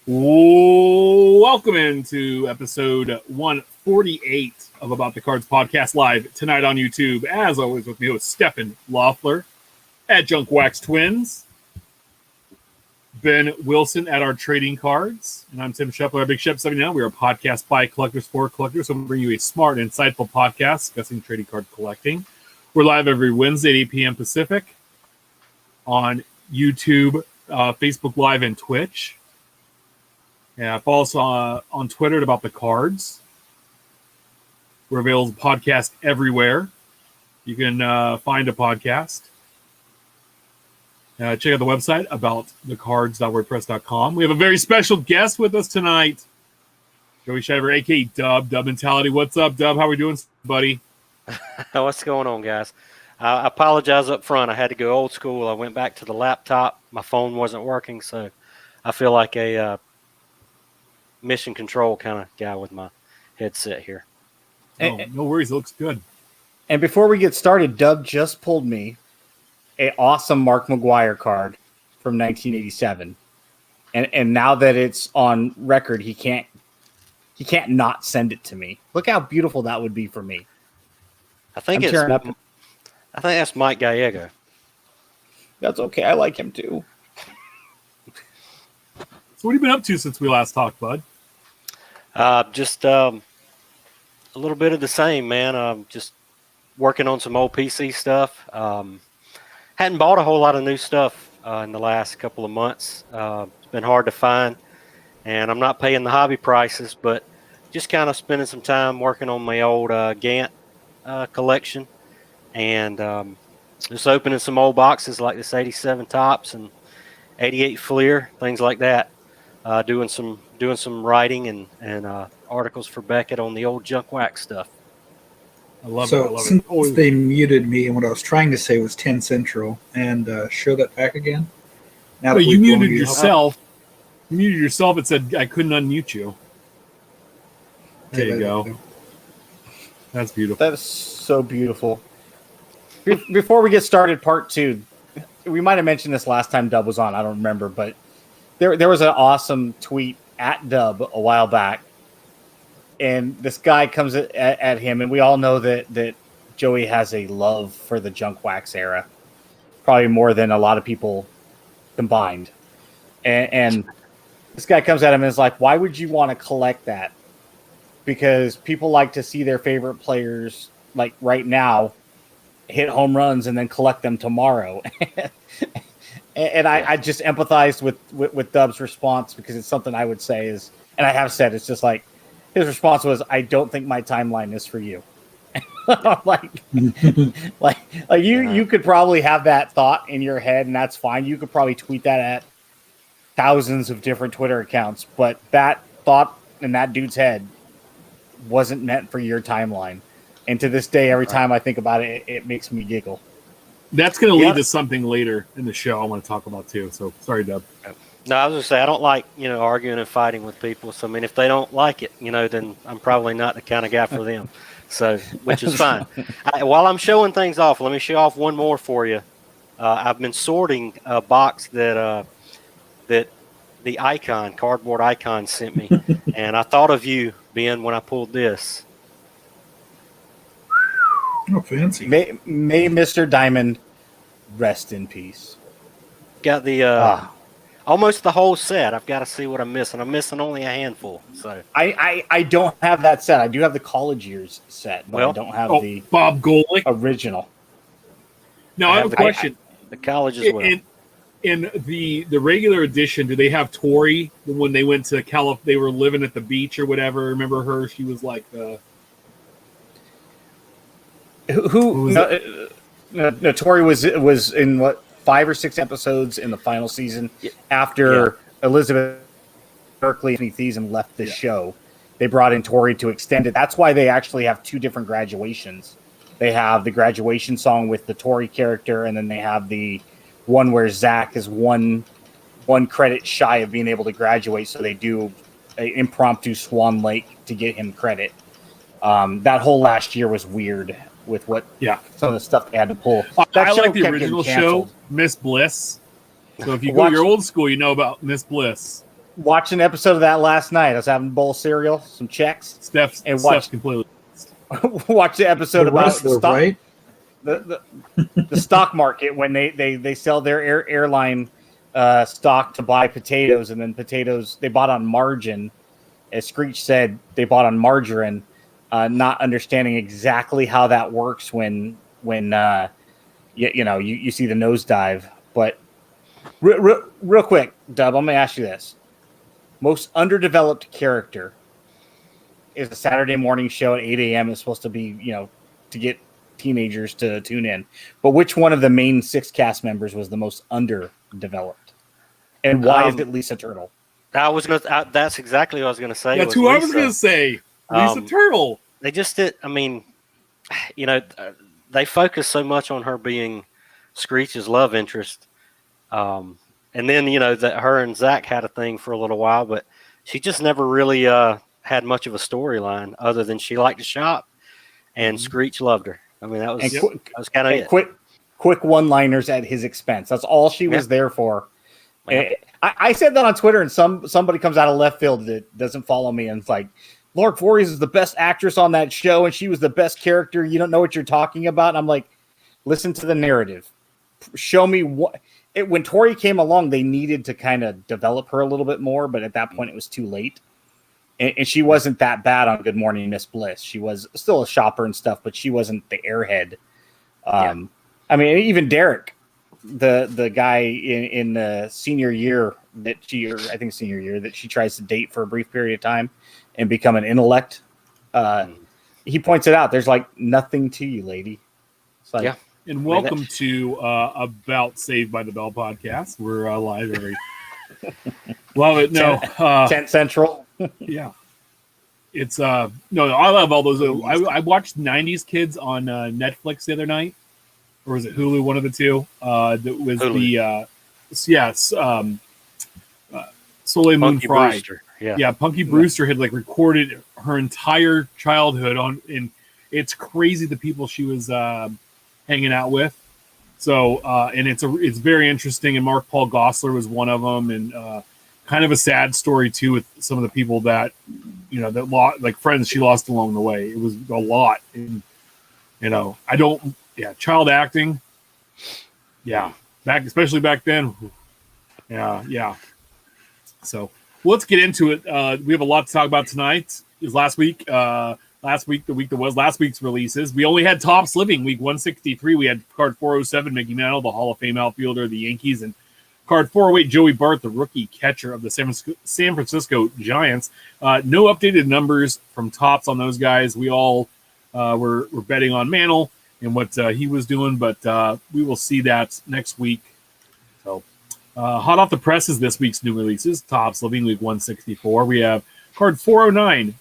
Welcome into episode 148 of About the Cards podcast live tonight on YouTube. As always, with me host Stefan Loeffler at Junk Wax Twins, Ben Wilson at our Trading Cards, and I'm Tim Shepler at Big Shep 79. We are a podcast by collectors for collectors, so we'll bring you a smart and insightful podcast discussing trading card collecting. We're live every Wednesday at 8 p.m. Pacific on YouTube, Facebook Live, and Twitch. Yeah, follow us on Twitter at About the Cards. We're available as a podcast everywhere. You can find a podcast. Check out the website, aboutthecards.wordpress.com. We have a very special guest with us tonight. Joey Shiver, a.k.a. Dub Mentality. What's up, Dub? How are we doing, buddy? What's going on, guys? I apologize up front. I had to go old school. I went back to the laptop. My phone wasn't working, so I feel like a mission control kind of guy with my headset here. Oh, no worries. It looks good. And before we get started, Dub just pulled me an awesome Mark McGwire card from 1987. And now that it's on record, he can't not send it to me. Look how beautiful that would be for me. I think that's Mike Gallego. That's okay. I like him too. So what have you been up to since we last talked, bud? Just a little bit of the same, man. Just working on some old PC stuff. Hadn't bought a whole lot of new stuff in the last couple of months. It's been hard to find, and I'm not paying the hobby prices, but just kind of spending some time working on my old Gant collection, and just opening some old boxes like this 87 Tops and 88 Fleer, things like that. Doing some writing and articles for Beckett on the old Junk Wax stuff. I love it. Since they muted me, and what I was trying to say was 10 Central, and show that back again. Now that you muted yourself. You muted yourself. It said I couldn't unmute you. There you go. That's beautiful. That is so beautiful. Before we get started, part two, we might have mentioned this last time Dub was on. I don't remember, but there was an awesome tweet at Dub a while back, and this guy comes at him, and we all know that Joey has a love for the Junk Wax era, probably more than a lot of people combined. And this guy comes at him and is like, why would you want to collect that? Because people like to see their favorite players, like right now, hit home runs and then collect them tomorrow. And I just empathized with Dub's response, because it's something I would say is, and I have said, it's just like, his response was, I don't think my timeline is for you. like you could probably have that thought in your head, and that's fine. You could probably tweet that at thousands of different Twitter accounts, but that thought in that dude's head wasn't meant for your timeline. And to this day, every time I think about it, it makes me giggle. That's going to lead to something later in the show I want to talk about too. So sorry, Dub. No, I was going to say, I don't like, arguing and fighting with people. So, I mean, if they don't like it, then I'm probably not the kind of guy for them. So, which is fine. While I'm showing things off, let me show off one more for you. I've been sorting a box that the Icon, Cardboard Icon sent me. And I thought of you, Ben, when I pulled this. Oh, fancy. May Mr. Diamond rest in peace. Got the almost the whole set. I've got to see what I'm missing. I'm missing only a handful. So I don't have that set. I do have the college years set, but I don't have the Bob Golick original. Now I have a question. The college as well. In the regular edition, do they have Tori when they went to California? They were living at the beach or whatever. Remember her? She was like the. Tori was in what, 5 or 6 episodes in the final season after Elizabeth Berkley and Anthony Thiessen left the show. They brought in Tori to extend it. That's why they actually have 2 different graduations. They have the graduation song with the Tori character, and then they have the one where Zach is one credit shy of being able to graduate, so they do an impromptu Swan Lake to get him credit. That whole last year was weird with some of the stuff they had to pull. I like the original show, Miss Bliss. So if you go to your old school, you know about Miss Bliss. Watched an episode of that last night. I was having a bowl of cereal, some checks, Steph's completely. Watch the episode The about wrestler, the stock, right? the stock market when they sell their airline stock to buy potatoes, and then potatoes they bought on margin. As Screech said, they bought on margarine, not understanding exactly how that works when you see the nosedive. But real quick, Dub, I'm gonna ask you this: most underdeveloped character is a Saturday morning show at 8 a.m. is supposed to be, to get teenagers to tune in. But which one of the main 6 cast members was the most underdeveloped? And why is it Lisa Turtle? That's exactly what I was gonna say. That's who I was gonna say. Lisa Turtle. They just did. I mean, they focus so much on her being Screech's love interest, and then that her and Zach had a thing for a little while, but she just never really had much of a storyline other than she liked to shop, and Screech loved her. I mean, that was kind of it. Quick one-liners at his expense. That's all she was there for. Yeah. I said that on Twitter, and somebody comes out of left field that doesn't follow me, and it's like, Lark Voorhees is the best actress on that show, and she was the best character. You don't know what you're talking about. And I'm like, listen to the narrative. Show me what. When Tori came along, they needed to kind of develop her a little bit more, but at that point, it was too late. And she wasn't that bad on Good Morning Miss Bliss. She was still a shopper and stuff, but she wasn't the airhead. I mean, even Derek, the guy in the senior year that she tries to date for a brief period of time and become an intellect. He points it out. There's like nothing to you, lady. It's like, And welcome to About Saved by the Bell podcast. We're live every. Love it. No, 10 Central. Yeah, it's no. I love all those. I watched '90s Kids on Netflix the other night, or was it Hulu? One of the two. That was Hulu. Soleil Moon Frye. Brewster. Punky Brewster had recorded her entire childhood and it's crazy the people she was hanging out with. So and it's very interesting. And Mark Paul Gosselaar was one of them, and kind of a sad story too with some of the people that friends she lost along the way. It was a lot, and child acting, especially back then. So let's get into it. We have a lot to talk about tonight. It was last week, the week that was last week's releases. We only had Tops Living week 163. We had card 407, Mickey Mantle, the Hall of Fame outfielder of the Yankees, and card 408, Joey Bart, the rookie catcher of the San Francisco Giants. No updated numbers from Tops on those guys. We all were betting on Mantle and what he was doing, but we will see that next week. So hot off the presses, this week's new releases. Tops Living week 164. We have card 409,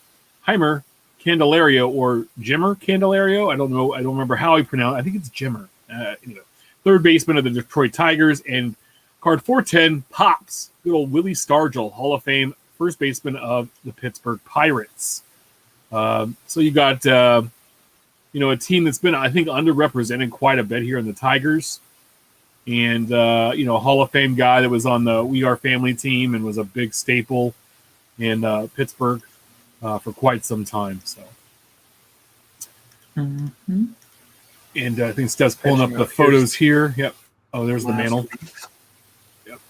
Heimer Candelario, or Jimmer Candelario. I don't know. I don't remember how he pronounced it. I think it's Jimmer. Third baseman of the Detroit Tigers. And card 410, Pops, good old Willie Stargell, Hall of Fame first baseman of the Pittsburgh Pirates. So you got, a team that's been, I think, underrepresented quite a bit here in the Tigers. And, a Hall of Fame guy that was on the We Are Family team and was a big staple in Pittsburgh for quite some time. So, And I think Steph's pulling up the photos here. Yep. Oh, there's the Mantle. Yep.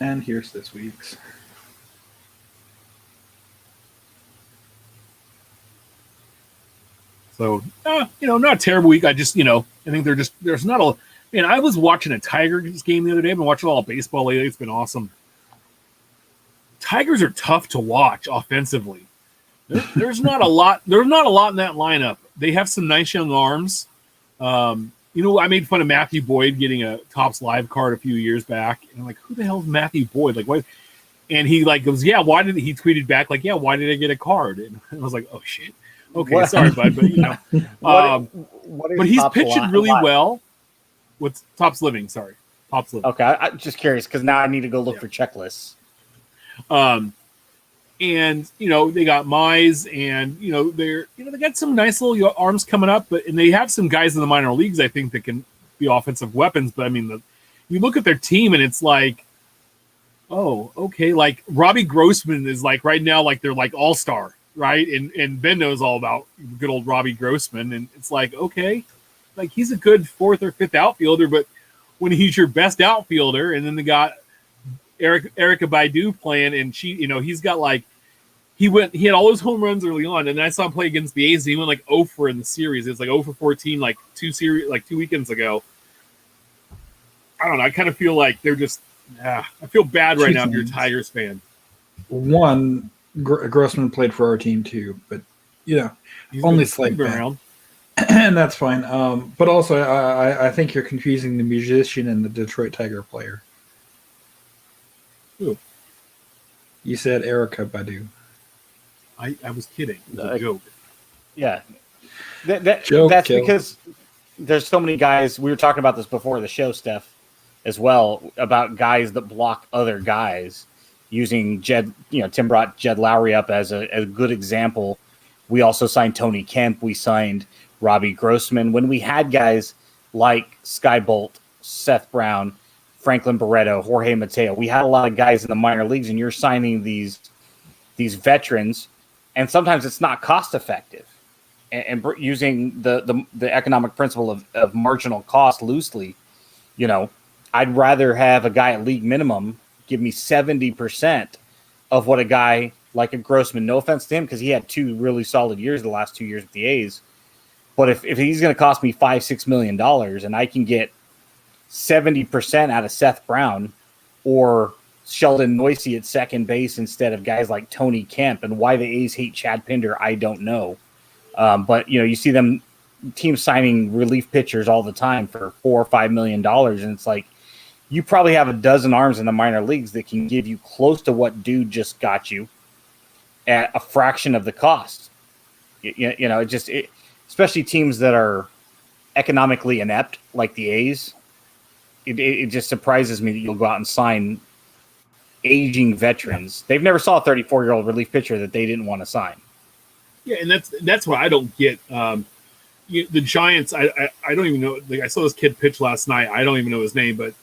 And here's this week's. So, not a terrible week. I just, I think there's not a, man, I was watching a Tigers game the other day. I've been watching all baseball lately. It's been awesome. Tigers are tough to watch offensively. There's not a lot. There's not a lot in that lineup. They have some nice young arms. I made fun of Matthew Boyd getting a Tops Live card a few years back. And I'm like, who the hell is Matthew Boyd? Like, what? And he goes, he tweeted back, why did I get a card? And I was like, oh, shit. Okay, sorry, bud. But, but he's pitching really well. What's Tops Living? Sorry. Tops Living. Okay, I'm just curious because now I need to go look for checklists. And they got Mize, and they got some nice little arms coming up, and they have some guys in the minor leagues I think that can be offensive weapons. But I mean, you look at their team and it's like oh, okay. Like Robbie Grossman is like right now, like they're like all-star, right? And Ben knows all about good old Robbie Grossman. And it's like, okay, like he's a good fourth or fifth outfielder, but when he's your best outfielder, and then they got Erica Baidu playing, and she, he's got like he had all those home runs early on, and then I saw him play against the A's, and he went like 0 for in the series. It's like 0 for 14, like 2 weekends ago. I don't know. I kind of feel like they're just. I feel bad right now if you're a Tigers fan. One, Grossman played for our team too, but He's only been slight around. and that's fine. But also, I think you're confusing the musician and the Detroit Tiger player. Who? You said Erica Badu. I was kidding. It was a joke. Yeah, Joke that's kill. because there's so many guys. We were talking about this before the show, Steph, as well, about guys that block other guys. Using Jed, Tim brought Jed Lowry up as a good example. We also signed Tony Kemp. We signed Robbie Grossman. When we had guys like Sky Bolt, Seth Brown, Franklin Barreto, Jorge Mateo, we had a lot of guys in the minor leagues, and you're signing these veterans, and sometimes it's not cost effective. And using the economic principle of marginal cost loosely, I'd rather have a guy at league minimum give me 70% of what a guy like a Grossman, no offense to him, because he had 2 really solid years the last 2 years with the A's. But if he's going to cost me $5-6 million and I can get 70% out of Seth Brown or Sheldon Noisy at second base instead of guys like Tony Kemp, and why the A's hate Chad Pinder, I don't know. But you see them teams signing relief pitchers all the time for $4 or $5 million, and it's like you probably have a dozen arms in the minor leagues that can give you close to what dude just got you at a fraction of the cost. Especially teams that are economically inept like the A's. It just surprises me that you'll go out and sign aging veterans. They've never saw a 34-year-old relief pitcher that they didn't want to sign. Yeah, and that's what I don't get. The Giants, I don't even know. Like, I saw this kid pitch last night. I don't even know his name, but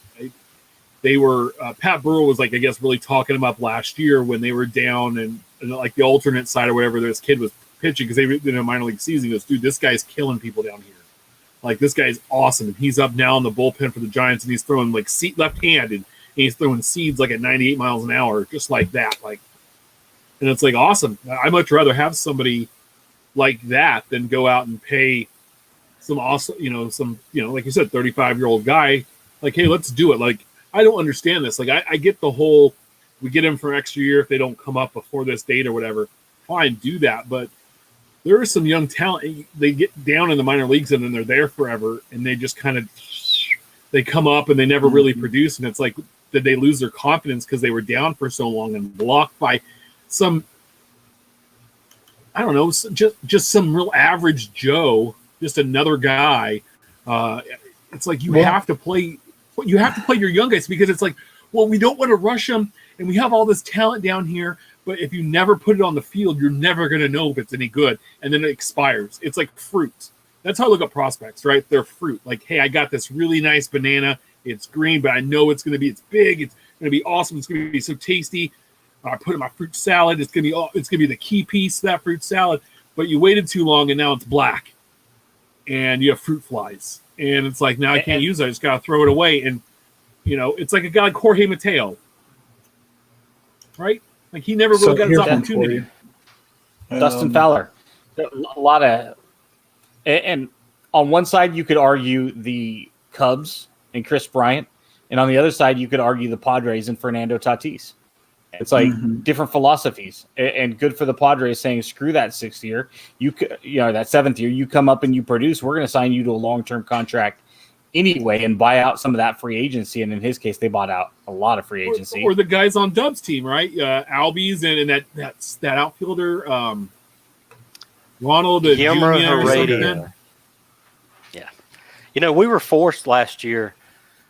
they were Pat Burrell was like, I guess, really talking him up last year when they were down and like the alternate side or whatever. This kid was pitching because they were in a minor league season. He goes, dude, this guy's killing people down here. Like, this guy's awesome. And he's up now in the bullpen for the Giants, and he's throwing like left-handed, and he's throwing seeds like at 98 miles an hour, just like that. Like, and it's like awesome. I'd much rather have somebody like that than go out and pay some awesome, like you said, 35-year-old guy. Like, hey, let's do it. Like, I don't understand this. Like, I get the whole, we get them for an extra year if they don't come up before this date or whatever. Fine, do that. But there is some young talent. They get down in the minor leagues and then they're there forever, and they just kind of, they come up and they never really produce. And it's like, did they lose their confidence because they were down for so long and blocked by some, I don't know, just some real average Joe, just another guy. It's like you have to play your young guys, because it's like, well, we don't want to rush them, and we have all this talent down here, but if you never put it on the field, you're never going to know if it's any good, and then it expires. It's like fruit. That's how I look at prospects, right? They're fruit. Like, hey, I got this really nice banana. It's green, but I know it's it's big. It's going to be awesome. It's going to be so tasty. I put it in my fruit salad. It's going to be the key piece of that fruit salad. But you waited too long, and now it's black, and you have fruit flies. And it's like, now I can't use it. I just got to throw it away. And, it's like a guy like Jorge Mateo, right? Like, he never really got his opportunity. Dustin Fowler. A lot of – and on one side, you could argue the Cubs and Chris Bryant. And on the other side, you could argue the Padres and Fernando Tatis. It's like different philosophies, and good for the Padres saying, screw that 6th year. That 7th year, you come up and you produce. We're going to sign you to a long-term contract anyway and buy out some of that free agency. And in his case, they bought out a lot of free agency. Or the guys on Dub's team, right? Albies and that outfielder, Ronald Jr. or something. Yeah. We were forced last year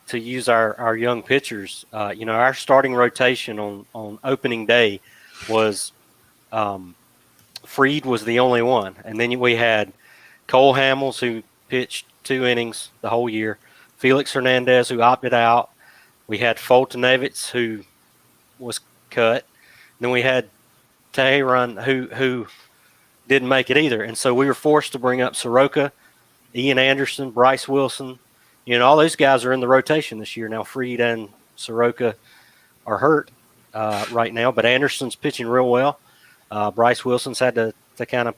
to use our young pitchers. Our starting rotation on opening day was Freed was the only one. And then we had Cole Hamels, who pitched 2 innings the whole year, Felix Hernandez, who opted out. We had Foltynewicz, who was cut. Then we had Teheran who didn't make it either, and so we were forced to bring up Soroka, Ian Anderson, Bryce Wilson. All those guys are in the rotation this year now. Freed and Soroka are hurt right now, but Anderson's pitching real well. Bryce Wilson's had to kind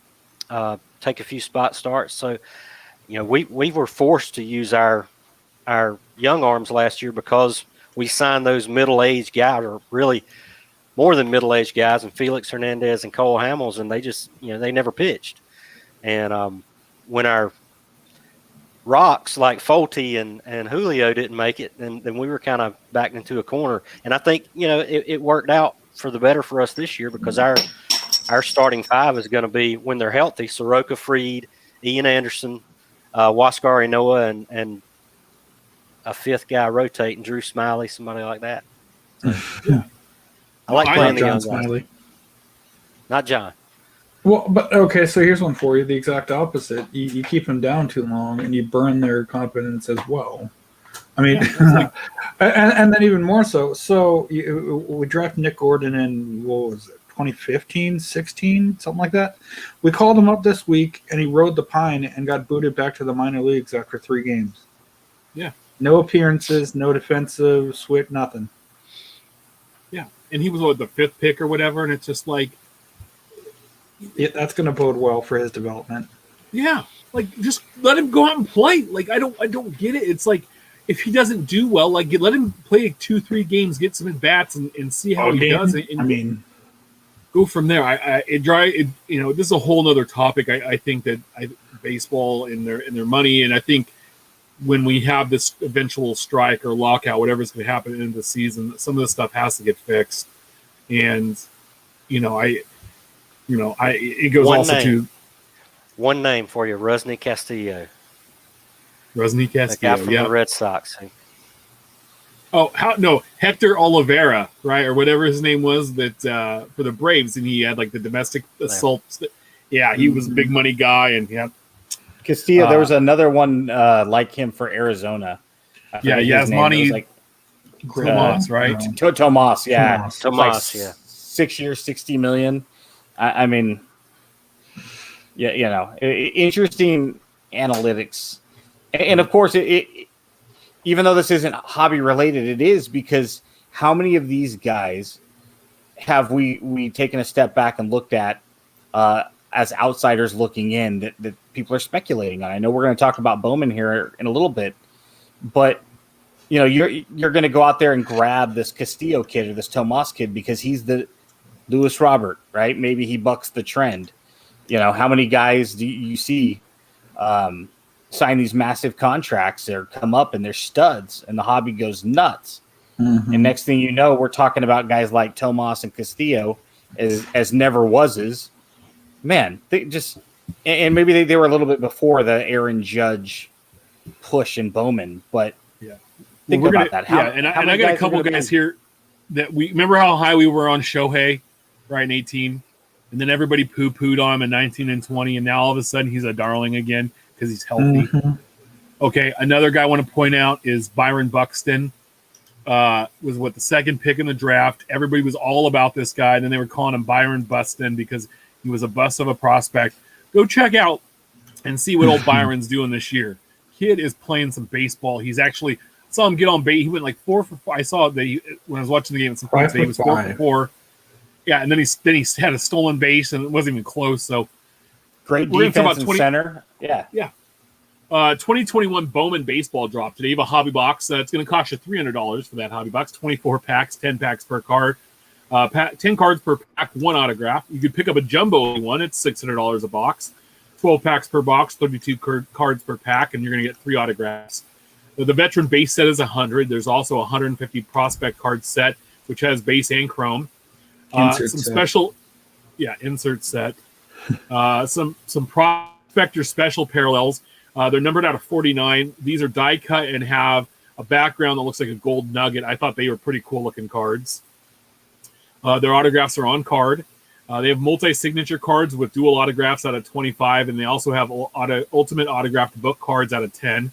of take a few spot starts. So, we were forced to use our young arms last year because we signed those middle-aged guys, or really more than middle-aged guys, and Felix Hernandez and Cole Hamels, and they just, they never pitched. And when our rocks like Folty and Julio didn't make it, then we were kind of backed into a corner. And I think, it worked out for the better for us this year because our starting five is going to be, when they're healthy, Soroka, Freed, Ian Anderson, Waskari Noah, and a fifth guy rotating, Drew Smiley, somebody like that. So, yeah. I like playing the John young Smiley. guys. Not John. Well, but okay, so here's one for you. The exact opposite. You keep them down too long, and you burn their confidence as well. I mean, and then even more so. So we drafted Nick Gordon in, what was it, 2015, 16, something like that. We called him up this week, and he rode the pine and got booted back to the minor leagues after 3 games. Yeah. No appearances, no defensive switch, nothing. Yeah, and he was the 5th pick or whatever, and it's just like, Yeah, that's going to bode well for his development. yeah, like just let him go out and play. Like I don't get it. It's like if he doesn't do well, like let him play 2-3 games, get some at bats, and see how he does. And go from there. This is a whole nother topic. I think that baseball and their money, and I think when we have this eventual strike or lockout, whatever's going to happen in the season, some of this stuff has to get fixed. And it goes to one name for you, Rusney Castillo. Rusney Castillo, the guy from the Red Sox. Oh, Hector Oliveira, right, or whatever his name was, that for the Braves, and he had like the domestic assault. Yeah, he was a big money guy, and Castillo. There was another one like him for Arizona. Yasmani like Tomas, right? Tomas, yeah, Tomas, yeah. 6 years, $60 million. I mean, interesting analytics, and of course, it even though this isn't hobby related, it is, because how many of these guys have we taken a step back and looked at as outsiders looking in that people are speculating on? I know we're going to talk about Bowman here in a little bit, but you're going to go out there and grab this Castillo kid or this Tomas kid because he's the Lewis Robert, right? Maybe he bucks the trend. How many guys do you see sign these massive contracts or come up and they're studs and the hobby goes nuts? Mm-hmm. And next thing you know, we're talking about guys like Tomas and Castillo as never wases. Man, they just, and maybe they were a little bit before the Aaron Judge push in Bowman, but think about that. And I got a couple guys here that we remember how high we were on Shohei, right, in 18, and then everybody poo-pooed on him in 19 and 20, and now all of a sudden he's a darling again because he's healthy. Mm-hmm. Okay, another guy I want to point out is Byron Buxton. Was the 2nd pick in the draft. Everybody was all about this guy, and then they were calling him Byron Buston because he was a bust of a prospect. Go check out and see what old Byron's doing this year. Kid is playing some baseball. He's actually saw him get on base. He went like 4 for 5. I saw that when I was watching the game at some point. He was 4 for 4. Yeah, and then he had a stolen base and it wasn't even close. So great defense in center. Yeah. 2021 Bowman baseball drop today. You have a hobby box. It's going to cost you $300 for that hobby box. 24 packs, 10 packs per card. 10 cards per pack, 1 autograph. You could pick up a jumbo one. It's $600 a box. 12 packs per box, 32 cards per pack, and you're going to get 3 autographs. The veteran base set is 100. There's also a 150 prospect card set, which has base and chrome. Insert set. Some prospector special parallels. They're numbered out of 49. These are die cut and have a background that looks like a gold nugget. I thought they were pretty cool looking cards. Their autographs are on card. They have multi-signature cards with dual autographs out of 25, and they also have ultimate autographed book cards out of 10.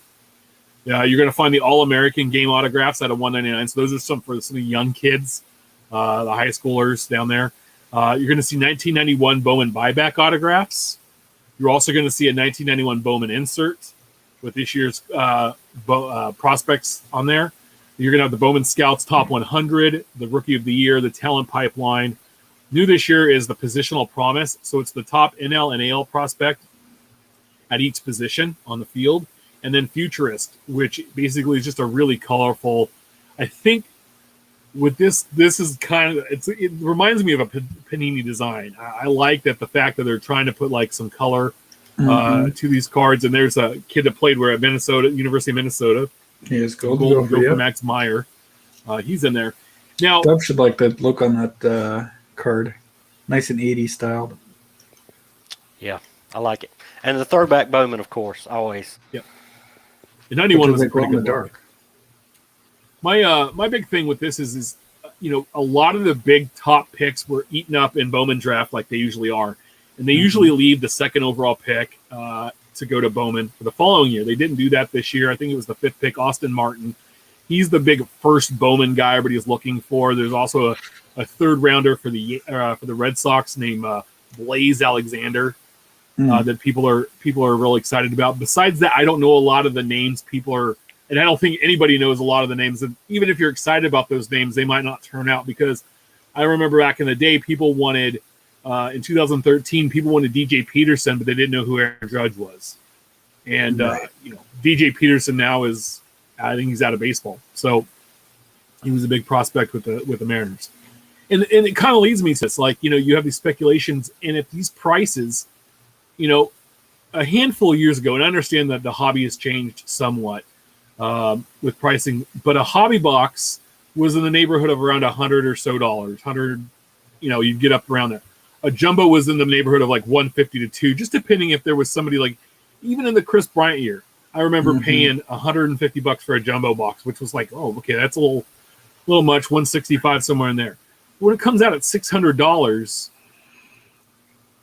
You're going to find the All-American game autographs out of 199. So those are some for some young kids the high schoolers down there. You're going to see 1991 Bowman buyback autographs. You're also going to see a 1991 Bowman insert with this year's prospects on there. You're going to have the Bowman Scouts Top 100, the Rookie of the Year, the Talent Pipeline. New this year is the Positional Promise. So it's the top NL and AL prospect at each position on the field. And then Futurist, which basically is just a really colorful, I think with this is kind of, it reminds me of a Panini design. I like that the fact that they're trying to put like some color to these cards. And there's a kid that played where at University of Minnesota. He is Gold from Max Meyer. He's in there. Now, Dub should like the look on that card. Nice and 80s styled. Yeah, I like it. And the throwback Bowman, of course, always. Yeah. The 91 was a in pretty the good dark. My big thing with this is a lot of the big top picks were eaten up in Bowman draft like they usually are. And they usually leave the second overall pick to go to Bowman for the following year. They didn't do that this year. I think it was the 5th pick, Austin Martin. He's the big first Bowman guy everybody's looking for. There's also a third rounder for the Red Sox named Blaze Alexander that people are really excited about. Besides that, I don't know a lot of the names people are, and I don't think anybody knows a lot of the names. And even if you're excited about those names, they might not turn out, because I remember back in the day, people wanted in 2013, people wanted DJ Peterson, but they didn't know who Aaron Judge was. And DJ Peterson now is, I think he's out of baseball. So he was a big prospect with the Mariners. And it kind of leads me to this, like, you have these speculations, and if these prices, a handful of years ago, and I understand that the hobby has changed somewhat with pricing, but a hobby box was in the neighborhood of around $100 or so. 100, you'd get up around there. A jumbo was in the neighborhood of like 150 to $200, just depending if there was somebody like, even in the Chris Bryant year, I remember paying $150 for a jumbo box, which was like, oh, okay, that's a little much, 165 somewhere in there. When it comes out at $600,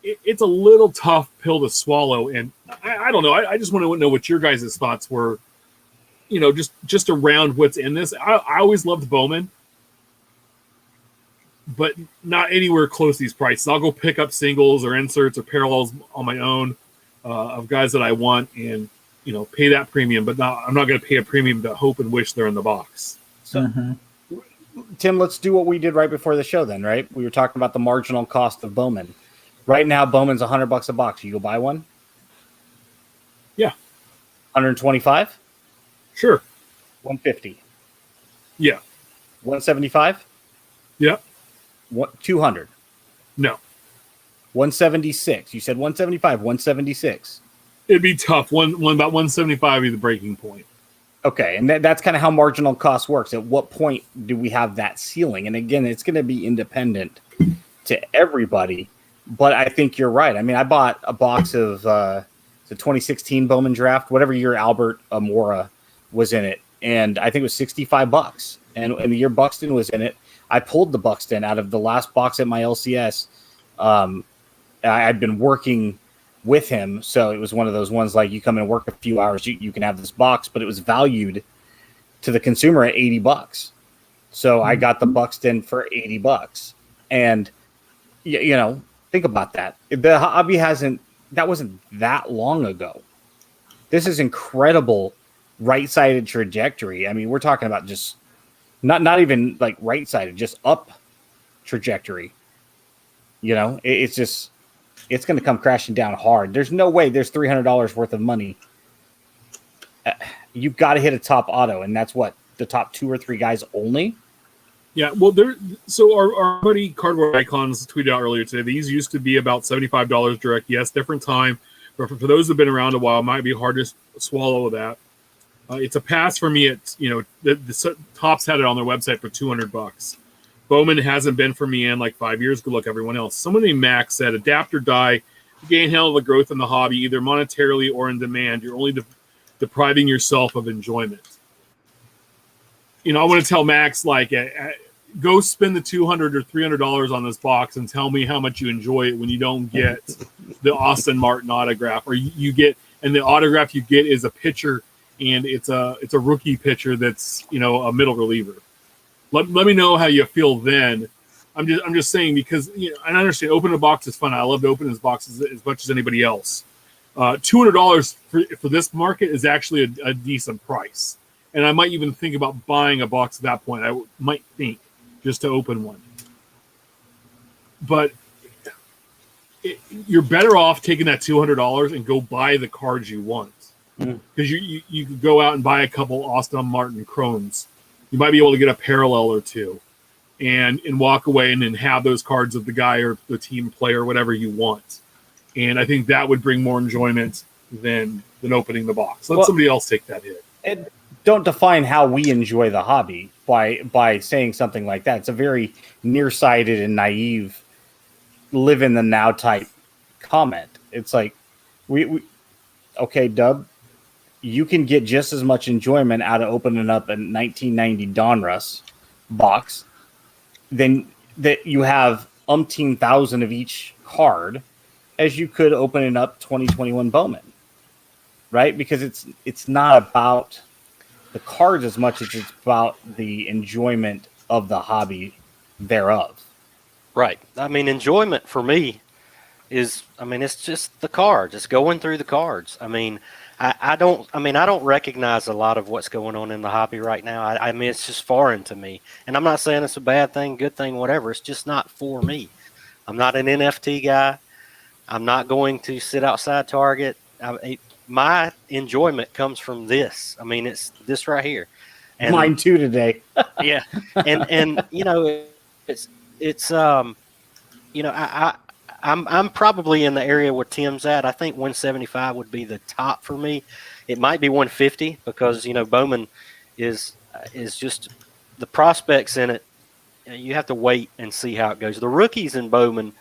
it's a little tough pill to swallow. And I don't know. I just want to know what your guys' thoughts were, just around what's in this. I always loved Bowman, but not anywhere close to these prices. I'll go pick up singles or inserts or parallels on my own of guys that I want, and pay that premium. But I'm not going to pay a premium to hope and wish they're in the box. So, Tim, let's do what we did right before the show. Then, right? We were talking about the marginal cost of Bowman. Right now, Bowman's $100 a box. You go buy one? Yeah. 125? Sure. 150? Yeah. 175? Yeah. 200? No. 176? You said 175, 176. It'd be tough. One about 175 would be the breaking point. Okay, and that's kind of how marginal cost works. At what point do we have that ceiling? And again, it's going to be independent to everybody. But I think you're right. I mean, I bought a box of the 2016 Bowman draft, whatever year Albert Amora was in it, and I think it was $65. And the year Buxton was in it, I pulled the Buxton out of the last box at my LCS. I'd been working with him, so it was one of those ones like you come in and work a few hours, you can have this box, but it was valued to the consumer at $80. So I got the Buxton for $80, and think about that. The hobby that wasn't that long ago. This is incredible right-sided trajectory. I mean, we're talking about just not even like right-sided, just up trajectory. It's going to come crashing down hard. There's no way there's $300 worth of money. You've got to hit a top auto, and that's what, the top 2 or 3 guys only? Yeah, well, so our buddy Cardboard Icons tweeted out earlier today, these used to be about $75 direct. Yes, different time. But for those who've been around a while, it might be hard to swallow that. It's a pass for me. It's, the Tops had it on their website for $200. Bowman hasn't been for me in like 5 years. Good luck, everyone else. Someone named Max said, adapt or die. You gain hell of a growth in the hobby, either monetarily or in demand. You're only depriving yourself of enjoyment. I want to tell Max, like, go spend the $200 or $300 on this box and tell me how much you enjoy it when you don't get the Austin Martin autograph, or you get, and the autograph you get is a pitcher, and it's a rookie pitcher that's a middle reliever. Let me know how you feel then I'm just saying because I understand opening a box is fun. I love to open his boxes as much as anybody else. $200 for this market is actually a decent price, and I might even think about buying a box at that point. I might think just to open one, but you're better off taking that $200 and go buy the cards you want, because you could go out and buy a couple Aston Martin Chromes. You might be able to get a parallel or two, and walk away and then have those cards of the guy or the team player, whatever you want. And I think that would bring more enjoyment than opening the box. Let somebody else take that hit. And don't define how we enjoy the hobby by saying something like that. It's a very nearsighted and naive, live in the now type comment. It's like, we okay, Dub, you can get just as much enjoyment out of opening up a 1990 Donruss box than that you have umpteen thousand of each card as you could opening up 2021 Bowman, right? Because it's not about the cards as much as it's about the enjoyment of the hobby thereof. Right. I mean, enjoyment for me is, it's just the cards. It's going through the cards. I don't recognize a lot of what's going on in the hobby right now. It's just foreign to me. And I'm not saying it's a bad thing, good thing, whatever. It's just not for me. I'm not an NFT guy. I'm not going to sit outside Target. My enjoyment comes from this. It's this right here. And mine too today. Yeah. And I'm probably in the area where Tim's at. I think 175 would be the top for me. It might be 150 because Bowman is just the prospects in it. You have to wait and see how it goes. The rookies in Bowman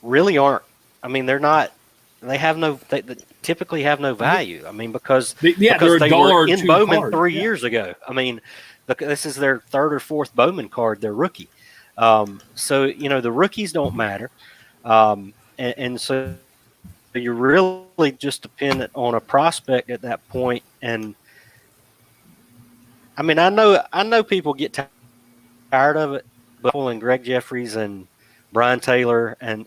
really aren't. They're not. They typically have no value. Because they're they were in Bowman card. 3 years ago. This is their third or fourth Bowman card. They're rookie. So the rookies don't matter. And so you're really just dependent on a prospect at that point. And I know people get tired of it, but and Greg Jeffries and Brian Taylor, and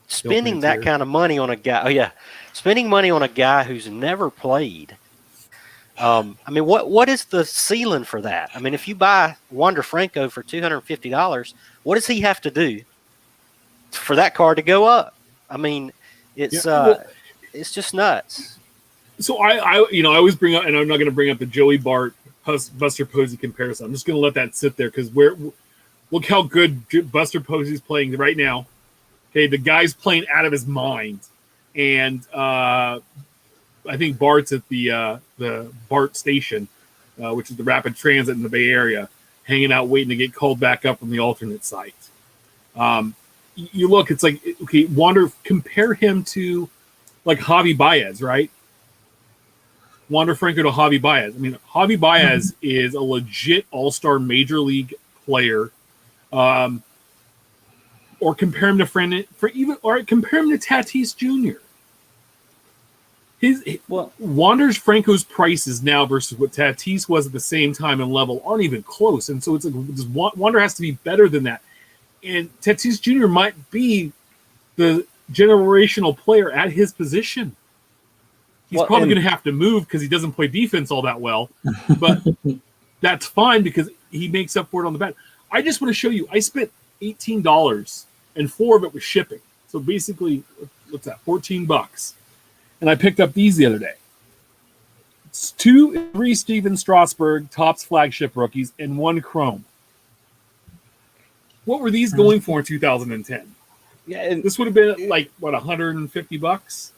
spending that kind of money on a guy. Spending money on a guy who's never played. What is the ceiling for that? If you buy Wander Franco for $250, what does he have to do for that card to go up? It's just nuts. So I always bring up, and I'm not going to bring up the Joey Bart Buster Posey comparison. I'm just going to let that sit there because look how good Buster Posey's playing right now. Okay, the guy's playing out of his mind, and I think Bart's at the BART station, which is the rapid transit in the Bay Area, hanging out waiting to get called back up from the alternate site. You look, it's like, okay, compare him to like Javi Baez, right? Wander Franco to Javi Baez. Javi Baez is a legit all-star major league player. Or compare him to compare him to Tatis Jr. Wander Franco's prices now versus what Tatis was at the same time and level aren't even close, and so it's like Wander has to be better than that. And Tatis Jr. might be the generational player at his position. He's probably going to have to move because he doesn't play defense all that well, but that's fine because he makes up for it on the bat. I just want to show you. I spent $18 and $4 of it was shipping. So basically, what's that? $14. And I picked up these the other day. It's 3 Steven Strasburg Topps flagship rookies and 1 Chrome. What were these going for in 2010? Yeah, this would have been like $150.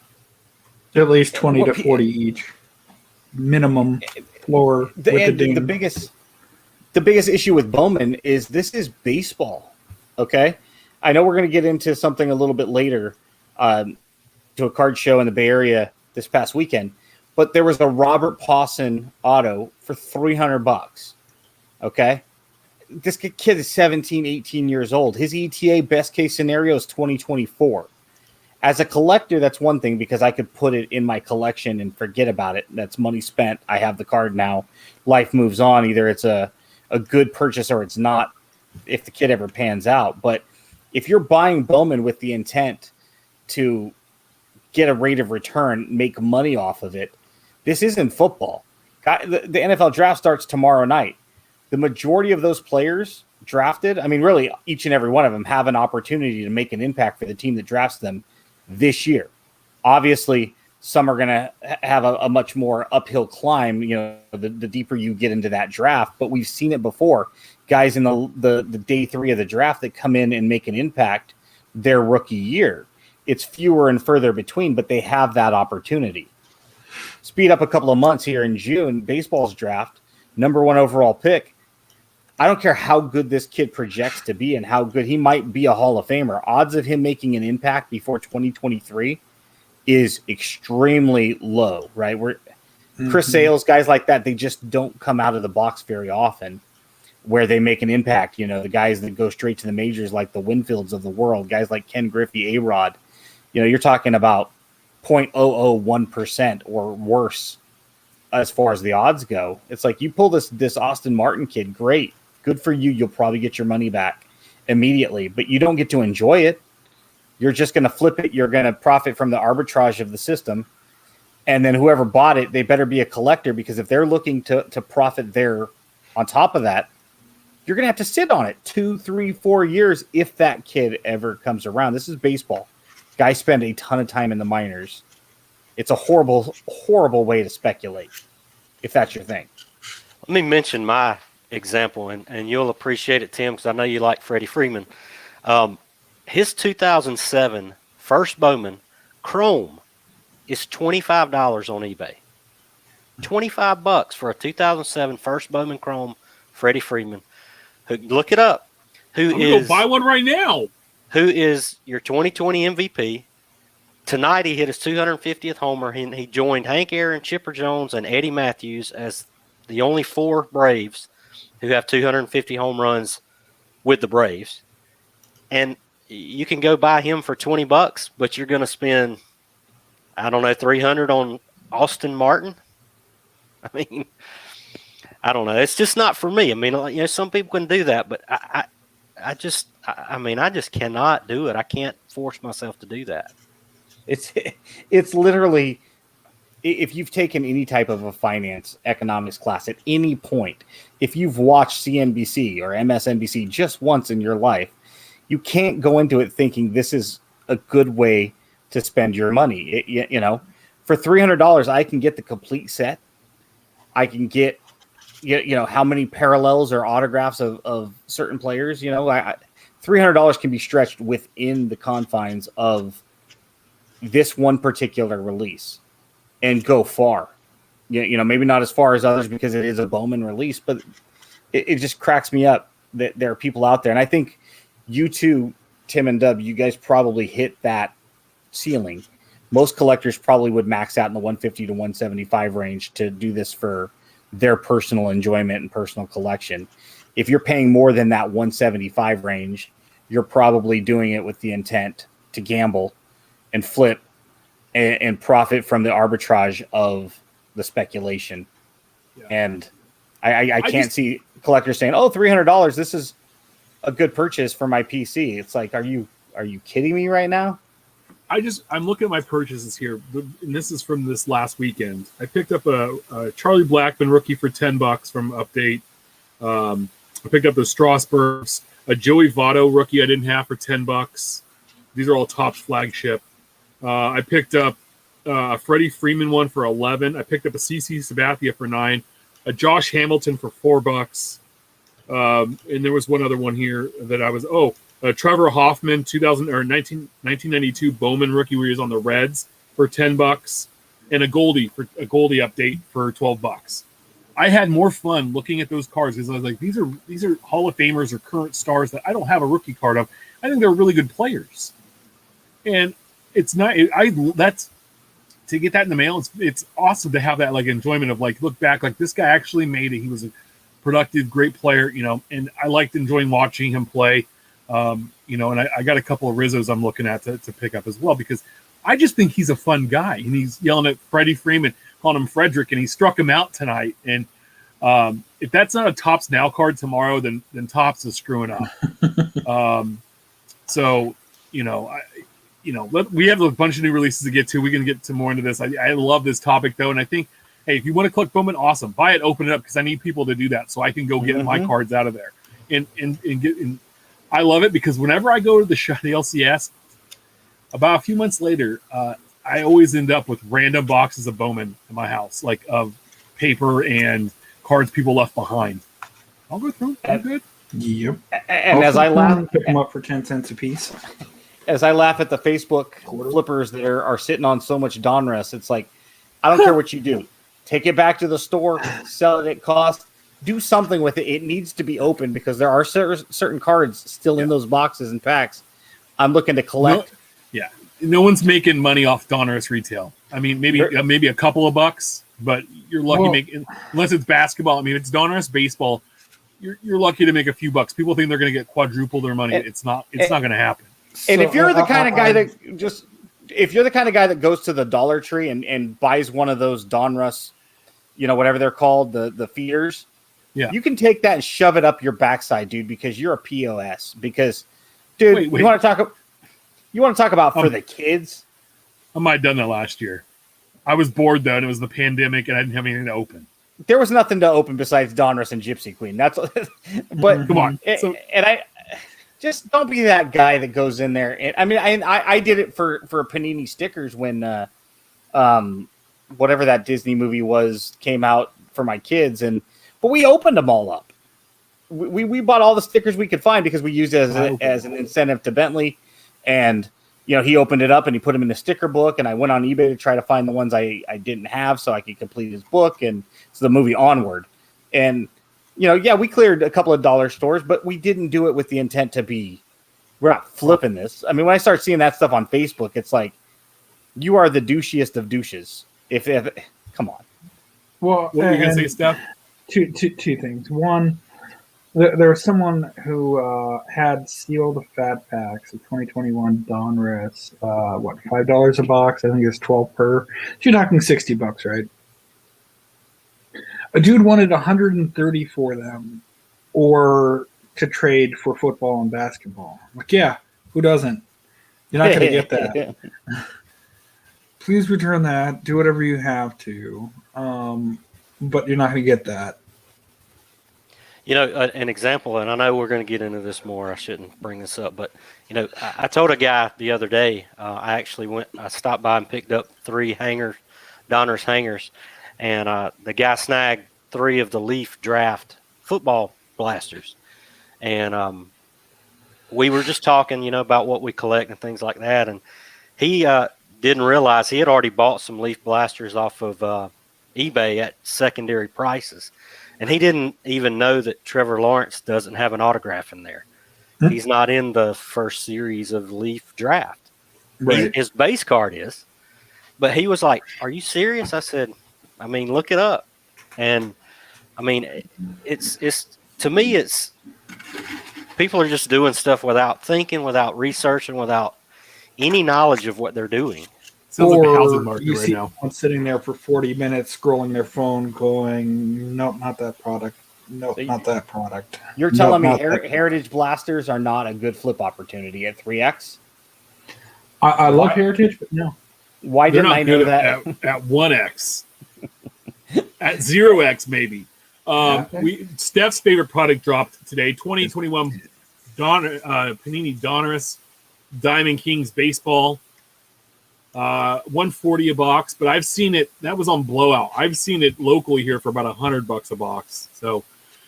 At least 20 to 40 each, minimum floor. The biggest issue with Bowman is this is baseball. Okay, I know we're going to get into something a little bit later, to a card show in the Bay Area this past weekend, but there was a Robert Pawson auto for $300. Okay, this kid is 17, 18 years old. His ETA best case scenario is 2024. As a collector, that's one thing because I could put it in my collection and forget about it. That's money spent. I have the card now. Life moves on. Either it's a good purchase or it's not. if the kid ever pans out. But if you're buying Bowman with the intent to get a rate of return, make money off of it, this isn't football. The NFL draft starts tomorrow night. The majority of those players drafted, I mean, really, each and every one of them have an opportunity to make an impact for the team that drafts them this year. Obviously, some are going to have a much more uphill climb, the deeper you get into that draft. But we've seen it before. Guys in the day 3 of the draft that come in and make an impact their rookie year. It's fewer and further between, but they have that opportunity. Speed up a couple of months here in June, baseball's draft, number 1 overall pick. I don't care how good this kid projects to be and how good he might be a Hall of Famer. Odds of him making an impact before 2023 is extremely low, right? Chris Sales, guys like that, they just don't come out of the box very often where they make an impact. The guys that go straight to the majors like the Winfields of the world, guys like Ken Griffey, A-Rod, you're talking about 0.001% or worse as far as the odds go. It's like you pull this Austin Martin kid, great, good for you. You'll probably get your money back immediately, but you don't get to enjoy it. You're just going to flip it. You're going to profit from the arbitrage of the system. And then whoever bought it, they better be a collector, because if they're looking to profit there on top of that, you're going to have to sit on it 2, 3, 4 years if that kid ever comes around. This is baseball. Guys spend a ton of time in the minors. It's a horrible, horrible way to speculate, if that's your thing. Let me mention my example, and you'll appreciate it, Tim, because I know you like Freddie Freeman. His 2007 first Bowman Chrome is $25 on eBay. $25 for a 2007 first Bowman Chrome Freddie Freeman. Look it up. I'm gonna go buy one right now. Who is your 2020 MVP? Tonight he hit his 250th homer. He joined Hank Aaron, Chipper Jones, and Eddie Matthews as the only 4 Braves who have 250 home runs with the Braves. And you can go buy him for $20, but you're going to spend, I don't know, $300 on Austin Martin. I mean, I don't know. It's just not for me. I mean, some people can do that, but I just cannot do it. I can't force myself to do that. It's literally, if you've taken any type of a finance economics class at any point, if you've watched CNBC or MSNBC just once in your life, you can't go into it thinking this is a good way to spend your money. For $300, I can get the complete set. I can get, how many parallels or autographs of certain players. $300 can be stretched within the confines of this one particular release and go far. Maybe not as far as others because it is a Bowman release, but it just cracks me up that there are people out there. And I think you two, Tim and Dub, you guys probably hit that ceiling. Most collectors probably would max out in the 150 to 175 range to do this for their personal enjoyment and personal collection. If you're paying more than that 175 range, you're probably doing it with the intent to gamble and flip and profit from the arbitrage of the speculation. Yeah. And I can't see collectors saying, "Oh, $300, this is a good purchase for my PC." It's like, are you kidding me right now? I'm looking at my purchases here, and this is from this last weekend. I picked up a Charlie Blackmon rookie for $10 from Update. I picked up the Strasburgs, a Joey Votto rookie I didn't have for $10. These are all Topps flagship. I picked up a Freddie Freeman one for $11. I picked up a CC Sabathia for $9. A Josh Hamilton for $4. And there was one other one here that I was Trevor Hoffman 1992 Bowman rookie where he was on the Reds for $10, and a Goldie update for $12. I had more fun looking at those cards because I was like, these are Hall of Famers or current stars that I don't have a rookie card of. I think they're really good players, and it's not. That's to get that in the mail. It's awesome to have that enjoyment of look back, this guy actually made it. He was a productive, great player, and I liked enjoying watching him play. And I got a couple of Rizzos I'm looking at to pick up as well, because I just think he's a fun guy, and he's yelling at Freddie Freeman, calling him Frederick, and he struck him out tonight. And If that's not a Topps Now card tomorrow, then Topps is screwing up. So we have a bunch of new releases to get to. We can get to more into this. I love this topic though, and I think, hey, if you want to collect Bowman, awesome, buy it, open it up, because I need people to do that so I can go get my cards out of there and get. And I love it because whenever I go to the LCS, about a few months later, I always end up with random boxes of Bowman in my house, like of paper and cards people left behind. I'll go through. I'm good. Yep. And as I laugh, pick them up for 10 cents a piece. As I laugh at the Facebook flippers that are sitting on so much Donruss, it's like, I don't care what you do. Take it back to the store, sell it at cost, do something with it. It needs to be open because there are certain cards still in those boxes and packs I'm looking to collect. No one's making money off Donruss retail. I mean, maybe a couple of bucks, but you're lucky unless it's basketball. I mean, if it's Donruss baseball, you're lucky to make a few bucks. People think they're going to get quadruple their money. It's not going to happen. And if you're the kind of guy if you're the kind of guy that goes to the Dollar Tree and buys one of those Donruss, whatever they're called, the feeders, you can take that and shove it up your backside, dude, because you're a POS. Because, dude, you want to talk about for the kids? I might have done that last year. I was bored though, and it was the pandemic, and I didn't have anything to open. There was nothing to open besides Donruss and Gypsy Queen. But come on, I just don't be that guy that goes in there. And I mean, I did it for Panini stickers when whatever that Disney movie came out for my kids, but we opened them all up. We bought all the stickers we could find because we used it as an incentive to Bentley, and he opened it up and he put them in the sticker book, and I went on eBay to try to find the ones I didn't have so I could complete his book, and it's the movie Onward. And we cleared a couple of dollar stores, but we didn't do it with the intent to be, we're not flipping this. I mean, when I start seeing that stuff on Facebook, it's like, you are the douchiest of douches. If come on. Well, what were you going to say, Steph? Two things. One, there was someone who had sealed fat packs of 2021 Donruss, $5 a box? I think it's 12 per. So you're talking $60, right? A dude wanted 130 for them, or to trade for football and basketball. Like, yeah, who doesn't? You're not going to get that. Please return that. Do whatever you have to, but you're not going to get that. An example, and I know we're going to get into this more. I shouldn't bring this up, but I told a guy the other day. I stopped by and picked up 3 Donruss hangers. And the guy snagged 3 of the Leaf Draft football blasters. And we were just talking, about what we collect and things like that. And he didn't realize he had already bought some Leaf blasters off of eBay at secondary prices. And he didn't even know that Trevor Lawrence doesn't have an autograph in there. Mm-hmm. He's not in the first series of Leaf Draft. Right. His base card is. But he was like, "Are you serious?" I said, I mean, look it up. And I mean, it's to me, it's people are just doing stuff without thinking, without researching, without any knowledge of what they're doing. Sounds like a housing market you right see now. Someone sitting there for 40 minutes scrolling their phone going, nope, not that product. Nope, not that product. You're telling me Heritage blasters are not a good flip opportunity at 3X? I love Heritage, but no. Why didn't I know that? At 1X. At 0X, maybe. Steph's favorite product dropped today. 2021 Panini Donruss Diamond Kings baseball. $140 a box, but I've seen it. That was on Blowout. I've seen it locally here for about $100 a box. So,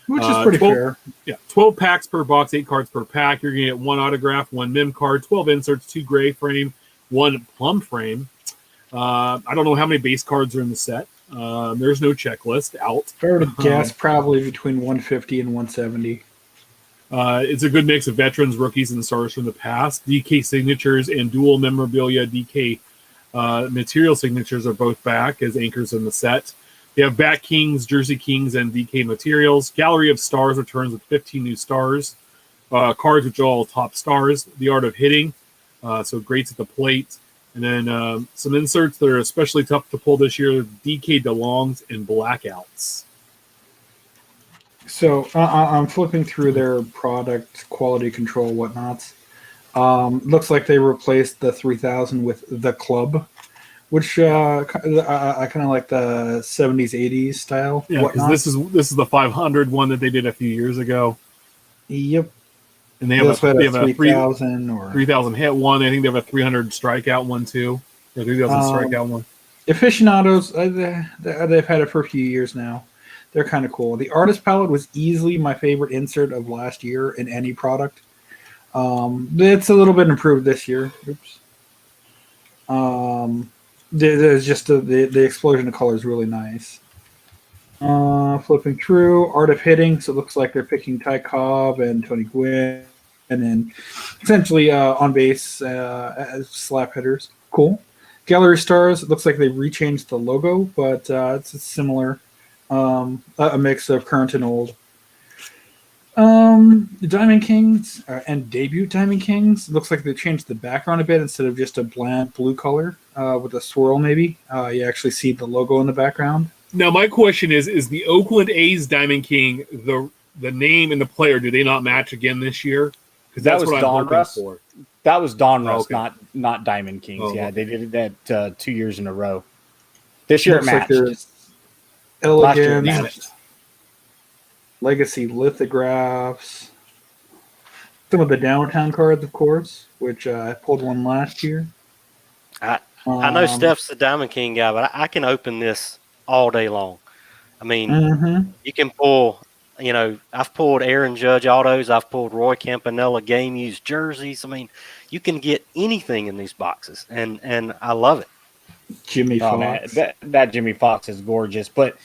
which is pretty 12, fair. Yeah, 12 packs per box, 8 cards per pack. You're gonna get 1 autograph, 1 mem card, 12 inserts, 2 gray frame, 1 plum frame. I don't know how many base cards are in the set. There's no checklist out. If I were to guess, probably between 150 and 170. It's a good mix of veterans, rookies, and stars from the past. DK signatures and dual memorabilia DK material signatures are both back as anchors in the set. They have Bat Kings, Jersey Kings, and DK materials. Gallery of Stars returns with 15 new stars. Cards which are all top stars. The Art of Hitting, so greats at the plate. And then some inserts that are especially tough to pull this year, DK DeLongs and Blackouts. So I'm flipping through their product quality control whatnots. Looks like they replaced the 3000 with the Club, which I kind of like the 70s 80s style Yeah, because whatnot. this is the 500 one that they did a few years ago, Yep. and They also had they a have a 3000 or 3000 hit one. I think they have a 300 strikeout one too, or 3000 strikeout one. aficionados. They've had it for a few years now. They're kind of cool. The artist palette was easily my favorite insert of last year in any product. It's a little bit improved this year. Oops. There's just the explosion of color is really nice. Flipping through art of hitting, so it looks like they're picking Ty Cobb and Tony Gwynn, and essentially on base as slap hitters. Cool. Gallery stars. It looks like they rechanged the logo, but it's similar. A mix of current and old. The Diamond Kings and debut Diamond Kings. It looks like they changed the background a bit instead of just a bland blue color with a swirl. Maybe you actually see the logo in the background. Now, my question is the Oakland A's Diamond King the name and the player? Do they not match again this year? Because That that's was what I'm Don hoping Russ? for. That was Donruss, okay. not Diamond Kings. Oh, Yeah, okay. they did that 2 years in a row. This year it Looks like matched. there's Last year it elegant matched. legacy lithographs. Some of the downtown cards, of course, which I pulled one last year. I know Steph's the Diamond King guy, but I can open this all day long. I mean, Mm-hmm. you can pull, I've pulled Aaron Judge autos. I've pulled Roy Campanella game used jerseys. I mean, you can get anything in these boxes, and I love it. Jimmy Oh man, Fox. that Jimmy Fox is gorgeous. But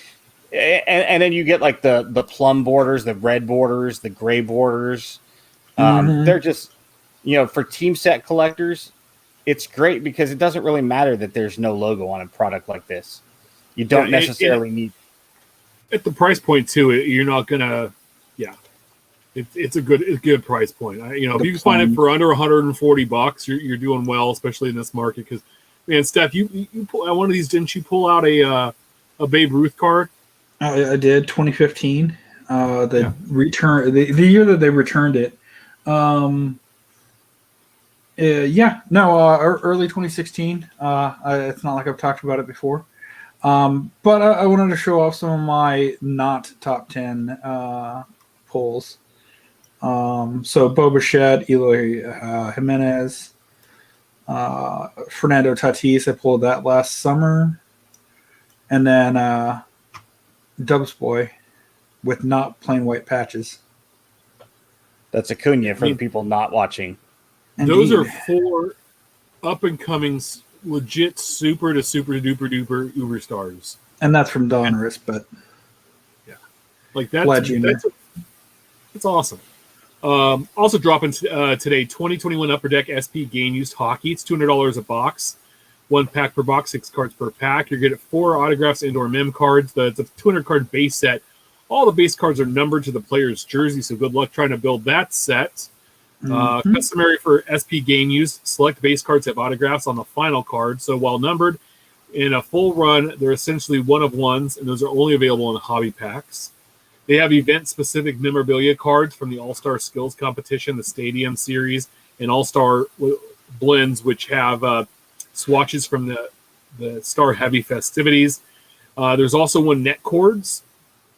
and then you get like the plum borders, the red borders, the gray borders. Mhm. They're just for team set collectors, it's great because it doesn't really matter that there's no logo on a product like this. You don't Yeah, necessarily need. At the price point too, you're not gonna. Yeah, it's a good price point. If you can find it for under $140, you're doing well, especially in this market. Because man, Steph, you pull out one of these, didn't you pull out a Babe Ruth card? I did 2015. The Yeah. return the year that they returned it. Early 2016. It's not like I've talked about it before. But I wanted to show off some of my not top 10 polls. So Bo Bichette, Eloy Jimenez, Fernando Tatis. I pulled that last summer. And then Dubs Boy with not plain white patches. That's Acuna for the people not watching. Those are Indeed. 4 up and coming, legit super to super duper duper uber stars. And that's from Donruss, but Like that's Legend. that's awesome. Also dropping today, 2021 Upper Deck SP game used hockey. It's $200 a box, 1 pack per box, 6 cards per pack. You're getting 4 autographs, indoor mem cards. It's a 200 card base set. All the base cards are numbered to the player's jersey, so good luck trying to build that set. Mhm. Customary for SP game use. Select base cards have autographs on the final card. So while numbered in a full run, they're essentially one of ones, and those are only available in hobby packs. They have event-specific memorabilia cards from the All-Star Skills Competition, the Stadium Series, and All-Star Blends, which have swatches from the Star Heavy festivities. There's also one net cords.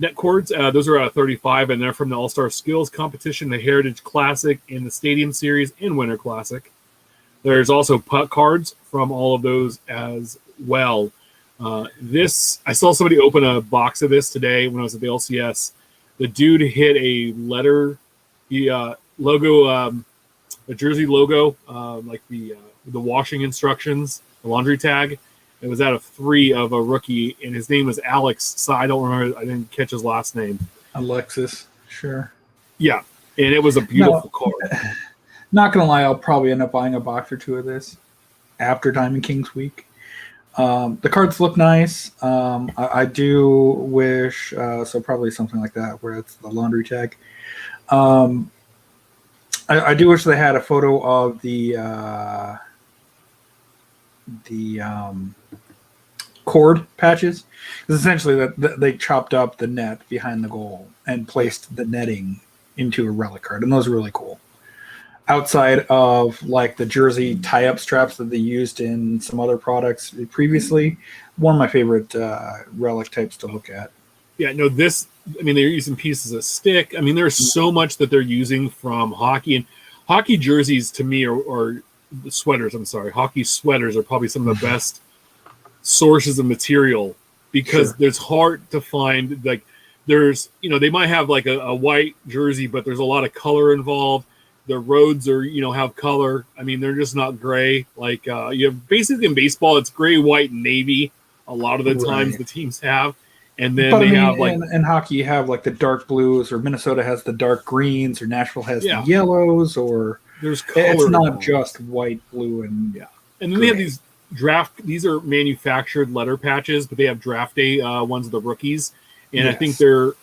Those are 35, and they're from the All-Star Skills Competition, the Heritage Classic, and the Stadium Series and Winter Classic. There's also putt cards from all of those as well. I saw somebody open a box of this today when I was at the LCS. The dude hit a letter, logo, a jersey logo, like the washing instructions, the laundry tag. It was out of 3 of a rookie, and his name was Alex. So I don't remember. I didn't catch his last name. Alexis, sure. Yeah, and it was a beautiful card. Not gonna lie, I'll probably end up buying a box or 2 of this after Diamond Kings week. The cards look nice. I do wish so probably something like that where it's the laundry tag. I do wish they had a photo of the cord patches. Because essentially that they chopped up the net behind the goal and placed the netting into a relic card, and those are really cool. Outside of like the jersey tie-up straps that they used in some other products previously, one of my favorite relic types to look at. Yeah, no, this, I mean, they're using pieces of stick. I mean, there's so much that they're using from hockey. And hockey jerseys, to me, or sweaters, I'm sorry, hockey sweaters are probably some of the best sources of material because there's hard to find. Like, there's, you know, they might have like a white jersey, but there's a lot of color involved. The roads are, you know, have color. I mean, they're just not gray. Like, you have basically in baseball, it's gray, white, and navy. A lot of the times the teams have. And then they have like in hockey, you have like the dark blues, or Minnesota has the dark greens, or Nashville has the yellows, or there's color. It's not just white, blue, and And then they have these draft. These are manufactured letter patches, but they have draft day ones of the rookies, and I think they're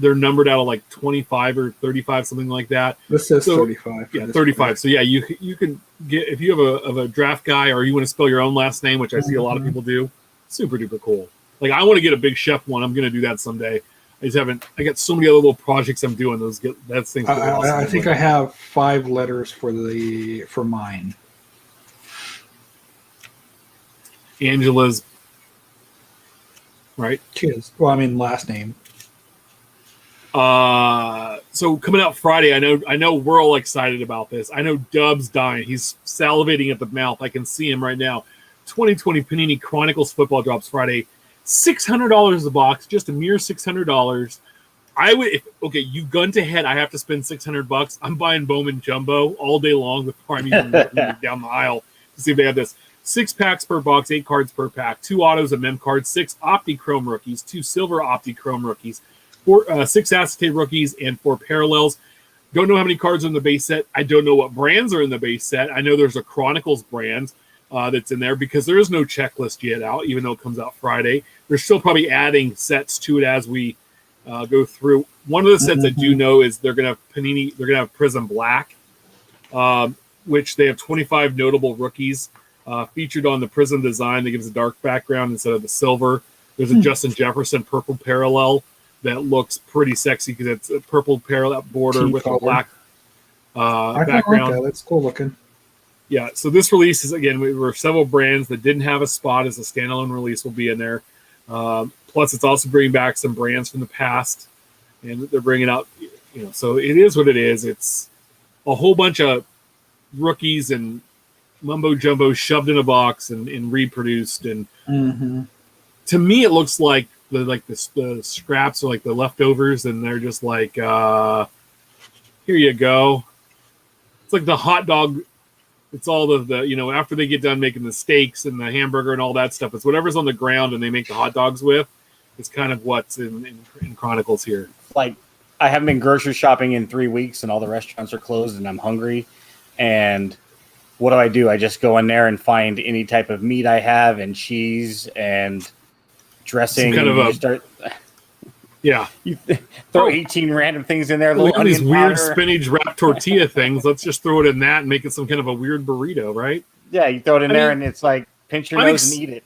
numbered out of like 25 or 35, something like that. This says 35. Yeah, 35. So yeah, you can get, if you have a draft guy, or you want to spell your own last name, which I see a lot of people do. Super duper cool. Like, I want to get a Big Chef one. I'm going to do that someday. I just haven't. I got so many other little projects I'm doing. That's things. Awesome. I think I have 5 letters for mine. Angela's, right? Cheers. Well, I mean last name. So coming out Friday, I know we're all excited about this. I know Dub's dying. He's salivating at the mouth. I can see him right now. 2020 Panini Chronicles football drops Friday. $600 a box, just a mere $600. I would, you gun to head, I have to spend $600. I'm buying Bowman Jumbo all day long before I'm even looking down the aisle to see if they have this. 6 packs per box, 8 cards per pack, 2 autos of mem cards, 6 Opti-Chrome rookies, 2 silver Opti-Chrome rookies, 6 acetate rookies, and 4 parallels. Don't know how many cards are in the base set. I don't know what brands are in the base set. I know there's a Chronicles brand that's in there because there is no checklist yet out, even though it comes out Friday. They're still probably adding sets to it as we go through. One of the sets I do know is they're gonna have Prism Black, which they have 25 notable rookies featured on the Prism design that gives a dark background instead of the silver. There's a Justin Jefferson purple parallel that looks pretty sexy because it's a purple parallel border with a black background. Like that. That's cool looking. Yeah, so this release is, again, there were several brands that didn't have a spot as a standalone release will be in there. Plus, it's also bringing back some brands from the past, and they're bringing out, you know, so it is what it is. It's a whole bunch of rookies and mumbo jumbo shoved in a box and reproduced. And to me, it looks like the scraps are like the leftovers, and they're just like, here you go. It's like the hot dog. It's all the you know, after they get done making the steaks and the hamburger and all that stuff, it's whatever's on the ground and they make the hot dogs with. It's kind of what's in Chronicles here. Like, I haven't been grocery shopping in 3 weeks and all the restaurants are closed and I'm hungry. And what do? I just go in there and find any type of meat I have and cheese and dressing. Some kind of you throw 18 random things in there. All these weird spinach wrapped tortilla things. Let's just throw it in that and make it some kind of a weird burrito, right? Yeah, you throw it in there and it's like pinch your nose and eat it.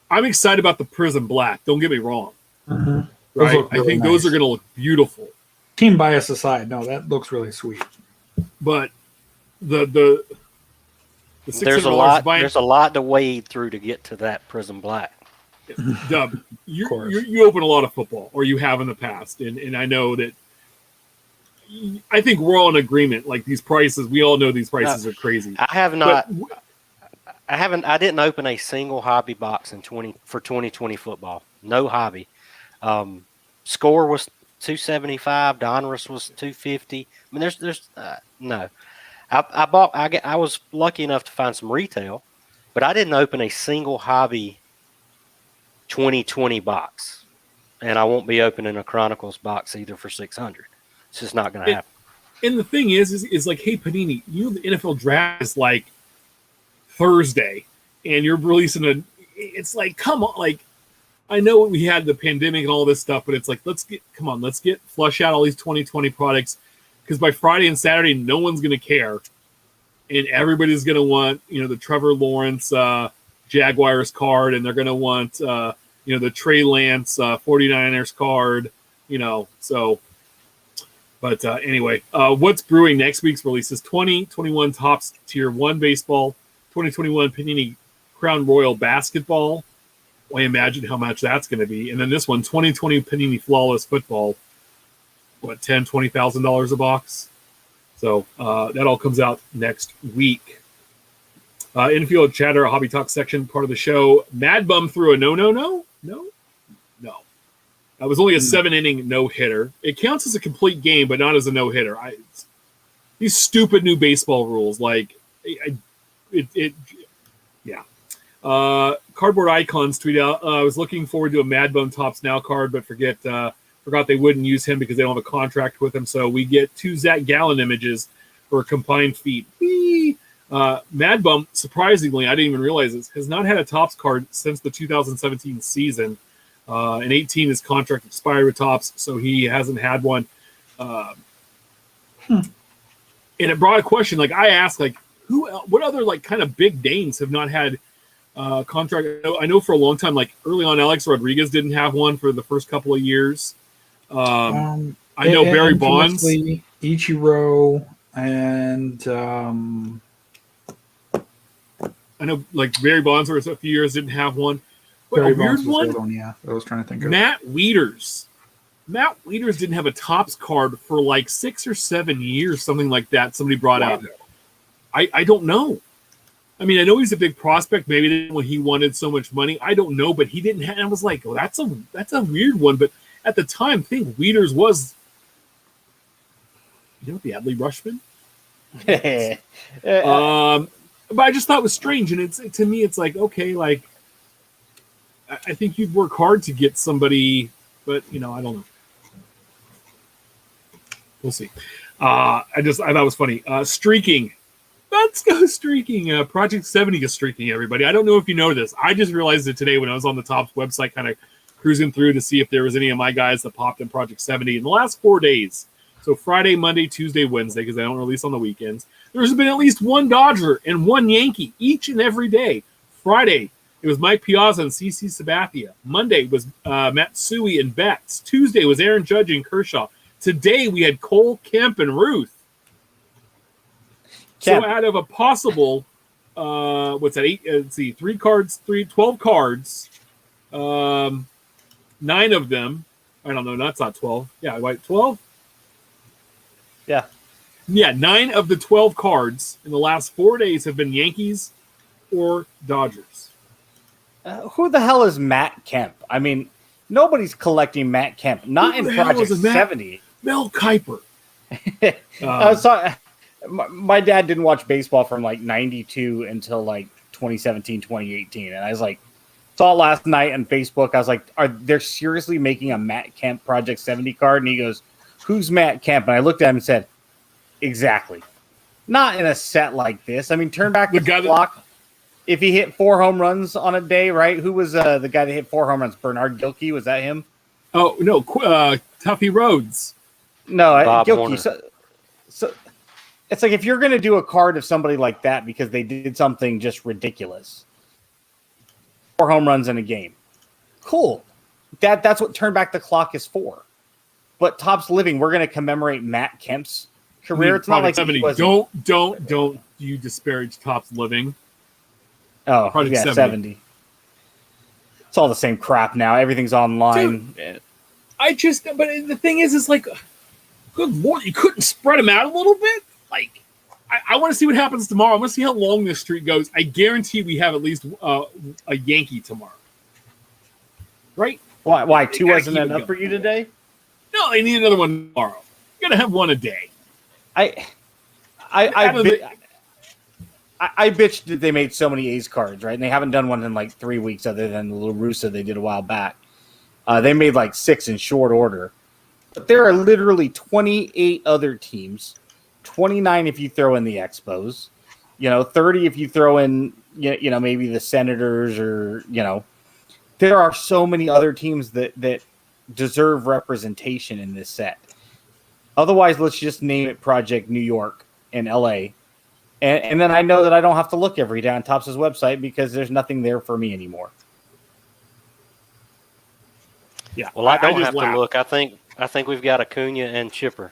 I'm excited about the Prism Black. Don't get me wrong. Right? Really I think those are going to look beautiful. Team bias aside, no, that looks really sweet. But the there's a lot to wade through to get to that Prism Black. Dub, you open a lot of football, or you have in the past, and I know that. I think we're all in agreement. Like, these prices, we all know these prices are crazy. I have not. I didn't open a single hobby box for 2020 football. No hobby. Score was $275. Donruss was $250. I mean, there's no. I was lucky enough to find some retail, but I didn't open a single hobby 2020 box, and I won't be opening a Chronicles box either for $600. It's just not going to happen. And the thing is like, hey, Panini, the NFL draft is like Thursday, and you're releasing it's like, come on, like, I know we had the pandemic and all this stuff, but it's like, let's flush out all these 2020 products, because by Friday and Saturday, no one's going to care, and everybody's going to want, the Trevor Lawrence Jaguars card, and they're going to want the Trey Lance 49ers card. So. But anyway, what's brewing next week's release is 2021 Topps Tier 1 Baseball, 2021 Panini Crown Royal Basketball. I imagine how much that's going to be. And then this one, 2020 Panini Flawless Football, what, $10,000, $20,000 a box? So that all comes out next week. Infield chatter, a hobby talk section, part of the show. Mad Bum threw a no. It was only a 7-inning no-hitter. It counts as a complete game, but not as a no-hitter. These stupid new baseball rules, Cardboard Icons tweet out, I was looking forward to a Mad Bum Topps Now card, but forgot they wouldn't use him because they don't have a contract with him. So we get 2 Zach Gallen images for a combined feat. Mad Bum, surprisingly, I didn't even realize this, has not had a Topps card since the 2017 season. In 18, his contract expired with Topps, so he hasn't had one. And it brought a question. I asked, what other kind of big names have not had contract? I know for a long time, early on, Alex Rodriguez didn't have one for the first couple of years. I know Barry Bonds, Ichiro, and I know Barry Bonds for a few years didn't have one. Barry A weird Bonds was one. Yeah, I was trying to think of Matt Wieters. Matt Wieters didn't have a Topps card for 6 or 7 years, something like that. Somebody brought out. I don't know. I mean, I know he's a big prospect. Maybe when he wanted so much money, I don't know. But he didn't have. I was like, that's a weird one. But at the time, I think Wieters was, the Adley Rushman. But I just thought it was strange, and to me, it's okay, I think you'd work hard to get somebody, but I don't know. We'll see. I thought it was funny. Streaking. Let's go streaking. Project 70 is streaking, everybody. I don't know if you know this. I just realized it today when I was on the Topps website, kind of cruising through to see if there was any of my guys that popped in Project 70 in the last 4 days. So Friday, Monday, Tuesday, Wednesday, because I don't release on the weekends. There's been at least one Dodger and one Yankee each and every day. Friday, it was Mike Piazza and CC Sabathia. Monday was Matsui and Betts. Tuesday was Aaron Judge and Kershaw. Today we had Cole, Kemp, and Ruth. Kemp. So out of a possible, 12 cards. 9 of them, I don't know, that's not 12. Yeah, 12? Yeah. Yeah, 9 of the 12 cards in the last 4 days have been Yankees or Dodgers. Who the hell is Matt Kemp? I mean, nobody's collecting Matt Kemp. Not in Project 70. Mel Kiper. My dad didn't watch baseball from 92 until 2017, 2018. And I was saw it last night on Facebook. I was like, are they seriously making a Matt Kemp Project 70 card? And he goes, who's Matt Kemp? And I looked at him and said, exactly. Not in a set like this. I mean, turn back the clock. If he hit 4 home runs on a day, right? Who was the guy that hit 4 home runs? Bernard Gilkey? Was that him? Oh, no. Tuffy Rhodes. No, Bob Gilkey. Warner. So it's if you're going to do a card of somebody like that because they did something just ridiculous. 4 home runs in a game. Cool. That's what turn back the clock is for. But Topps Living, we're going to commemorate Matt Kemp's career. It's not 70. Don't you disparage Topps Living. Oh, Project yeah, 70. It's all the same crap now. Everything's online. Dude, but the thing is good Lord, you couldn't spread them out a little bit? I want to see what happens tomorrow. I want to see how long this streak goes. I guarantee we have at least a Yankee tomorrow. Right? Why? 2 wasn't enough for you today? No, they need another one tomorrow. You got to have one a day. I bitched that they made so many A's cards, right? And they haven't done one in 3 weeks other than the La Russa they did a while back. They made 6 in short order. But there are literally 28 other teams, 29 if you throw in the Expos, 30 if you throw in, maybe the Senators or, there are so many other teams that deserve representation in this set. Otherwise, let's just name it Project New York and LA. And then I know that I don't have to look every day on Topps' website because there's nothing there for me anymore. Yeah. Well, I don't just have laugh. to look. I think we've got Acuna and Chipper.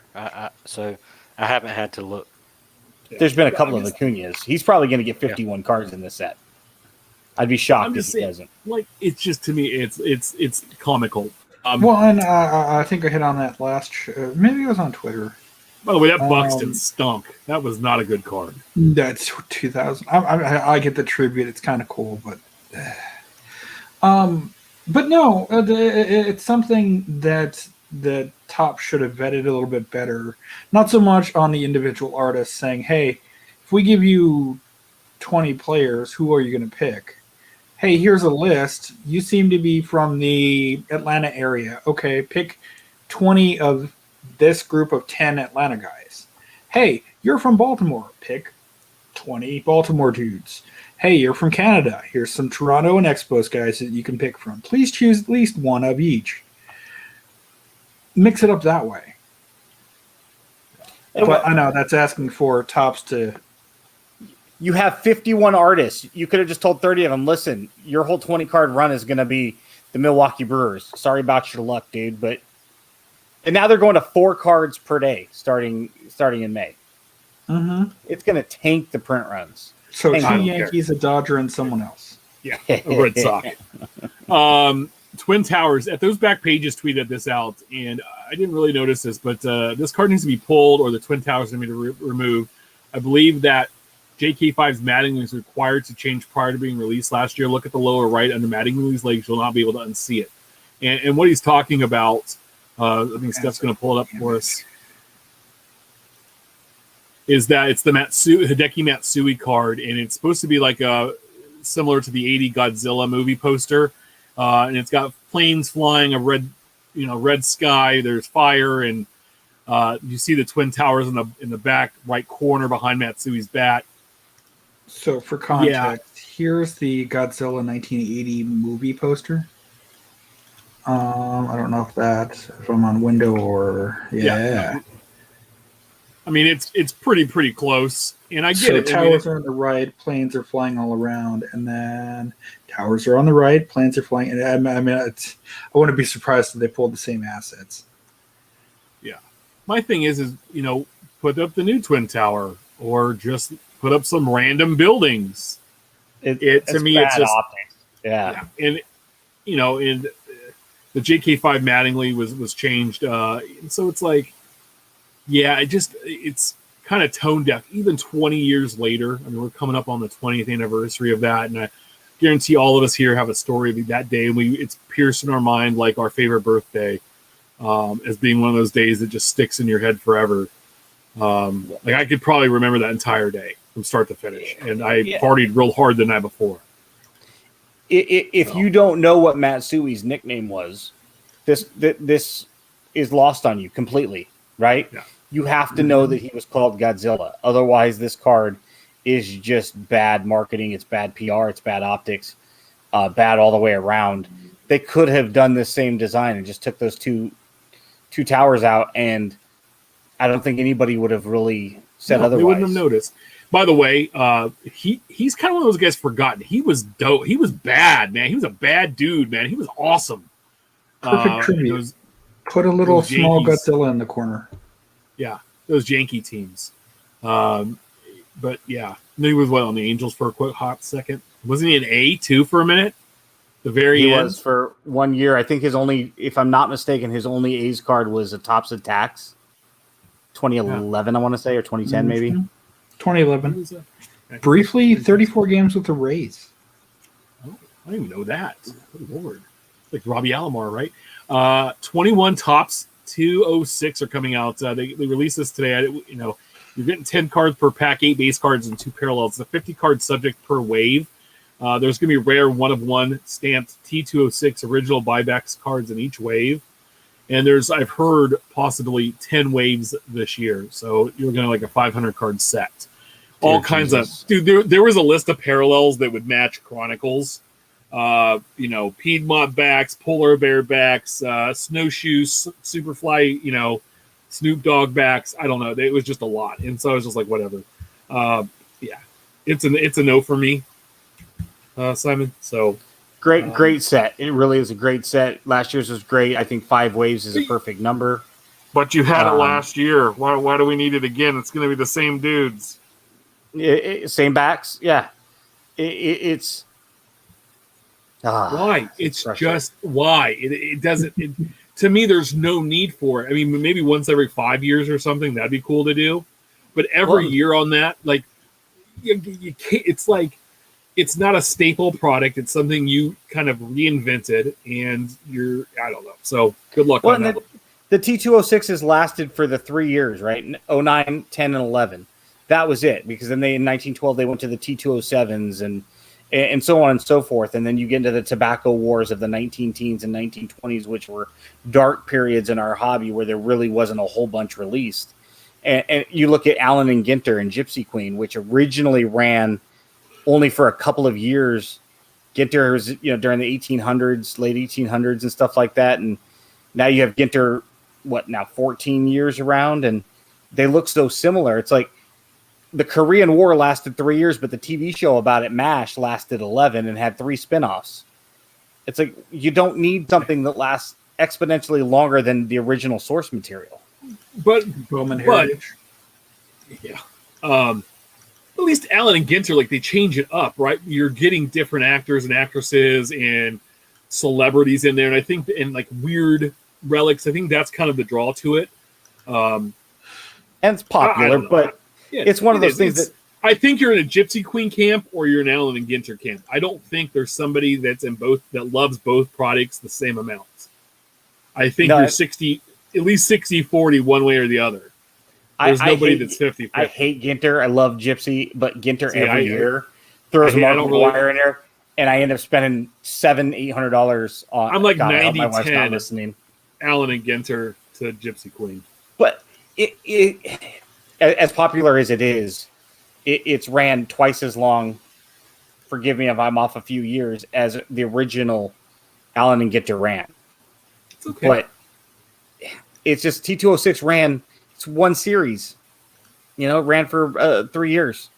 So I haven't had to look. There's been a couple of Acuñas. He's probably going to get 51 cards in this set. I'd be shocked if he doesn't. Like, it's just, to me, it's comical. Well, and I think I hit on that last. Maybe it was on Twitter. By the way, that Buxton stunk. That was not a good card. That's 2000. I get the tribute. It's kind of cool, but no, it's something that Top should have vetted a little bit better. Not so much on the individual artists saying, "Hey, if we give you 20 players, who are you going to pick?" Hey, here's a list. You seem to be from the Atlanta area. Okay, pick 20 of this group of 10 Atlanta guys. Hey, you're from Baltimore. Pick 20 Baltimore dudes. Hey, you're from Canada. Here's some Toronto and Expos guys that you can pick from. Please choose at least one of each. Mix it up that way. But I know that's asking for Topps to... You have 51 artists. You could have just told 30 of them, listen, your whole 20-card run is going to be the Milwaukee Brewers. Sorry about your luck, dude. And now they're going to 4 cards per day starting in May. Mm-hmm. It's going to tank the print runs. So Tank 2 Yankees, a Dodger, and someone else. Yeah, a Red Sox. Twin Towers, at those back pages tweeted this out, and I didn't really notice this, but this card needs to be pulled or the Twin Towers need to be removed. I believe that JK5's Mattingly was required to change prior to being released last year. Look at the lower right under Mattingly's legs. You'll not be able to unsee it. And what he's talking about, I think Steph's going to pull it up for us, is that it's the Hideki Matsui card, and it's supposed to be like similar to the 80 Godzilla movie poster. And it's got planes flying, a red sky, there's fire, and you see the Twin Towers in the back right corner behind Matsui's bat. So for context, here's the Godzilla 1980 movie poster. I don't know if I'm on window or yeah. I mean, it's pretty close, and I get so it. Towers are on the right, planes are flying all around, and then towers are on the right, planes are flying. And I wouldn't be surprised if they pulled the same assets. Yeah, my thing is put up the new Twin Tower, or just put up some random buildings. To me, it's just optics. Yeah. And and the JK5 Mattingly was changed, so it's like. Yeah, it's kind of tone deaf. Even 20 years later, I mean, we're coming up on the 20th anniversary of that, and I guarantee all of us here have a story of that day, and it's pierced in our mind like our favorite birthday, as being one of those days that just sticks in your head forever. Like I could probably remember that entire day from start to finish, and I partied real hard the night before. If you don't know what Matsui's nickname was, this is lost on you completely, right? Yeah. You have to know that he was called Godzilla. Otherwise, this card is just bad marketing. It's bad PR. It's bad optics. Bad all the way around. They could have done the same design and just took those two towers out, and I don't think anybody would have really said otherwise. They wouldn't have noticed. By the way, he's kind of one of those guys forgotten. He was dope. He was bad, man. He was a bad dude, man. He was awesome. Perfect tribute. Put a little small Godzilla in the corner. Yeah, those Yankee teams. But yeah, he was on the Angels for a quick hot second. Wasn't he an A too for a minute? The very end. He was was for 1 year. I think if I'm not mistaken, his only A's card was a Topps Attacks. 2011, I want to say, or 2010 maybe. 2011. Briefly, 34 games with the Rays. Oh, I didn't even know that. Good Lord. Like Robbie Alomar, right? 21 Topps 206 are coming out. They released this today. You're getting 10 cards per pack, 8 base cards, and 2 parallels. It's a 50-card subject per wave. There's going to be rare one-of-one stamped T206 original buybacks cards in each wave. And I've heard, possibly 10 waves this year. So you're going to like a 500-card set. All kinds of... Dude, there was a list of parallels that would match Chronicles. Piedmont backs, polar bear backs, snowshoes, Superfly, Snoop Dogg backs. I don't know. It was just a lot. And so I was just like, whatever. yeah, it's a no for me, Simon. So Great set. It really is a great set. Last year's was great. I think 5 waves is a perfect number. but you had it Um, last year. Why do we need it again? It's going to be the same dudes. Same backs, yeah. It's Why? It's frustrating. just why it doesn't. To me, there's no need for it. I mean, maybe once every 5 years or something that'd be cool to do, but every Well- year on that, like you can't. It's like it's not a staple product. It's something you kind of reinvented, and I don't know. So good luck Well, on and that. the T206 has lasted for the 3 years, right? 09, 10, and 11. That was it, because then in 1912 they went to the T207s and so on and so forth. And then you get into the tobacco wars of the 19 teens and 1920s, which were dark periods in our hobby where there really wasn't a whole bunch released. And you look at Allen and Ginter and Gypsy Queen, which originally ran only for a couple of years. Ginter was, during the 1800s, late 1800s and stuff like that. And now you have Ginter, 14 years around, and they look so similar. It's like the Korean War lasted 3 years, but the TV show about it, MASH, lasted 11 and had 3 spinoffs. It's like you don't need something that lasts exponentially longer than the original source material. But Bowman Heritage. yeah, at least Allen and Ginter, like they change it up, right? You're getting different actors and actresses and celebrities in there, and I think and like weird relics. I think that's kind of the draw to it. And it's popular, don't know. but Yeah, it's one of it those is. things that I think you're in a Gypsy Queen camp or you're an Allen and Ginter camp. I don't think there's somebody that's in both that loves both products the same amount. I think No, you're 60, at least 60-40 one way or the other. There's nobody that's 50-50. I hate Ginter. I love Gypsy, but Ginter See, every I- year throws I Mark don't really- McGuire in there, and I end up spending $700-800 on. I'm like God, I hope my wife's 90-10. not listening. Allen and Ginter to Gypsy Queen. But it as popular as it is, it's ran twice as long. Forgive me if I'm off a few years, as the original Allen and Ginter ran. It's okay. But it's just T206 ran. It's one series. It ran for 3 years.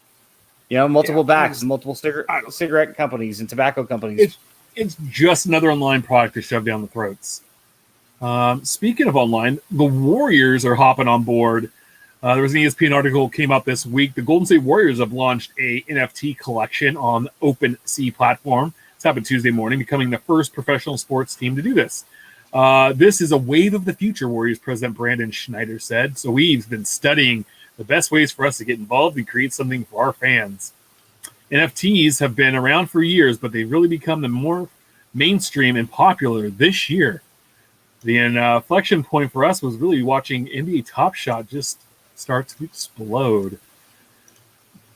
Multiple backs, multiple cigarette companies and tobacco companies. It's just another online product to shove down the throats. Speaking of online, the Warriors are hopping on board. There was an ESPN article came out this week. The Golden State Warriors have launched a NFT collection on the OpenSea platform. It's happened Tuesday morning, becoming the first professional sports team to do this. This is a wave of the future, Warriors president Brandon Schneider said. So we've been studying the best ways for us to get involved and create something for our fans. NFTs have been around for years, but they've really become the more mainstream and popular this year. The inflection point for us was really watching NBA Top Shot just start to explode.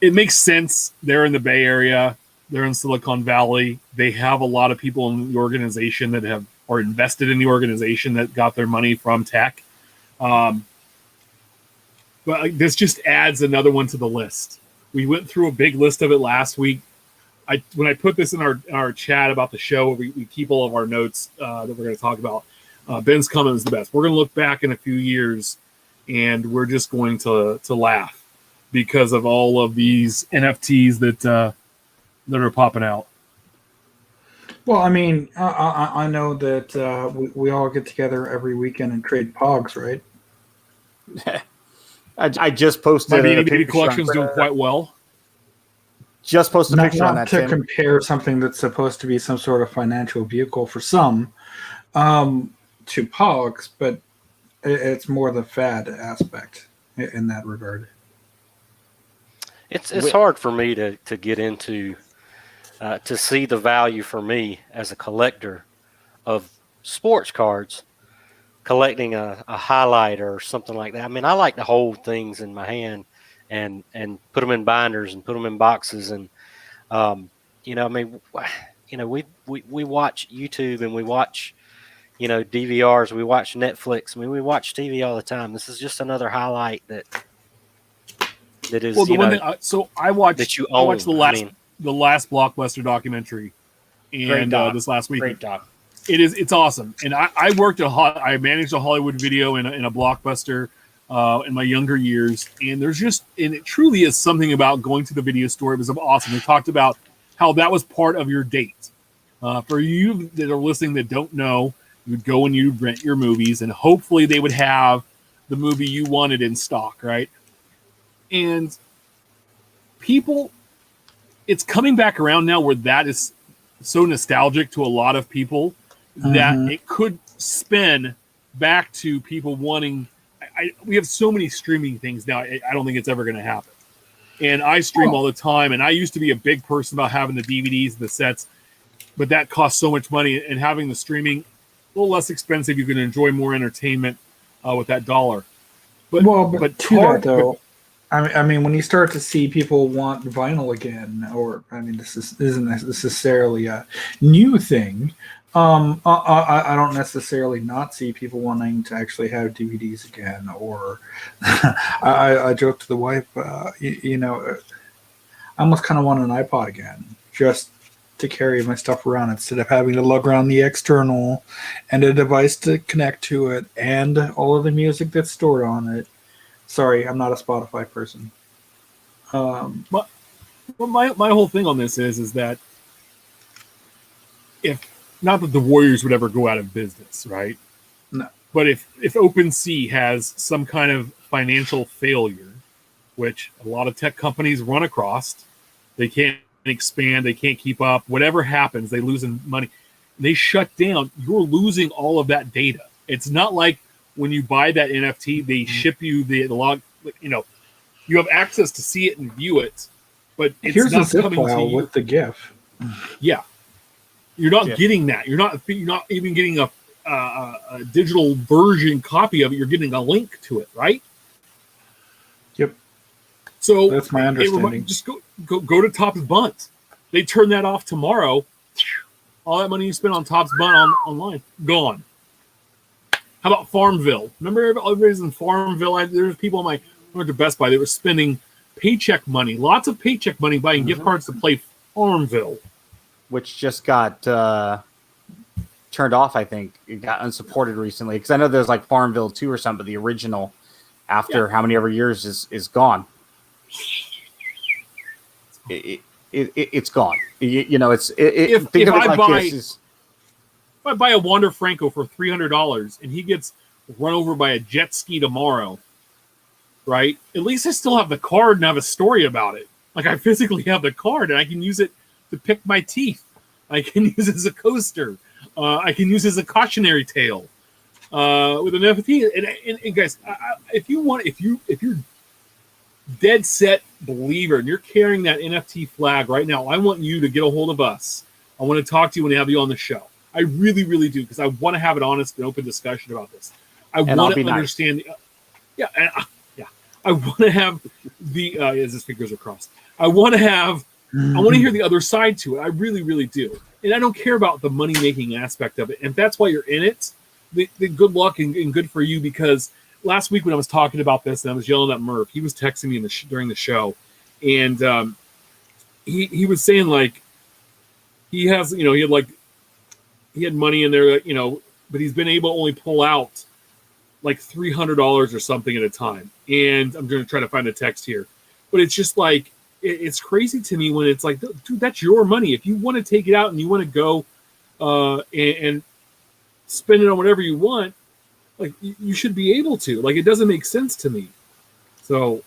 It makes sense. They're in the Bay Area. They're in Silicon Valley. They have a lot of people in the organization that are invested in the organization that got their money from tech. But this just adds another one to the list. We went through a big list of it last week. When I put this in our chat about the show, we keep all of our notes that we're going to talk about. Ben's comment is the best. We're going to look back in a few years, and we're just going to laugh because of all of these NFTs that are popping out. Well, I mean, I know that we all get together every weekend and trade pogs, right? I just posted My a BB picture collection's on- doing quite well. Just posted a Not, picture on not that. to Tim. compare something that's supposed to be some sort of financial vehicle for some to pogs, but it's more the fad aspect in that regard. It's hard for me to get into to see the value for me as a collector of sports cards, collecting a highlighter or something like that. I mean, I like to hold things in my hand and put them in binders and put them in boxes. And, I mean, we watch YouTube and we watch, DVRs, we watch Netflix. I mean, we watch TV all the time. This is just another highlight that is, Well, the one that so I watched that you I watched own. the last Blockbuster documentary, and this last week. Great doc. It's awesome. And I worked I managed a Hollywood Video in a Blockbuster in my younger years, and it truly is something about going to the video store. It was awesome. They talked about how that was part of your date. For you that are listening that don't know, you would go and you'd rent your movies, and hopefully they would have the movie you wanted in stock, right? And people, it's coming back around now where that is so nostalgic to a lot of people that it could spin back to people wanting. We have so many streaming things now. I don't think it's ever going to happen. And I stream all the time, and I used to be a big person about having the DVDs, the sets, but that costs so much money. And having the streaming a little less expensive, you can enjoy more entertainment with that dollar. But to that though, I mean, when you start to see people want vinyl again, or I mean, isn't necessarily a new thing. I don't necessarily not see people wanting to actually have DVDs again, or I joke to the wife, I almost kind of want an iPod again, just to carry my stuff around instead of having to lug around the external and a device to connect to it and all of the music that's stored on it. Sorry, I'm not a Spotify person. But my whole thing on this is that if not that the Warriors would ever go out of business, right? No. But if OpenSea has some kind of financial failure, which a lot of tech companies run across, they can't expand, they can't keep up. Whatever happens, they lose money. They shut down. You're losing all of that data. It's not like when you buy that NFT, they ship you the log. You have access to see it and view it, but it's here's not a zip coming file to you with the GIF. Yeah. You're not getting that. You're not even getting a digital version copy of it. You're getting a link to it, right? Yep. So that's my understanding. Just go to Topps Bunt. They turn that off tomorrow. All that money you spent on Topps Bunt online gone. How about Farmville? Remember everybody's in Farmville? There's people I went to Best Buy. They were spending paycheck money, lots of paycheck money, buying gift cards to play Farmville. Which just got turned off, I think. It got unsupported recently. Because I know there's like Farmville 2 or something, but the original, after how many ever years, is gone. It's gone. If I buy a Wander Franco for $300 and he gets run over by a jet ski tomorrow, right? At least I still have the card and have a story about it. Like I physically have the card and I can use it to pick my teeth. I can use it as a coaster. I can use it as a cautionary tale with an NFT. And guys, if you're dead set believer and you're carrying that NFT flag right now, I want you to get a hold of us. I want to talk to you and have you on the show. I really, really do, because I want to have an honest and open discussion about this. I want to understand. Nice. I want to have as his fingers are crossed. I want to hear the other side to it. I really, really do. And I don't care about the money-making aspect of it. And if that's why you're in it, then good luck and good for you, because last week when I was talking about this and I was yelling at Murph, he was texting me during the show. And he was saying, like, he had money in there, but he's been able to only pull out like $300 or something at a time. And I'm going to try to find the text here. But it's just like, it's crazy to me when it's like, dude, that's your money. If you want to take it out and you want to go and spend it on whatever you want, like you should be able to. Like, it doesn't make sense to me. So,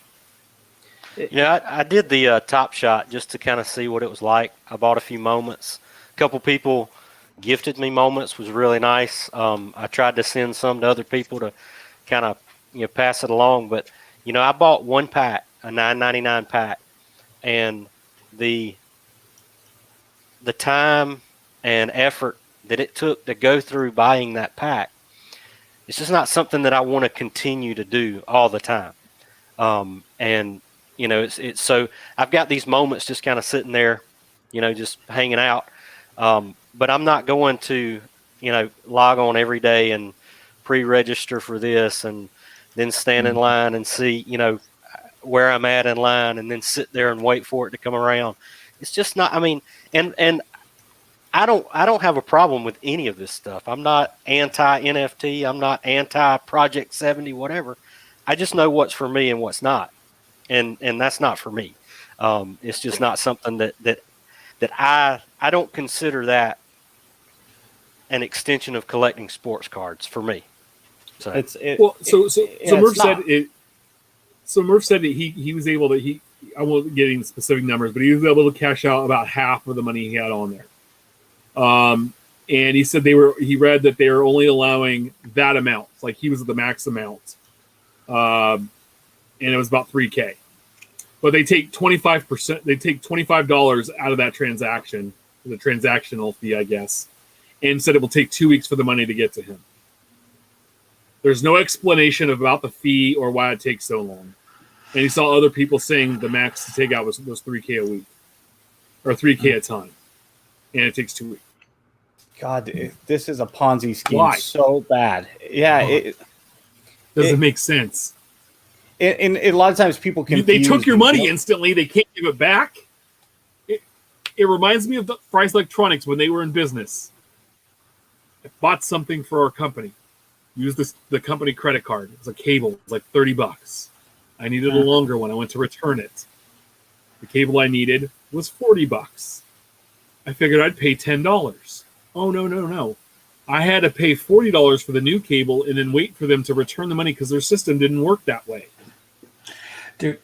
yeah, I did the Top Shot just to kind of see what it was like. I bought a few moments. A couple people gifted me moments, was really nice. I tried to send some to other people to kind of pass it along, but I bought one pack, a $9.99 pack. And the time and effort that it took to go through buying that pack, it's just not something that I want to continue to do all the time. It's so I've got these moments just kind of sitting there, just hanging out. But I'm not going to, log on every day and pre-register for this and then stand in line and see, where I'm at in line and then sit there and wait for it to come around. It's just not, and I don't have a problem with any of this stuff. I'm not anti NFT. I'm not anti Project 70, whatever. I just know what's for me and what's not, and that's not for me. It's just not something that I don't consider that an extension of collecting sports cards for me. So Murph said it. So Murph said that he was able to I won't get into specific numbers, but he was able to cash out about half of the money he had on there. And he said he read that they were only allowing that amount. Like he was at the max amount. And it was about $3,000. But they take 25%, they take $25 out of that transaction, the transactional fee, I guess, and said it will take 2 weeks for the money to get to him. There's no explanation about the fee or why it takes so long. And he saw other people saying the max to take out was $3,000 a week or $3,000 a time. And it takes 2 weeks. God, this is a Ponzi scheme. Why? So bad. Yeah. It doesn't make sense. And a lot of times people can. They took your money instantly. They can't give it back. It reminds me of the Fry's Electronics when they were in business. I bought something for our company. Used the company credit card. It was a cable. It was like $30. I needed a longer one. I went to return it. The cable I needed was $40. I figured I'd pay $10. Oh, no. I had to pay $40 for the new cable and then wait for them to return the money because their system didn't work that way. Dude,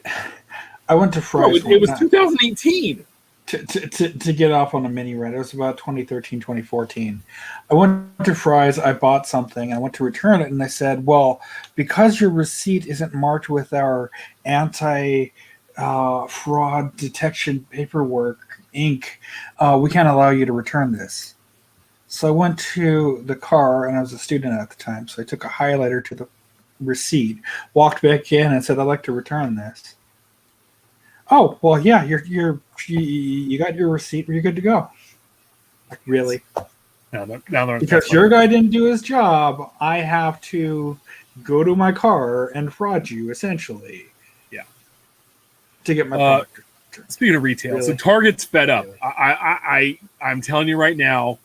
I went to Fry's. It was 2018. To get off on a mini rant. It was about 2013, 2014. I went to Fry's, I bought something, I went to return it, and they said, well, because your receipt isn't marked with our anti-fraud detection paperwork ink, we can't allow you to return this. So I went to the car, and I was a student at the time, so I took a highlighter to the receipt, walked back in, and said, I'd like to return this. Oh, well, yeah, you got your receipt. You're good to go. Like, really? Now they're because your guy didn't do his job, I have to go to my car and fraud you, essentially. Yeah. To get my product. Speaking of retail, so Target's fed up. I'm telling you right now,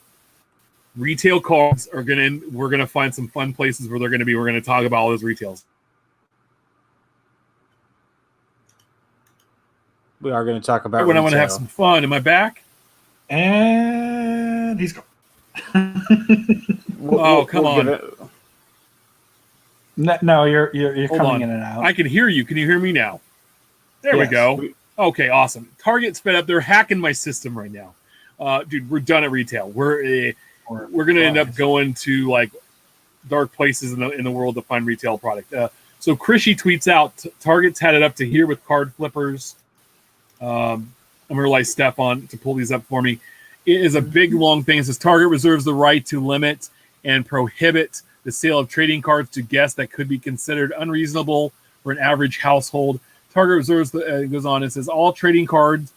retail cards we're gonna find some fun places where they're gonna be. We're gonna talk about all those retails. We are going to talk about when I want to have some fun. Am I back? And he's gone. Come on. No, you're coming in and out. I can hear you. Can you hear me now? There we go. Okay, awesome. Target's fed up. They're hacking my system right now. Dude, we're done at retail. We're going to end up going to like dark places in the world to find retail product. So Krishy tweets out, Target's had it up to here with card flippers. I'm going to rely Stefan to pull these up for me. It is a big, long thing. It says Target reserves the right to limit and prohibit the sale of trading cards to guests that could be considered unreasonable for an average household. Target reserves, it goes on, it says all trading cards,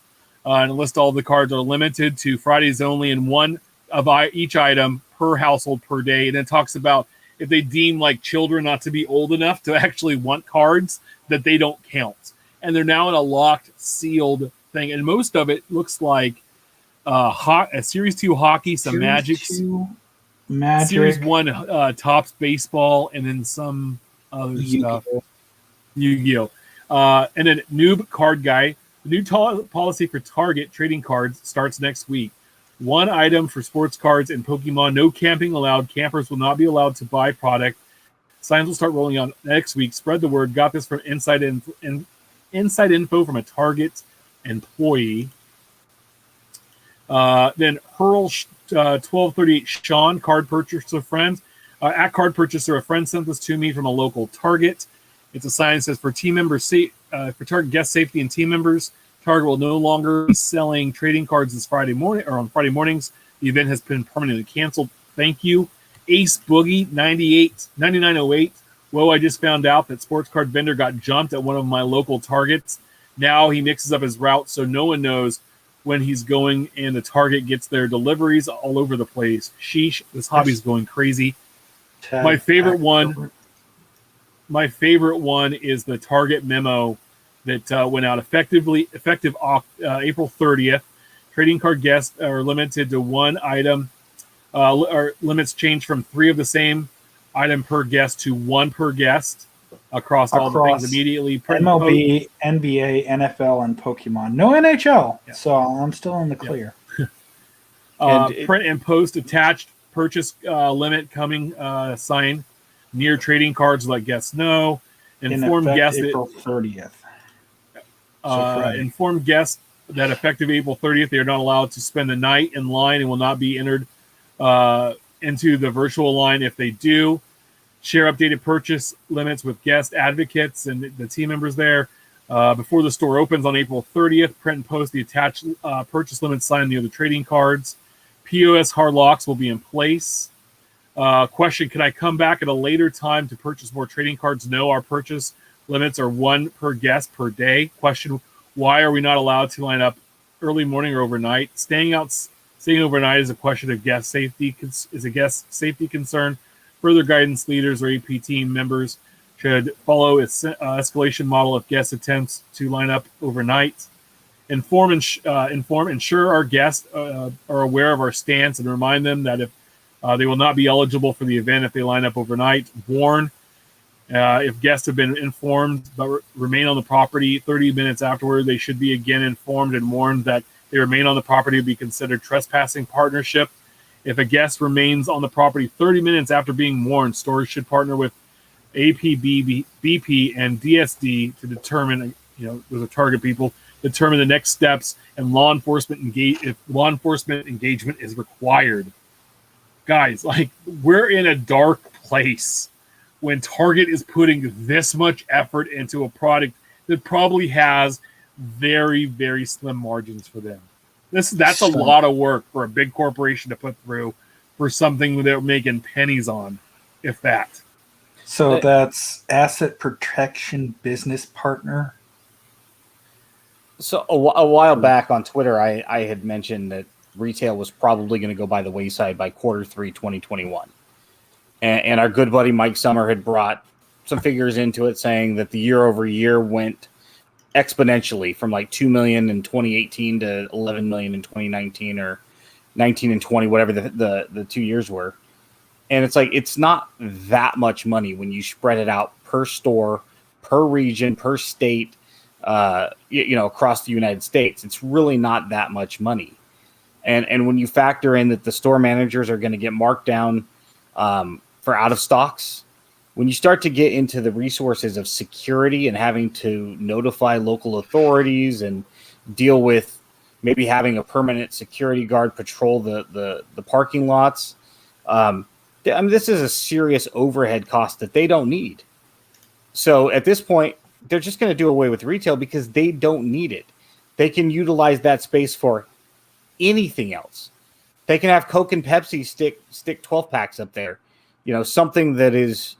and list all the cards are limited to Fridays only and one of each item per household per day. And then talks about if they deem like children not to be old enough to actually want cards, that they don't count. And they're now in a locked, sealed thing. And most of it looks like a Series 2 hockey, some Magic. Series 1 Topps baseball, and then some other stuff. Yu-Gi-Oh! And then Noob Card Guy. The new policy for Target trading cards starts next week. One item for sports cards and Pokemon. No camping allowed. Campers will not be allowed to buy product. Signs will start rolling out next week. Spread the word. Got this from inside info from a Target employee. Then Hurl 1238 Sean, card purchaser friend. At card purchaser, a friend sent this to me from a local Target. It's a sign that says for team members, for Target guest safety and team members, Target will no longer be selling trading cards this Friday morning or on Friday mornings. The event has been permanently canceled. Thank you. Ace Boogie 9908. Whoa, I just found out that sports card vendor got jumped at one of my local Targets. Now he mixes up his route so no one knows when he's going, and the Target gets their deliveries all over the place. Sheesh, this hobby's going crazy. My favorite one is the Target memo that went out effective April 30th. Trading card guests are limited to one item, or limits change from 3 of the same item per guest to 1 per guest. across all the things immediately. Print and post. MLB, NBA, NFL, and Pokemon. No NHL, Yeah. so I'm still in the clear. Print and post attached purchase limit coming sign near trading cards, let guests know. Inform guests April 30th. inform guests that effective April 30th, they are not allowed to spend the night in line and will not be entered into the virtual line. If they do, share updated purchase limits with guest advocates and the team members there. Before the store opens on April 30th, print and post the attached purchase limit sign near the trading cards. POS hard locks will be in place. Question, can I come back at a later time to purchase more trading cards? No, our purchase limits are 1 per guest per day. Question, why are we not allowed to line up early morning or overnight? Staying overnight is a question of guest safety, is a guest safety concern. Further guidance leaders or AP team members should follow its escalation model if guest attempts to line up overnight. Ensure our guests are aware of our stance and remind them that if they will not be eligible for the event if they line up overnight. Warn if guests have been informed but remain on the property 30 minutes afterward, they should be again informed and warned that they remain on the property to be considered trespassing partnership. If a guest remains on the property 30 minutes after being warned, stores should partner with APB, BP, and DSD to determine, those are target people, determine the next steps and law enforcement engagement is required. Guys, we're in a dark place when Target is putting this much effort into a product that probably has very, very slim margins for them. That's a lot of work for a big corporation to put through for something they're making pennies on, if that. So that's asset protection business partner. So a while back on Twitter, I had mentioned that retail was probably going to go by the wayside by Q3 2021. And our good buddy Mike Summer had brought some figures into it saying that the year over year went exponentially from 2 million in 2018 to 11 million in 2019 or 19 and 20, whatever the 2 years were. And it's not that much money when you spread it out per store, per region, per state, across the United States. It's really not that much money. And when you factor in that the store managers are going to get marked down for out of stocks, when you start to get into the resources of security and having to notify local authorities and deal with maybe having a permanent security guard patrol the parking lots, this is a serious overhead cost that they don't need. So at this point, they're just going to do away with retail because they don't need it. They can utilize that space for anything else. They can have Coke and Pepsi stick 12 packs up there, something that is,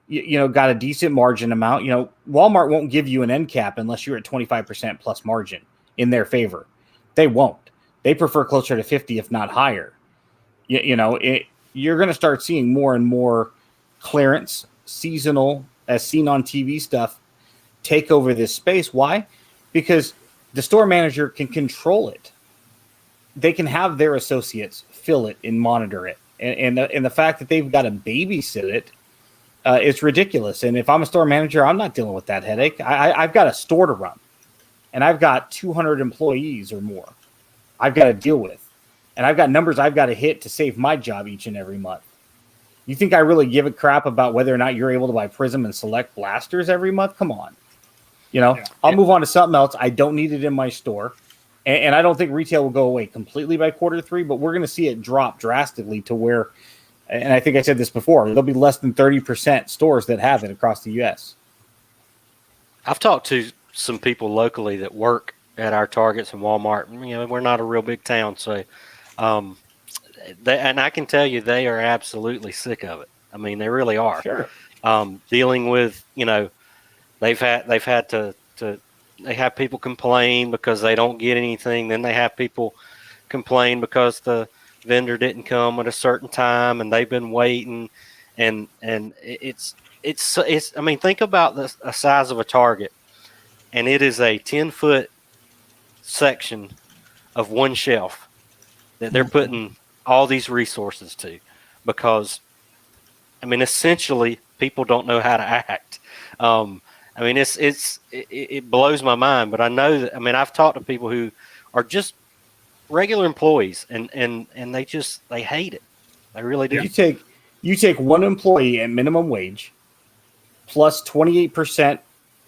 got a decent margin amount. Walmart won't give you an end cap unless you're at 25% plus margin in their favor. They won't. They prefer closer to 50, if not higher. You're going to start seeing more and more clearance, seasonal, as seen on TV stuff, take over this space. Why? Because the store manager can control it. They can have their associates fill it and monitor it. And the fact that they've got to babysit it is ridiculous. And if I'm a store manager, I'm not dealing with that headache. I've got a store to run, and I've got 200 employees or more I've got to deal with. And I've got numbers I've got to hit to save my job each and every month. You think I really give a crap about whether or not you're able to buy Prism and Select blasters every month? Come on. I'll move on to something else. I don't need it in my store. And I don't think retail will go away completely by Q3, but we're going to see it drop drastically to where, and I think I said this before, there'll be less than 30% stores that have it across the U.S. I've talked to some people locally that work at our Targets and Walmart. We're not a real big town, so and I can tell you they are absolutely sick of it. They really are. Sure. Dealing with, they've had to they have people complain because they don't get anything. Then they have people complain because the vendor didn't come at a certain time and they've been waiting. And it's think about the size of a Target, and it is a 10-foot section of one shelf that they're putting all these resources to, because essentially people don't know how to act. I mean, it blows my mind. But I know that. I mean, I've talked to people who are just regular employees, and they hate it. They really do. You take one employee at minimum wage plus 28%,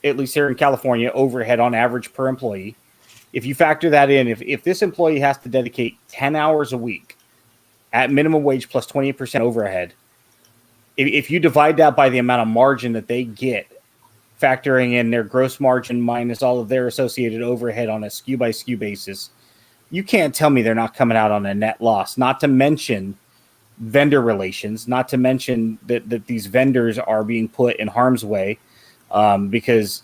at least here in California, overhead on average per employee. If you factor that in, if this employee has to dedicate 10 hours a week at minimum wage plus 28% overhead, if you divide that by the amount of margin that they get, factoring in their gross margin minus all of their associated overhead on a SKU by SKU basis, you can't tell me they're not coming out on a net loss. Not to mention vendor relations, not to mention that these vendors are being put in harm's way because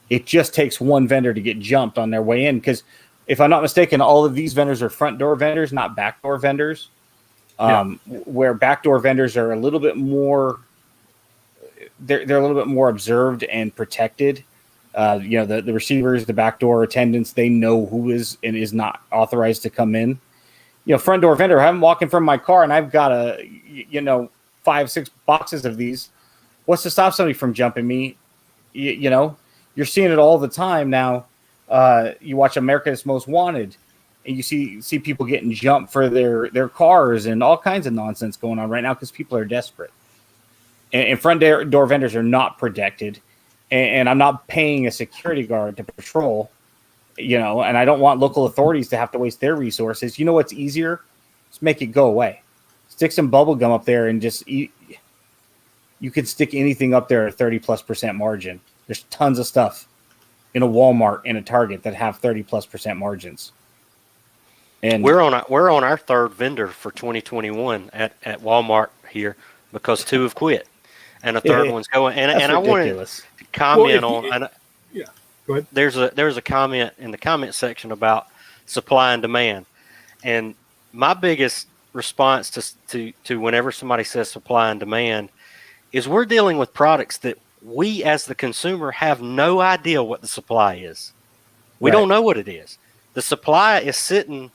it just takes one vendor to get jumped on their way in. Because if I'm not mistaken, all of these vendors are front door vendors, not back door vendors. Where backdoor vendors are a little bit more, they're a little bit more observed and protected. The receivers, the backdoor attendants, they know who is and is not authorized to come in. Front door vendor, I'm walking from my car and I've got 5-6 boxes of these. What's to stop somebody from jumping me? You're seeing it all the time now. You watch America's Most Wanted, and you see people getting jumped for their cars and all kinds of nonsense going on right now because people are desperate. And front door vendors are not protected. And I'm not paying a security guard to patrol, and I don't want local authorities to have to waste their resources. You know what's easier? Just make it go away. Stick some bubble gum up there and just eat. You can stick anything up there at 30+% margin. There's tons of stuff in a Walmart and a Target that have 30+% margins. And we're on our third vendor for 2021 at Walmart here because 2 have quit, and a third one's going. And I wanted to comment on. Yeah, go ahead. There's a comment in the comment section about supply and demand, and my biggest response to whenever somebody says supply and demand is we're dealing with products that we as the consumer have no idea what the supply is. We don't know what it is. The supply is sitting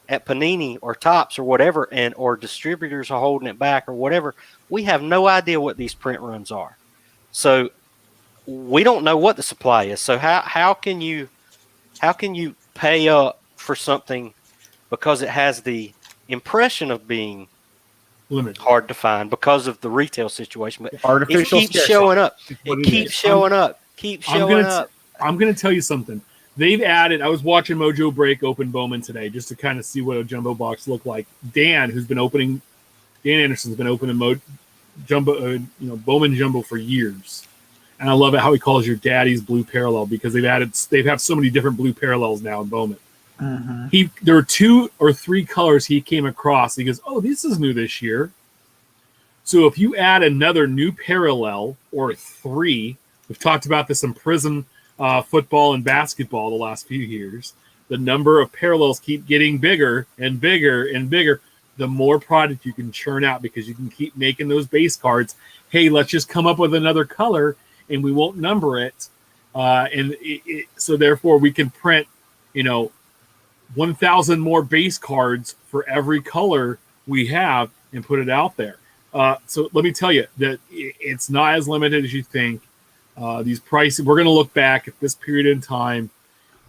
at Panini or Topps or whatever, or distributors are holding it back or whatever. We have no idea what these print runs are. So we don't know what the supply is. So how can you pay up for something because it has the impression of being limited, hard to find because of the retail situation? But artificial it keeps showing up. It keeps showing up. Keeps showing up. I'm going to tell you something. They've added. I was watching Mojo Break open Bowman today just to kind of see what a jumbo box looked like. Dan Anderson's been opening Bowman Jumbo for years, and I love it how he calls your daddy's blue parallel because they've have so many different blue parallels now in Bowman. Mm-hmm. There were 2 or 3 colors he came across. He goes, "Oh, this is new this year." So if you add another new parallel or 3, we've talked about this in Prism football and basketball the last few years. The number of parallels keep getting bigger and bigger and bigger. The more product you can churn out because you can keep making those base cards. Hey, let's just come up with another color and we won't number it. So therefore we can print, 1,000 more base cards for every color we have and put it out there. So let me tell you that it's not as limited as you think. These prices, we're going to look back at this period in time,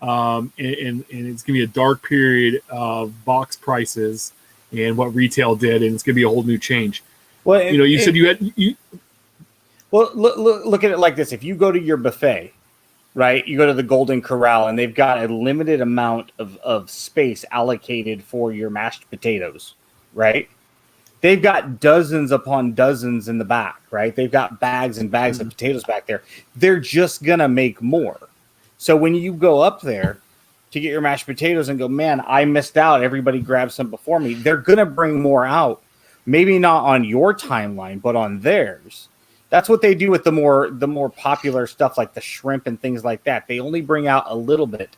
and it's going to be a dark period of box prices and what retail did, and it's going to be a whole new change. Well, you said you had. Well, look at it like this. If you go to your buffet, right, you go to the Golden Corral, and they've got a limited amount of space allocated for your mashed potatoes, right? They've got dozens upon dozens in the back, right? They've got bags and bags of potatoes back there. They're just going to make more. So when you go up there to get your mashed potatoes and go, man, I missed out. Everybody grabbed some before me. They're going to bring more out. Maybe not on your timeline, but on theirs. That's what they do with the more popular stuff like the shrimp and things like that. They only bring out a little bit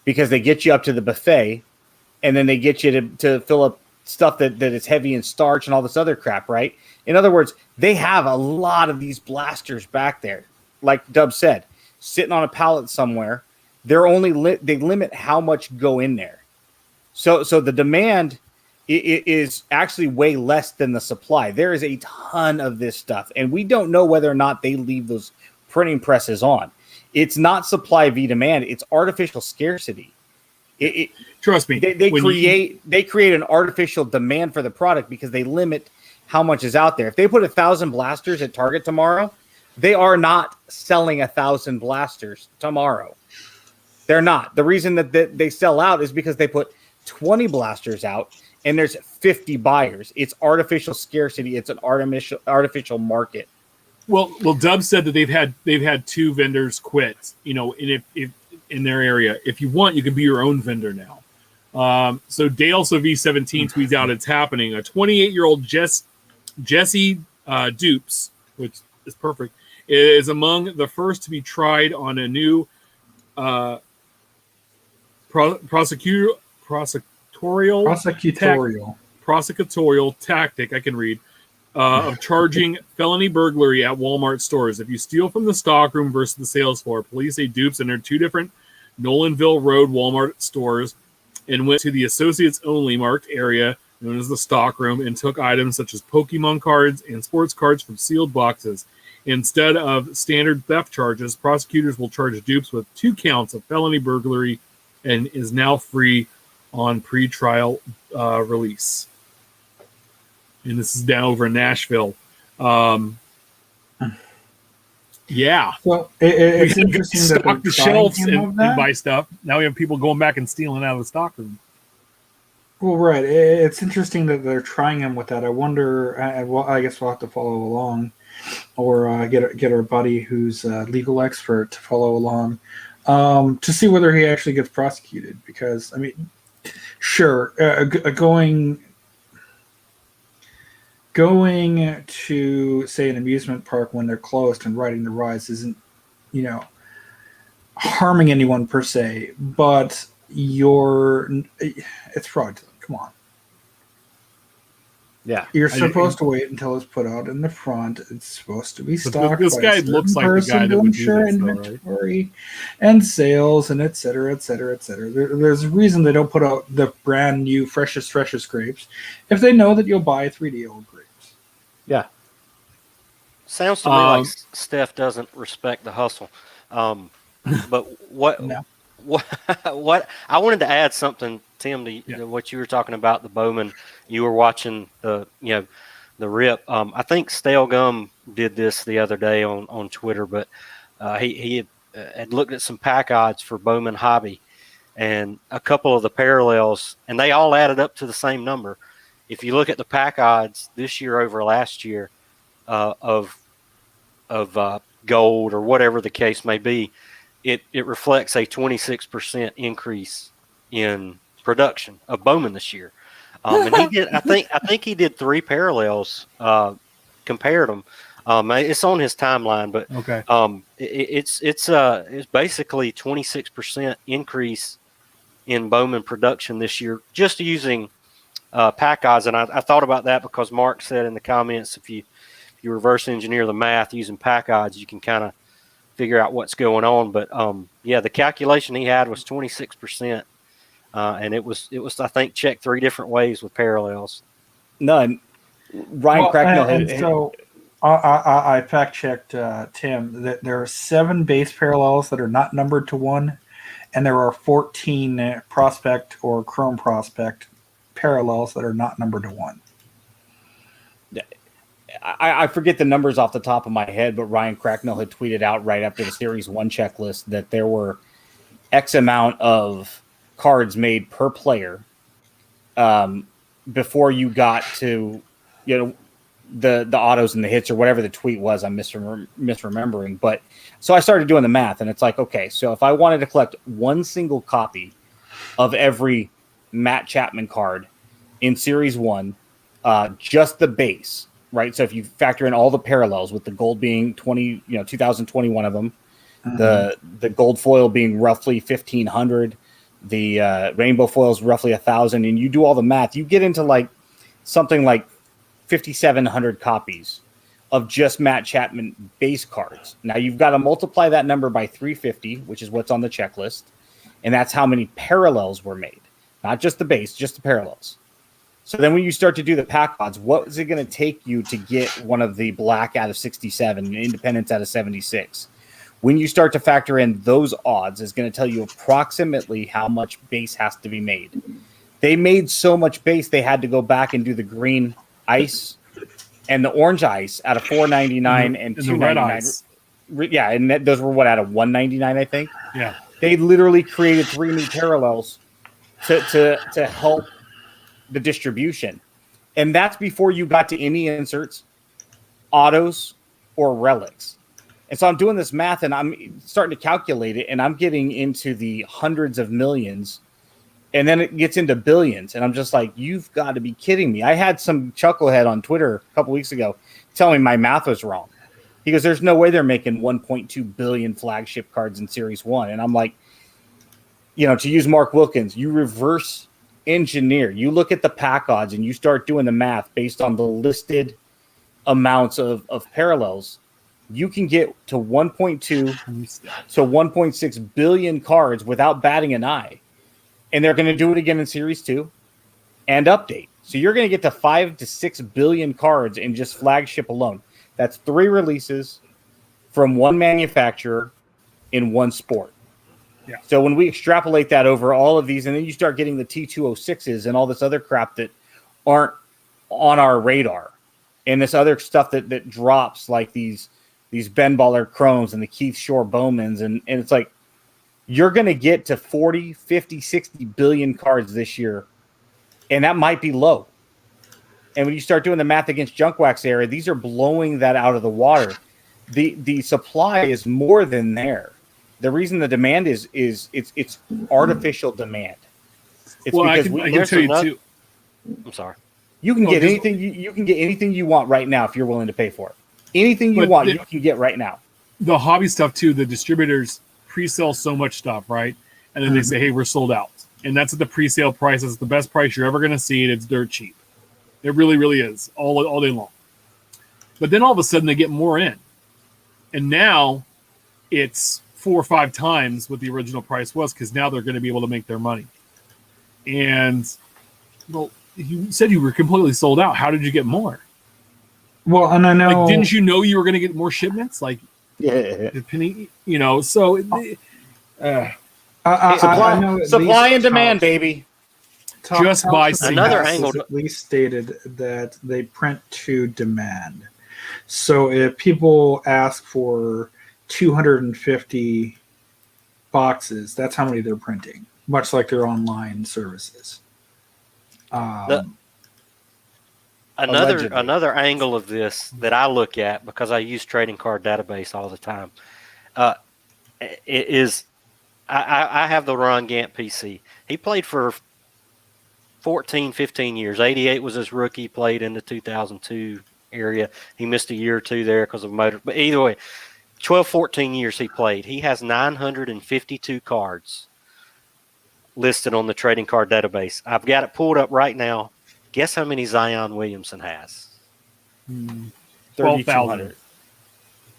because they get you up to the buffet and then they get you to fill up stuff that is heavy in starch and all this other crap, right? In other words, they have a lot of these blasters back there. Like Dub said, sitting on a pallet somewhere. They're they limit how much go in there. So the demand is actually way less than the supply. There is a ton of this stuff, and we don't know whether or not they leave those printing press is on. It's not supply v demand. It's artificial scarcity. Trust me. They create an artificial demand for the product because they limit how much is out there. If they put 1,000 blasters at Target tomorrow, they are not selling 1,000 blasters tomorrow. They're not. The reason that they sell out is because they put 20 blasters out and there's 50 buyers. It's artificial scarcity. It's an artificial market. Well, Dub said that they've had 2 vendors quit. And if in their area, if you want, you can be your own vendor now. So Dale V17 tweets out, "It's happening. A 28-year-old Jesse Dupes, which is perfect, is among the first to be tried on a new prosecutorial tactic. I can read of charging felony burglary at Walmart stores. If you steal from the stockroom versus the sales floor, police say Dupes entered 2 different Nolanville Road Walmart stores and went to the associates only marked area known as the stockroom and took items such as Pokemon cards and sports cards from sealed boxes. Instead of standard theft charges, prosecutors will charge Dupes with 2 counts of felony burglary and is now free on pre-trial release." And this is down over in Nashville. Yeah. Well, it's interesting that stock the shelves and buy stuff. Now we have people going back and stealing out of the stockroom. Well, right. It's interesting that they're trying him with that. I wonder. I guess we'll have to follow along, or get our buddy who's a legal expert to follow along to see whether he actually gets prosecuted. Because I mean, sure, going to say an amusement park when they're closed and riding the rides isn't, harming anyone per se, but it's fraudulent. Come on. Yeah. You're supposed to wait until it's put out in the front. It's supposed to be stocked. This guy looks like the guy that would do this, inventory, right? And sales and et cetera, et cetera, et cetera. There's a reason they don't put out the brand new freshest grapes if they know that you'll buy 3D old grapes. Yeah. Sounds to me like Steph doesn't respect the hustle. But what I wanted to add something, Tim, to what you were talking about, the Bowman. You were watching the rip. I think Stale Gum did this the other day on Twitter, but he had looked at some pack odds for Bowman Hobby and a couple of the parallels, and they all added up to the same number. If you look at the pack odds this year over last year of gold or whatever the case may be, it reflects a 26% increase in production of Bowman this year. And he did. I think he did 3 parallels, compared them. It's on his timeline, but okay. It's basically 26% increase in Bowman production this year, just using pack odds. And I thought about that because Mark said in the comments, if you reverse engineer the math using pack odds, you can kind of figure out what's going on. But the calculation he had was 26%, and it was I think checked 3 different ways with parallels. None. Ryan Cracknell. So I fact checked, Tim, that there are 7 base parallels that are not numbered to 1, and there are 14 prospect or chrome prospect parallels that are not numbered to 1. I forget the numbers off the top of my head, but Ryan Cracknell had tweeted out right after the Series 1 checklist that there were X amount of cards made per player before you got to, the autos and the hits or whatever the tweet was. I'm misremembering. But so I started doing the math, and it's like, okay, so if I wanted to collect one single copy of every Matt Chapman card in Series 1, just the base, right? So if you factor in all the parallels, with the gold being 2021 of them, the gold foil being roughly 1,500, the rainbow foil is roughly 1,000, and you do all the math, you get into like something like 5,700 copies of just Matt Chapman base cards. Now you've got to multiply that number by 350, which is what's on the checklist, and that's how many parallels were made. Not just the base, just the parallels. So then when you start to do the pack odds, what is it going to take you to get one of the black out of 67, Independence out of 76? When you start to factor in those odds, is going to tell you approximately how much base has to be made. They made so much base, they had to go back and do the green ice and the orange ice out of $4.99 and the red $2.99. ice. Yeah, and those were what, out of $1.99, I think. Yeah. They literally created 3 new parallels to help the distribution, and that's before you got to any inserts, autos, or relics. And so I'm doing this math, and I'm starting to calculate it, and I'm getting into the hundreds of millions, and then it gets into billions, and I'm just like, you've got to be kidding me. I had some chucklehead on Twitter a couple weeks ago telling me my math was wrong. He goes, there's no way they're making 1.2 billion flagship cards in Series 1. And I'm like, to use Mark Wilkins, you reverse engineer. You look at the pack odds and you start doing the math based on the listed amounts of parallels. You can get to 1.2 to 1.6 billion cards without batting an eye. And they're going to do it again in Series 2 and update. So you're going to get to 5 to 6 billion cards in just flagship alone. That's 3 releases from one manufacturer in one sport. Yeah. So when we extrapolate that over all of these, and then you start getting the T206s and all this other crap that aren't on our radar, and this other stuff that drops, like these Ben Baller Chromes and the Keith Shore Bowmans, and it's like you're going to get to 40, 50, 60 billion cards this year, and that might be low. And when you start doing the math against Junk Wax area, these are blowing that out of the water. The supply is more than there. The reason the demand is it's artificial demand. It's Well, I because can tell you too. I'm sorry. you can get just- anything you can get anything you want right now if you're willing to pay for it. Anything you want, you can get right now. The hobby stuff too, the distributors pre-sell so much stuff, right? And then they say, hey, we're sold out. And that's at the pre-sale price. It's the best price you're ever going to see. And it's dirt cheap. It really, really is all day long. But then all of a sudden they get more in. And now it's 4 or 5 times what the original price was, because now they're going to be able to make their money. And, well, you said you were completely sold out. How did you get more? Well, and I know. Like, didn't you know you were going to get more shipments? Like, Yeah. depending, so I know at Supply least and demand, Topps- baby. Topps Just buy Another has angle- at least stated that they print to demand. So if people ask for 250 boxes, that's how many they're printing, much like their online services. Allegedly. Another angle of this that I look at, because I use Trading Card Database all the time, is I have the Ron Gant PC. He played for 14, 15 years. 88 was his rookie, played in the 2002 area. He missed a year or two there because of motor. But either way, 12, 14 years he played. He has 952 cards listed on the Trading Card Database. I've got it pulled up right now. Guess how many Zion Williamson has? 3,200.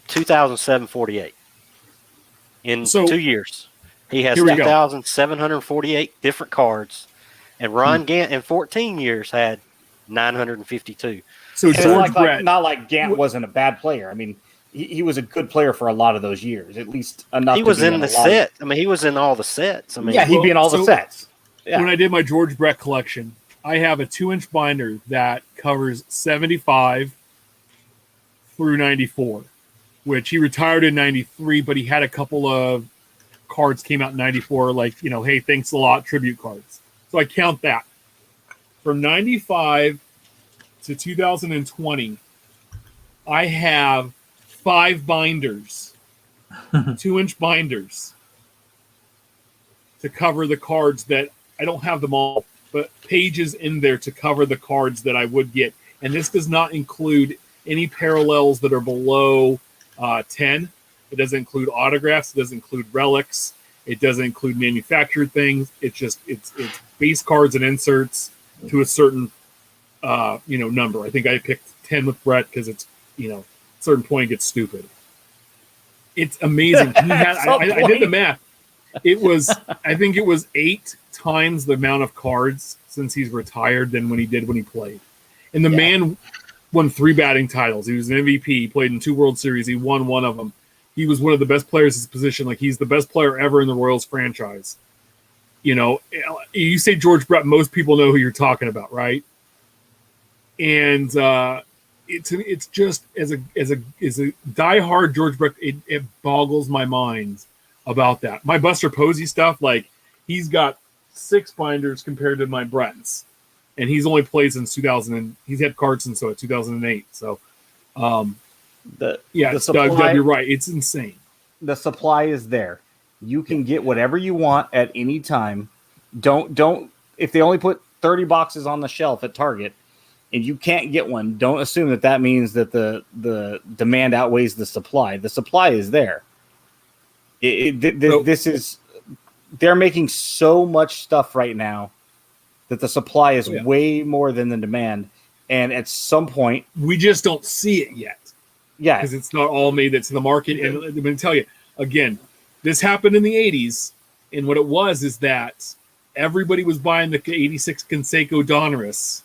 2,748. In So- 2 years. He has Here we go. 2,748 different cards. And Ron Gant in 14 years had 952. so And it's George Brett. not like Gant wasn't a bad player. I mean, he was a good player for a lot of those years, at least enough. He to was be in a the lot of- set. I mean, he was in all the sets. I mean, Yeah, he'd be in all the So- sets. Yeah. When I did my George Brett collection, I have a 2-inch binder that covers 75 through 94, which he retired in 93, but he had a couple of cards came out in 94, like, hey, thanks a lot, tribute cards. So I count that. From 95 to 2020, I have 5 binders, 2-inch binders, to cover the cards that I don't have them all, but pages in there to cover the cards that I would get. And this does not include any parallels that are below 10. It doesn't include autographs. It doesn't include relics. It doesn't include manufactured things. It's base cards and inserts to a certain number. I think I picked 10 with Brett because it's at a certain point it gets stupid. It's amazing. He had, I did the math. I think it was 8 times the amount of cards since he's retired than when he did when he played. And the man won 3 batting titles. He was an MVP. He played in 2 World Series. He won one of them. he was one of the best players in his position. Like, he's the best player ever in the Royals franchise. You know, you say George Brett, most people know who you're talking about, right? And it's just as a diehard George Brett, it boggles my mind about that. My Buster Posey stuff, like, he's got 6 binders compared to my Brett's, and he's only played since 2000, and he's had cards since 2008. So, The Doug, supply, you're right. It's insane. the supply is there. You can get whatever you want at any time. Don't if they only put 30 boxes on the shelf at Target and you can't get one, don't assume that means that the demand outweighs the supply. The supply is there. This is, they're making so much stuff right now that the supply is way more than the demand. And at some point, we just don't see it yet. Yeah, because it's not all made it to the market. And I'm going to tell you again, this happened in the 80s, and what it was is that everybody was buying the 86 Conseco Donruss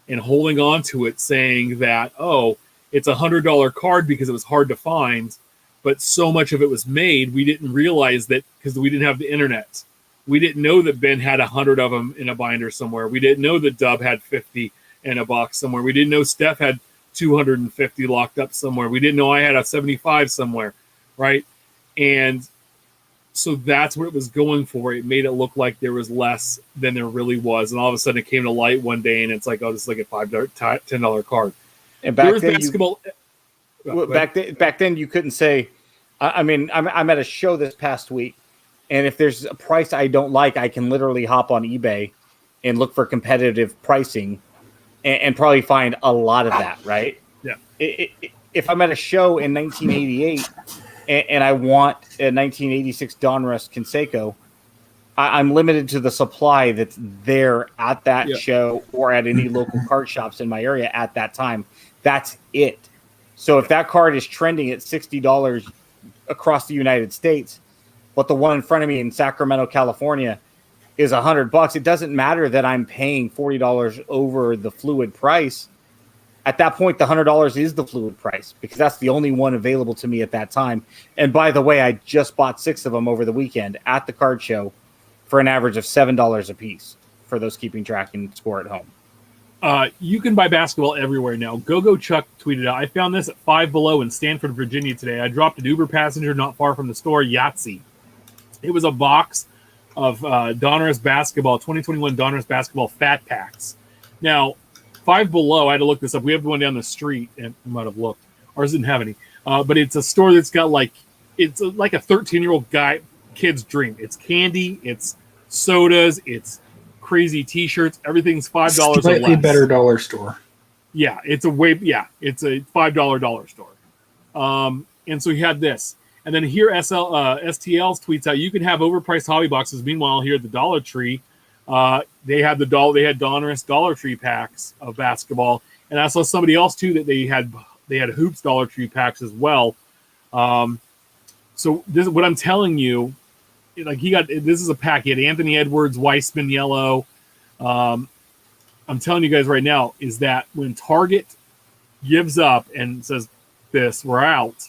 and holding on to it, saying that, oh, it's $100 card because it was hard to find, but so much of it was made, we didn't realize that because we didn't have the internet. We didn't know that Ben had 100 of them in a binder somewhere. We didn't know that Dub had 50 in a box somewhere. We didn't know Steph had 250 locked up somewhere. We didn't know I had a 75 somewhere, right? And so that's what it was going for. It made it look like there was less than there really was. And all of a sudden it came to light one day and it's like, oh, this is like a $5, $10 card. And back then, basketball. back then you couldn't say, I mean, I'm at a show this past week, and if there's a price I don't like, I can literally hop on eBay and look for competitive pricing and probably find a lot of that, right? Yeah. If I'm at a show in 1988 and I want a 1986 Donruss Conseco, I'm limited to the supply that's there at that show or at any local card shops in my area at that time. That's it. So if that card is trending at $60 across the United States, but the one in front of me in Sacramento, California is $100, it doesn't matter that I'm paying $40 over the fluid price. At that point, the $100 is the fluid price because that's the only one available to me at that time. And by the way, I just bought 6 of them over the weekend at the card show for an average of $7 a piece for those keeping track and score at home. You can buy basketball everywhere now. Go Chuck tweeted out, I found this at Five Below in Stanford, Virginia today. I dropped an Uber passenger not far from the store, Yahtzee. It was a box of Donruss basketball, 2021 Donruss basketball fat packs. Now, Five Below, I had to look this up. We have one down the street, and I might have looked. Ours didn't have any. But it's a store that's got it's like a 13-year-old kid's dream. It's candy, it's sodas, it's crazy T-shirts. Everything's $5 or less. Slightly better dollar store. Yeah, it's a $5 dollar store. And so he had this. And then here STL's tweets out, you can have overpriced hobby boxes. Meanwhile, here at the Dollar Tree, they had Donruss Dollar Tree packs of basketball. And I saw somebody else too that they had Hoops Dollar Tree packs as well. So this is what I'm telling you. Like this is a pack. He had Anthony Edwards, Weissman yellow. I'm telling you guys right now is that when Target gives up and says this, we're out.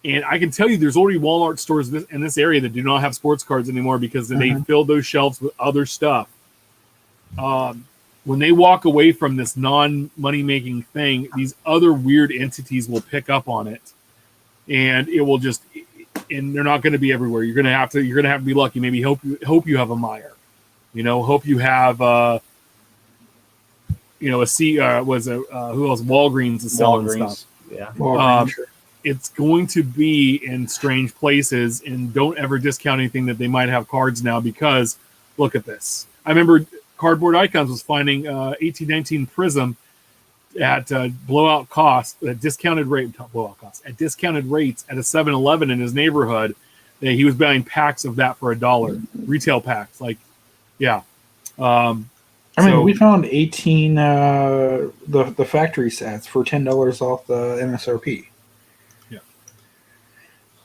And I can tell you there's already Walmart stores in this area that do not have sports cards anymore because they filled those shelves with other stuff. When they walk away from this non-money making thing, these other weird entities will pick up on it. And it will just, and they're not going to be everywhere. You're going to have to be lucky. Maybe hope you have a Meyer, hope you have, who else? Walgreens is selling stuff. Yeah. It's going to be in strange places, and don't ever discount anything that they might have cards now because look at this. I remember Cardboard Icons was finding 1819 Prism at blowout cost, at discounted rates at a 7-Eleven in his neighborhood. He was buying packs of that for $1, retail packs. We found 18 the factory sets for $10 off the MSRP. Yeah,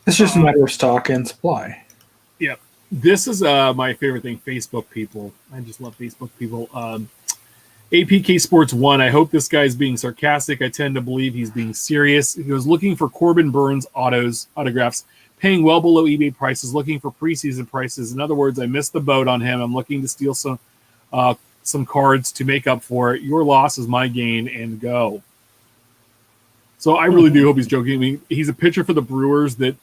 it's just a matter of stock and supply. Yeah, this is my favorite thing. Facebook people, I just love Facebook people. APK Sports 1, I hope this guy's being sarcastic. I tend to believe he's being serious. He was looking for Corbin Burns autographs, paying well below eBay prices, looking for preseason prices. In other words, I missed the boat on him. I'm looking to steal some cards to make up for it. Your loss is my gain, and go. So I really do hope he's joking. I mean, he's a pitcher for the Brewers that,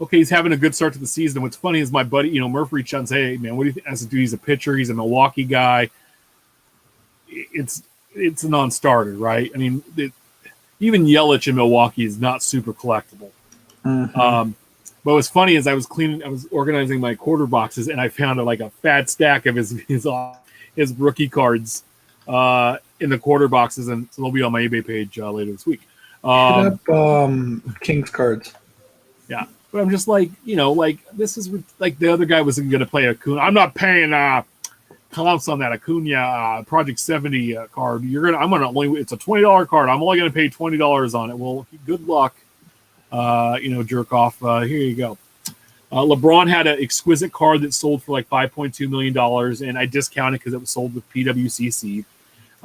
okay, he's having a good start to the season. What's funny is my buddy, Murph reached out and said, hey, man, what do you think? I said, dude, he's a pitcher. He's a Milwaukee guy. It's a non-starter, right? I mean, even Yelich in Milwaukee is not super collectible. Mm-hmm. But what's funny is I was organizing my quarter boxes, and I found a fat stack of his rookie cards in the quarter boxes, and so they'll be on my eBay page later this week. Hit up Kings cards. Yeah, but I'm just this is like the other guy wasn't going to play Acuna. I'm not paying comps on that Acuna Project 70 card. It's a $20 card. I'm only going to pay $20 on it. Well, good luck, jerk off. Here you go. LeBron had an exquisite card that sold for like $5.2 million, and I discounted because it was sold with PWCC.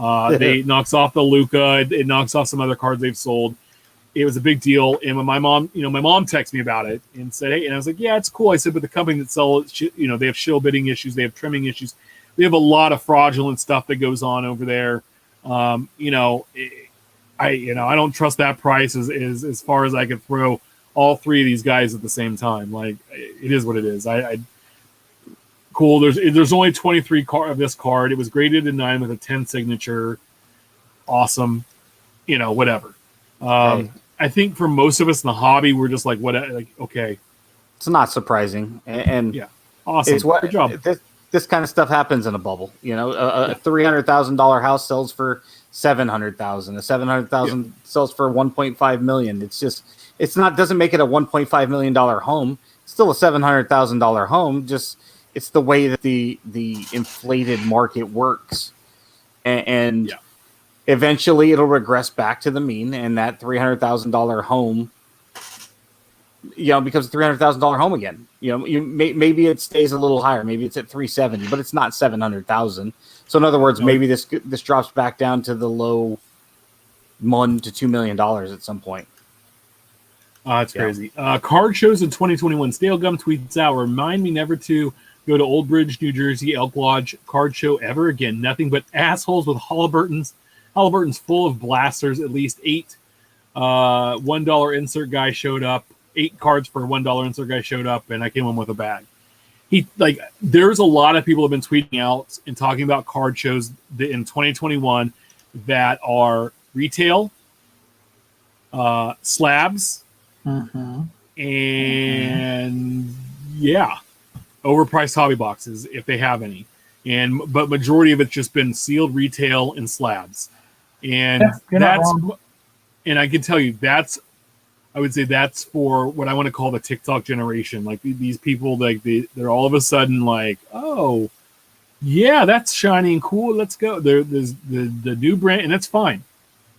It knocks off the Luka. It knocks off some other cards they've sold. It was a big deal. And when my mom texted me about it and said, hey, and I was like, yeah, it's cool. I said, but the company that sells it, they have shill bidding issues. They have trimming issues. They have a lot of fraudulent stuff that goes on over there. I don't trust that price as far as I could throw all three of these guys at the same time. Like, it is what it is. Cool. There's only 23 of this card. It was graded a 9 with a 10 signature. Awesome. Whatever. Right. I think for most of us in the hobby, we're just like, okay. It's not surprising, and Yeah, awesome. it's what Good job. This kind of stuff happens in a bubble. A $300,000 house sells for $700,000. A $700,000 sells for $1.5 million. Doesn't make it a $1.5 million home. It's still a $700,000 home. Just it's the way that the inflated market works, and eventually it'll regress back to the mean, and that $300,000 home, becomes a $300,000 home again. Maybe it stays a little higher. Maybe it's at 370, but it's not 700,000. So in other words, maybe this drops back down to the low $1 to $2 million at some point. It's crazy. Card shows in 2021. Stale Gum tweets out, remind me never to go to Old Bridge, New Jersey, Elk Lodge card show ever again. Nothing but assholes with Halliburton's full of blasters. At least 8 $1 insert guy showed up. 8 cards for $1 insert guy showed up, and I came home with a bag. There's a lot of people have been tweeting out and talking about card shows in 2021 that are retail, slabs, and overpriced hobby boxes if they have any, but majority of it's just been sealed retail and slabs, and and I can tell you I would say that's for what I want to call the TikTok generation. Like these people, they're all of a sudden like, oh, yeah, that's shiny and cool. Let's go. There's the new brand, and that's fine.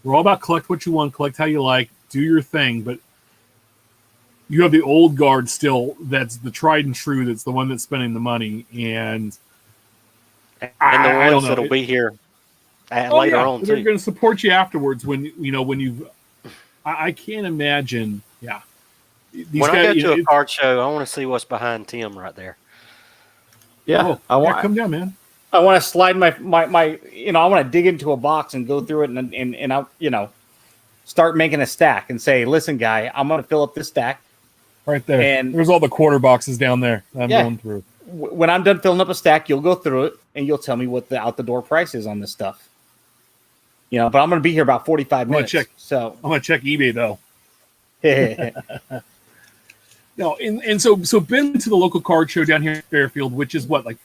We're all about collect what you want, collect how you like, do your thing. But you have the old guard still. That's the tried and true. That's the one that's spending the money, and the ones that'll be here later on. They're going to support you afterwards when you've. I can't imagine. Yeah. When I go to a card show, I want to see what's behind Tim right there. Yeah, come down, man. I want to slide my I want to dig into a box and go through it and I start making a stack and say, listen, guy, I'm going to fill up this stack. Right there. And there's all the quarter boxes down there I'm going through. When I'm done filling up a stack, you'll go through it and you'll tell me what the out the door price is on this stuff. But I'm going to be here about 45 minutes. I'm going to check eBay though. No, and so been to the local card show down here in Fairfield, which is what, like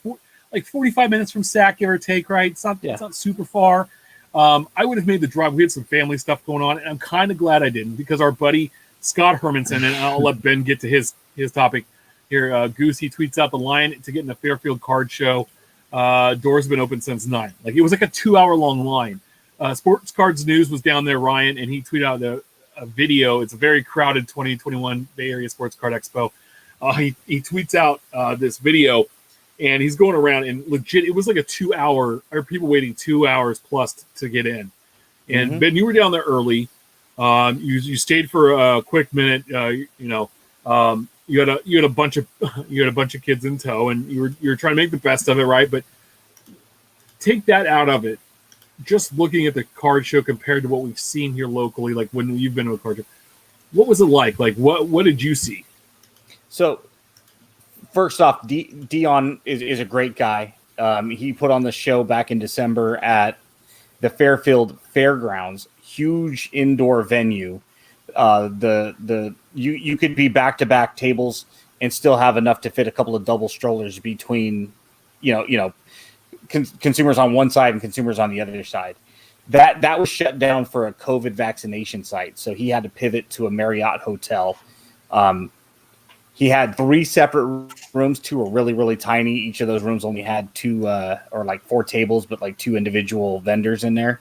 45 minutes from SAC, give or take, right? It's not super far. I would have made the drive. We had some family stuff going on, and I'm kind of glad I didn't, because our buddy Scott Hermanson, and I'll let Ben get to his topic here. Goose, he tweets out the line to get in the Fairfield card show. Doors have been open since 9. Like, it was like a 2-hour long line. Sports Cards News was down there, Ryan, and he tweeted out a video. It's a very crowded 2021 Bay Area Sports Card Expo. He tweets out this video, and he's going around and legit. It was like a 2 hour, or people waiting 2 hours plus to get in. And Ben, you were down there early. You stayed for a quick minute. You had a bunch of kids in tow, and you were trying to make the best of it, right? But take that out of it. Just looking at the card show compared to what we've seen here locally, like when you've been to a card show, what was it like? Like what did you see? So first off, Dion is a great guy. He put on the show back in December at the Fairfield Fairgrounds, huge indoor venue. You could be back-to-back tables and still have enough to fit a couple of double strollers between, consumers on one side and consumers on the other side. That was shut down for a COVID vaccination site, so he had to pivot to a Marriott hotel. He had 3 separate rooms. 2 were really, really tiny. Each of those rooms only had 2 or like 4 tables, but like 2 individual vendors in there.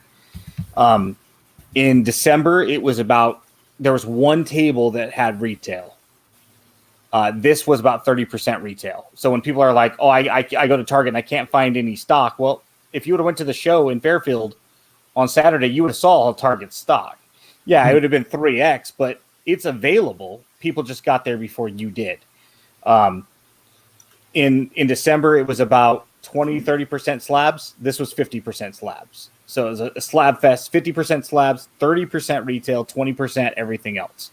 In December, there was 1 table that had retail. This was about 30% retail. So when people are like, oh, I go to Target and I can't find any stock. Well, if you would have went to the show in Fairfield on Saturday, you would have saw all Target stock. Yeah, it would have been 3X, but it's available. People just got there before you did. In December, it was about 20-30% slabs. This was 50% slabs. So it was a slab fest, 50% slabs, 30% retail, 20% everything else.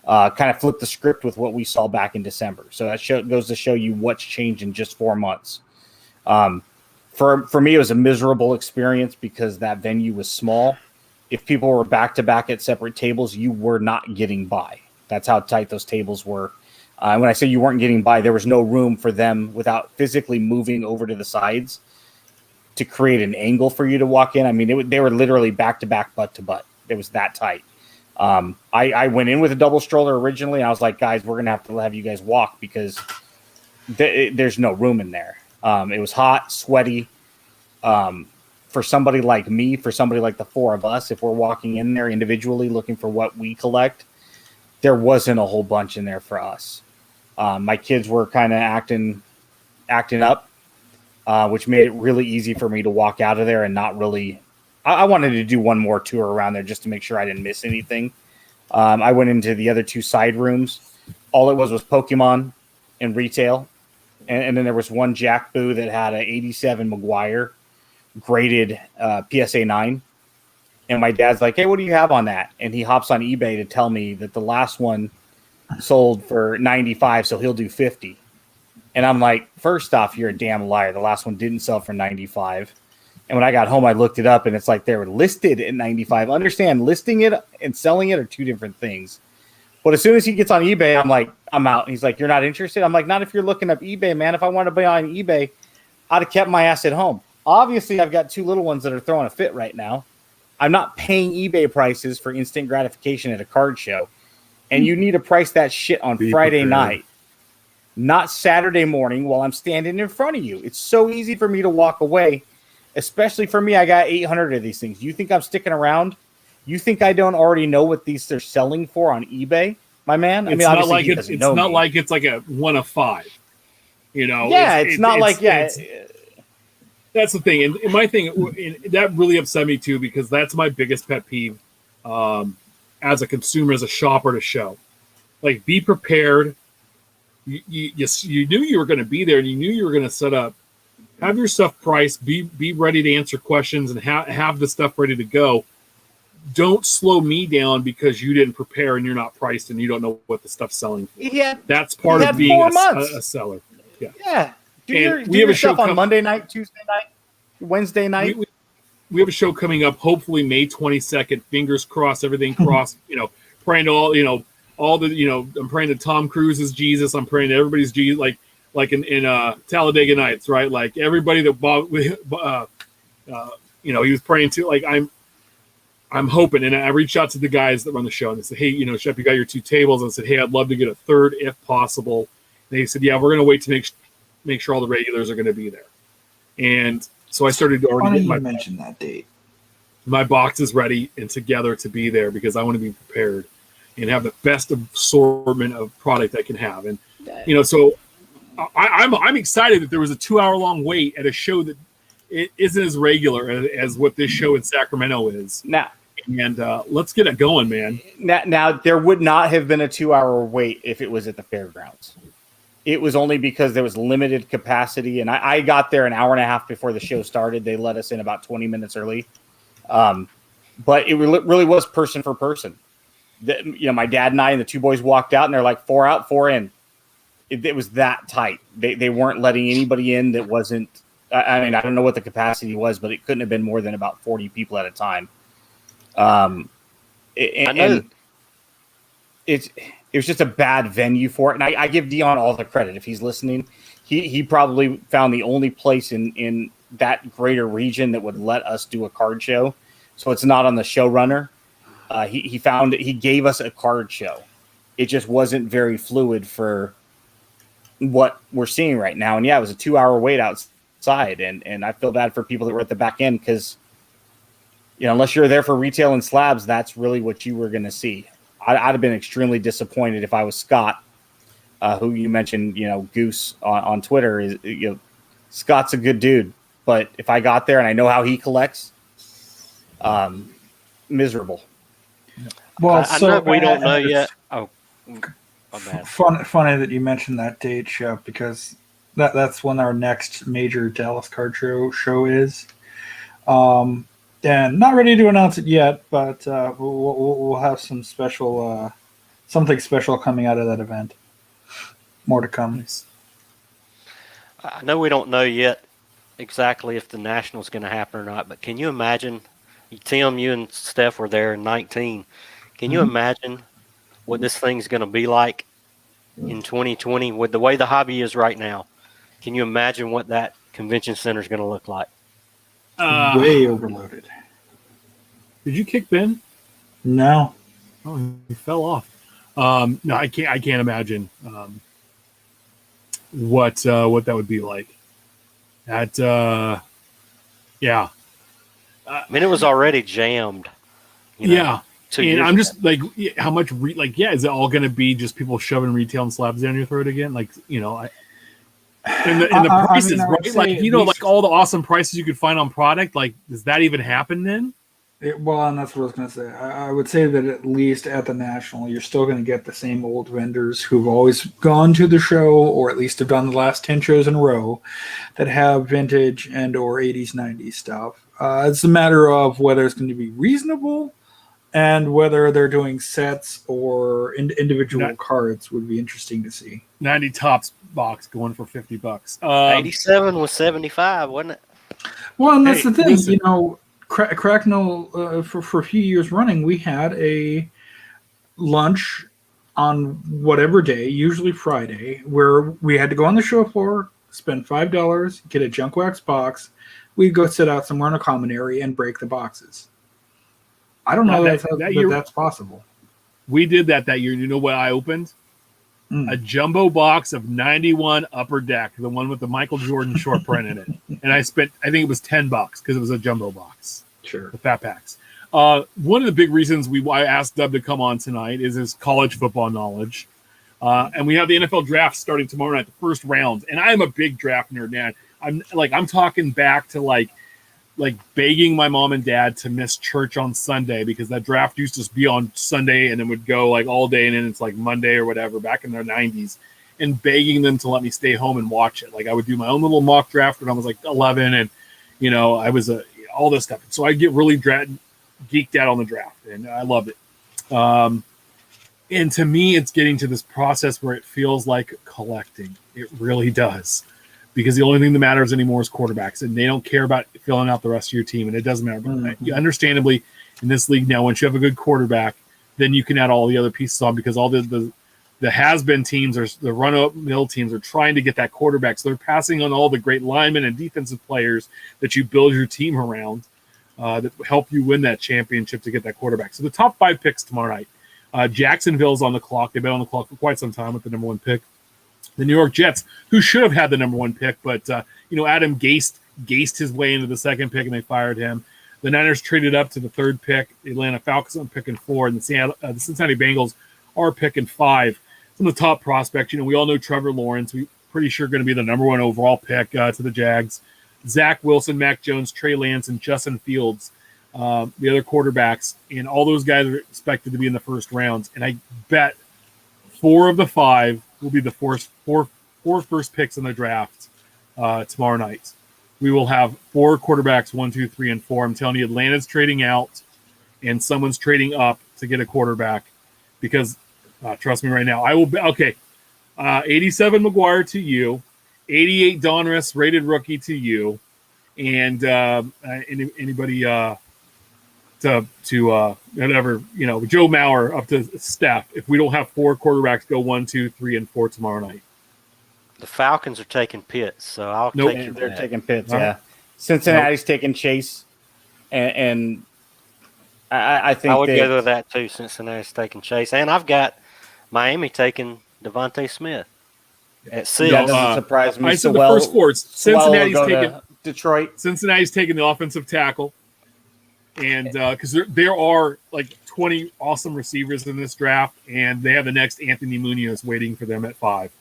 Kind of flipped the script with what we saw back in December. So that goes to show you what's changed in just 4 months. For me, it was a miserable experience because that venue was small. If people were back-to-back at separate tables, you were not getting by. That's how tight those tables were. When I say you weren't getting by, there was no room for them without physically moving over to the sides to create an angle for you to walk in. I mean, they were literally back-to-back, butt-to-butt. It was that tight. I went in with a double stroller originally. And I was like, guys, we're going to have you guys walk because there's no room in there. It was hot, sweaty. For somebody like me, for somebody like the 4 of us, if we're walking in there individually looking for what we collect, there wasn't a whole bunch in there for us. My kids were kind of acting up, which made it really easy for me to walk out of there and not really. I wanted to do one more tour around there just to make sure I didn't miss anything. I went into the other 2 side rooms. All it was Pokemon and retail. And then there was one Jack booth that had an 87 Maguire graded PSA 9. And my dad's like, hey, what do you have on that? And he hops on eBay to tell me that the last one sold for 95, so he'll do 50. And I'm like, first off, you're a damn liar. The last one didn't sell for 95. And when I got home, I looked it up, and it's like they were listed at 95. Understand, listing it and selling it are 2 different things. But as soon as he gets on eBay, I'm like, I'm out. And he's like, you're not interested? I'm like, not if you're looking up eBay, man. If I wanted to buy on eBay, I'd have kept my ass at home. Obviously, I've got 2 little ones that are throwing a fit right now. I'm not paying eBay prices for instant gratification at a card show. And you need to price that shit on Friday night, not Saturday morning while I'm standing in front of you. It's so easy for me to walk away, especially for me. I got 800 of these things. You think I'm sticking around? You think I don't already know what these are selling for on eBay, my man? I mean, not like it's not like it's like a 1 of 5. Yeah, it's not like that's the thing, and my thing that really upset me too, because that's my biggest pet peeve as a consumer, as a shopper to show. Like, be prepared. You knew you were going to be there, and you knew you were going to set up. Have your stuff priced. Be ready to answer questions and have the stuff ready to go. Don't slow me down because you didn't prepare and you're not priced and you don't know what the stuff's selling for. That's part of being a seller. Yeah. Do your stuff on Monday night, Tuesday night, Wednesday night. We have a show coming up, hopefully May 22nd. Fingers crossed, everything crossed. Praying to all the. I'm praying to Tom Cruise's Jesus. I'm praying to everybody's Jesus, like in Talladega Nights, right? Like everybody that bought, he was praying to. Like I'm hoping, and I reached out to the guys that run the show and they said, hey, Shep, you got your 2 tables. And I said, hey, I'd love to get a third if possible. And they said, yeah, we're going to wait to make sure all the regulars are going to be there. And so I started already getting mention that date. My box is ready and together to be there because I want to be prepared and have the best assortment of product I can have. And, so I'm excited that there was a 2-hour long wait at a show that it isn't as regular as what this show in Sacramento is. Now, And let's get it going, man. now, there would not have been a 2-hour wait if it was at the fairgrounds. It was only because there was limited capacity, and I got there an hour and a half before the show started. They let us in about 20 minutes early, but it really was person for person. My dad and I and the two boys walked out, and they're like 4 out, 4 in. It was that tight. They weren't letting anybody in that wasn't. I mean, I don't know what the capacity was, but it couldn't have been more than about 40 people at a time. And it was just a bad venue for it. And I give Dion all the credit. If he's listening, he probably found the only place in that greater region that would let us do a card show. So it's not on the showrunner. He gave us a card show. It just wasn't very fluid for what we're seeing right now. And yeah, it was a 2-hour wait outside. And I feel bad for people that were at the back end because, unless you're there for retail and slabs, that's really what you were going to see. I'd have been extremely disappointed if I was Scott, who you mentioned, Goose on Twitter. Scott's a good dude, but if I got there and I know how he collects, miserable. Well, we don't know yet. Oh, my bad. Funny that you mentioned that date, Shep, because that's when our next major Dallas card show is. And not ready to announce it yet, but we'll have some special, something special coming out of that event. More to come. I know we don't know yet exactly if the National's going to happen or not, but can you imagine, Tim, you and Steph were there in 19. Can you imagine what this thing's going to be like in 2020 with the way the hobby is right now? Can you imagine what that convention center is going to look like? Way overloaded. Did you kick Ben? No. Oh, he fell off. No, I can't imagine what that would be like. Yeah. I mean, it was already jammed. Yeah. And I'm just ago. like, how much? Is it all going to be just people shoving retail and slabs down your throat again? And the prices, right? Like all the awesome prices you could find on product. Like, does that even happen then? And that's what I was going to say. I would say that at least at the National, you're still going to get the same old vendors who've always gone to the show, or at least have done the last 10 shows in a row, that have vintage and or 80s, 90s stuff. It's a matter of whether it's going to be reasonable and whether they're doing sets or individual cards would be interesting to see. 90 tops box going for $50. 87 was 75, wasn't it? Well, and that's the thing, listen. Cracknell, for a few years running, we had a lunch on whatever day, usually Friday, where we had to go on the show floor, spend $5, get a junk wax box. We'd go sit out somewhere in a common area and break the boxes. I don't know that's possible. We did that year. You know what I opened? A jumbo box of 91 Upper Deck, the one with the Michael Jordan short print in it. And I think it was $10 because it was a jumbo box. Sure. The fat packs. One of the big reasons I asked Dub to come on tonight is his college football knowledge. And we have the NFL draft starting tomorrow night, the first round. And I am a big draft nerd, man. I'm talking back to like begging my mom and dad to miss church on Sunday because that draft used to be on Sunday and it would go like all day and then it's like Monday or whatever back in their 90s, and begging them to let me stay home and watch it. Like I would do my own little mock draft when I was like 11 and, I was all this stuff. So I get really geeked out on the draft and I loved it. And to me, it's getting to this process where it feels like collecting. It really does. Because the only thing that matters anymore is quarterbacks, and they don't care about filling out the rest of your team, and it doesn't matter. But understandably, in this league now, once you have a good quarterback, then you can add all the other pieces on because all the has-been teams or the run-up-mill teams are trying to get that quarterback. So they're passing on all the great linemen and defensive players that you build your team around that help you win that championship to get that quarterback. So the top 5 picks tomorrow night. Jacksonville's on the clock. They've been on the clock for quite some time with the number 1 pick. The New York Jets, who should have had the number 1 pick, but Adam Gase his way into the 2nd pick, and they fired him. The Niners traded up to the 3rd pick. The Atlanta Falcons are picking 4, and the Cincinnati Bengals are picking 5. Some of the top prospects, we all know Trevor Lawrence. pretty sure going to be the number 1 overall pick to the Jags. Zach Wilson, Mac Jones, Trey Lance, and Justin Fields, the other quarterbacks, and all those guys are expected to be in the first rounds. And I bet 4 of the 5 will be the four first picks in the draft tomorrow night. We will have 4 quarterbacks, 1, 2, 3, and 4. I'm telling you, Atlanta's trading out, and someone's trading up to get a quarterback because, trust me right now, I will be, okay, 87 McGuire to you, 88 Donruss, rated rookie to you, and anybody to whatever, Joe Mauer up to Steph. If we don't have 4 quarterbacks go 1, 2, 3, and 4 tomorrow night. The Falcons are taking Pitts, so I'll Nope. take you. They're They're taking Pitts, yeah. Cincinnati's taking Chase, and I think I would go with that too. Cincinnati's taking Chase, and I've got Miami taking Devontae Smith at 6. that doesn't surprise me. I said Sewell- the first 4. Sewell will Cincinnati's go taking to Detroit. Cincinnati's taking the offensive tackle, and because there are like 20 awesome receivers in this draft, and they have the next Anthony Munoz waiting for them at 5.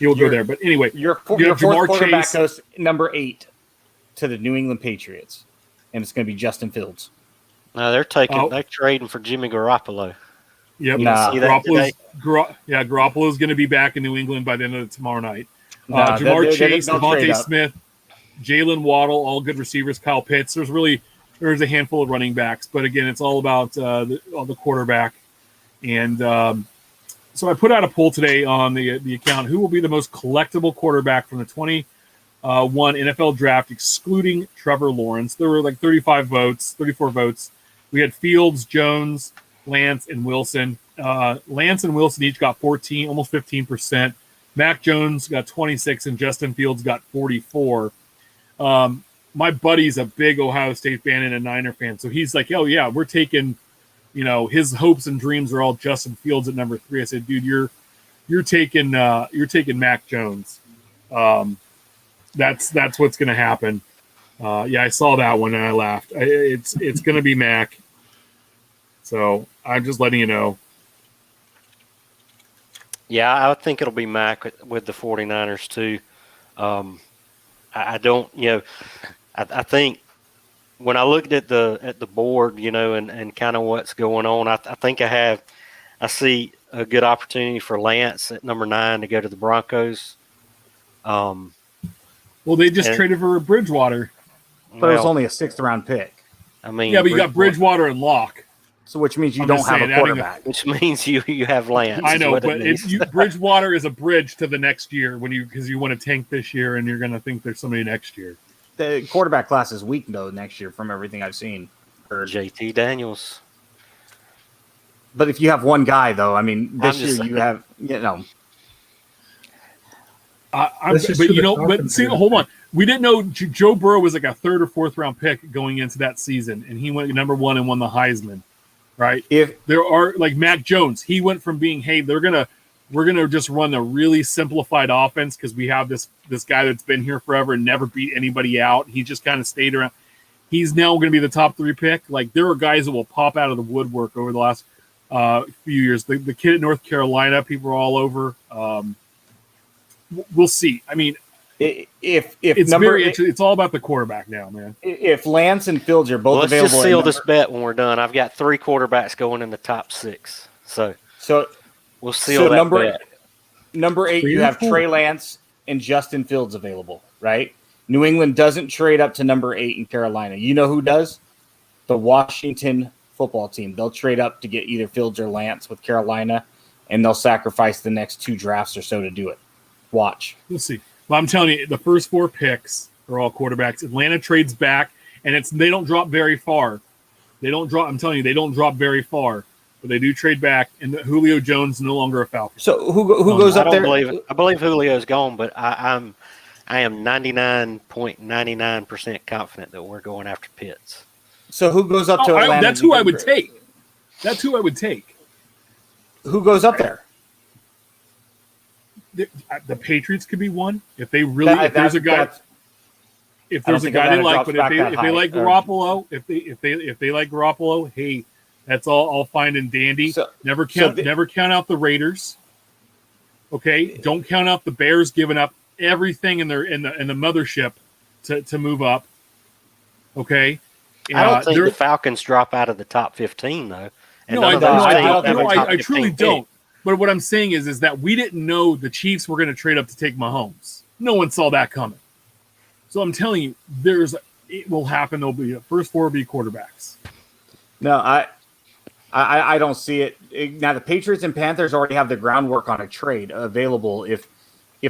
He will go there. But anyway, Your you have fourth Jamar quarterback Chase. goes number 8 to the New England Patriots, and it's going to be Justin Fields. No, they're taking. Oh. They're trading for Jimmy Garoppolo. Yep. Nah. See that today? Garoppolo's going to be back in New England by the end of tomorrow night. Nah, Jamar they Chase, don't trade Devontae up. Smith, Jalen Waddle, all good receivers. Kyle Pitts. There's a handful of running backs, but again, it's all about the quarterback. And so I put out a poll today on the account: who will be the most collectible quarterback from the 21 NFL draft, excluding Trevor Lawrence? There were like 34 votes. We had Fields, Jones, Lance, and Wilson. Lance and Wilson each got 14, almost 15%. Mac Jones got 26, and Justin Fields got 44. My buddy's a big Ohio State fan and a Niner fan, so he's like, "Oh yeah, we're taking." His hopes and dreams are all Justin Fields at number 3. I said, dude, you're taking Mac Jones. That's what's going to happen. I saw that one and I laughed. It's going to be Mac. So I'm just letting you know. Yeah, I think it'll be Mac with the 49ers too. I don't, I think when I looked at the board, and kind of what's going on, I think I see a good opportunity for Lance at number 9 to go to the Broncos. Well, they just traded for Bridgewater. But it was only a 6th round pick. I mean, Yeah, but you got Bridgewater and Locke. So which means you I'm don't just have saying, a adding quarterback. which means you have Lance. I is know, what it but means. Bridgewater is a bridge to the next year because you want to tank this year and you're going to think there's somebody next year. The quarterback class is weak though next year from everything I've seen. JT Daniels. But if you have one guy though, I mean, this I'm year just you saying. have, Hold on. We didn't know Joe Burrow was like a 3rd or 4th round pick going into that season, and he went number 1 and won the Heisman, right? If There are like Mac Jones. He went from being, hey, we're gonna just run a really simplified offense because we have this guy that's been here forever and never beat anybody out. He just kind of stayed around. He's now going to be the top 3 pick. Like there are guys that will pop out of the woodwork over the last few years. The kid at North Carolina, people are all over. We'll see. I mean, if it's all about the quarterback now, man. if Lance and Fields are both Let's available, just seal this bet when we're done. I've got 3 quarterbacks going in the top 6. So we'll seal that bet. Number 8, you have Trey Lance and Justin Fields available, right? New England doesn't trade up to number 8 in Carolina. You know who does? The Washington football team. They'll trade up to get either Fields or Lance with Carolina, and they'll sacrifice the next 2 drafts or so to do it. Watch. We'll see. Well, I'm telling you, the first 4 picks are all quarterbacks. Atlanta trades back, and they don't drop very far. I'm telling you, they don't drop very far, but they do trade back. And Julio Jones is no longer a Falcon. So who goes up there? I believe Julio's gone, but I am 99.99% confident that we're going after Pitts. So who goes up to Atlanta? That's who I would take. That's who I would take. Who goes up there? The Patriots could be one if they really. If there's a guy they like, but if they like Garoppolo, if they like Garoppolo, hey, that's all fine and dandy. Never count out the Raiders. Okay, don't count out the Bears giving up everything in the mothership to move up. Okay. I don't think they're- the Falcons drop out of the top 15 though. And No, none I of those don't. teams I don't have a think top I truly 15 pick. don't. But what I'm saying is that we didn't know the Chiefs were going to trade up to take Mahomes. No one saw that coming. So I'm telling you, it will happen. There'll be the first 4 will be quarterbacks. No, I don't see it. Now the Patriots and Panthers already have the groundwork on a trade available. If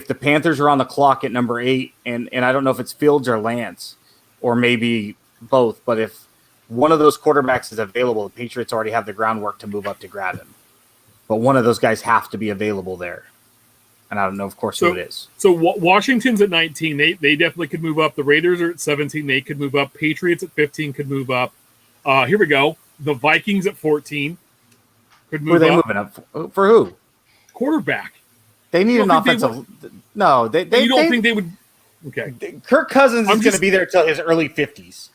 the Panthers are on the clock at number 8, and I don't know if it's Fields or Lance, or maybe both, but if one of those quarterbacks is available, the Patriots already have the groundwork to move up to grab him. But one of those guys have to be available there. And I don't know, of course, who it is. So Washington's at 19. They definitely could move up. The Raiders are at 17. They could move up. Patriots at 15 could move up. Here we go. The Vikings at 14 could move Who are they up. moving up for? Who? Quarterback. They need You an don't think offensive. No, You don't think they would? Okay. Kirk Cousins I'm is going just- to be there till his early 50s.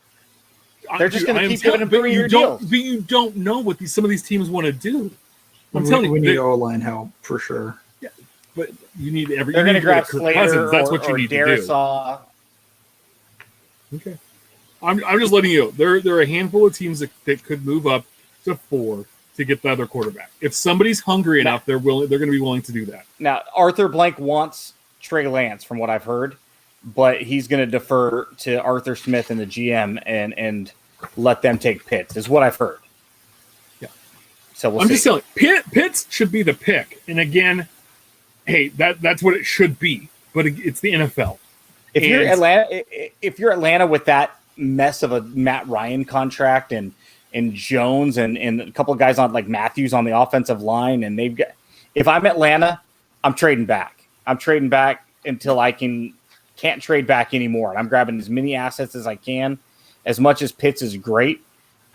They're just gonna I am keep giving him but you 3-year don't- deals. But you don't know what some of these teams want to do. I'm We, telling you, we need they- O-line help for sure. but you need every. They're you going need to grab get Kirk Slater Cousins. That's or, what you or need to do. Darisaw. Okay. I'm just letting you know. There are a handful of teams that could move up to 4 to get the other quarterback. If somebody's hungry enough, they're going to be willing to do that. Now, Arthur Blank wants Trey Lance, from what I've heard, but he's going to defer to Arthur Smith and the GM and let them take Pitts, is what I've heard. Yeah. So we'll I'm see. just telling you, Pitts should be the pick. And again, hey, that's what it should be. But it's the NFL. If you're And- Atlanta with that mess of a Matt Ryan contract and Jones and a couple of guys on like Matthews on the offensive line, and they've got, if I'm Atlanta, I'm trading back. I'm trading back until I can't trade back anymore. And I'm grabbing as many assets as I can. As much as Pitts is great,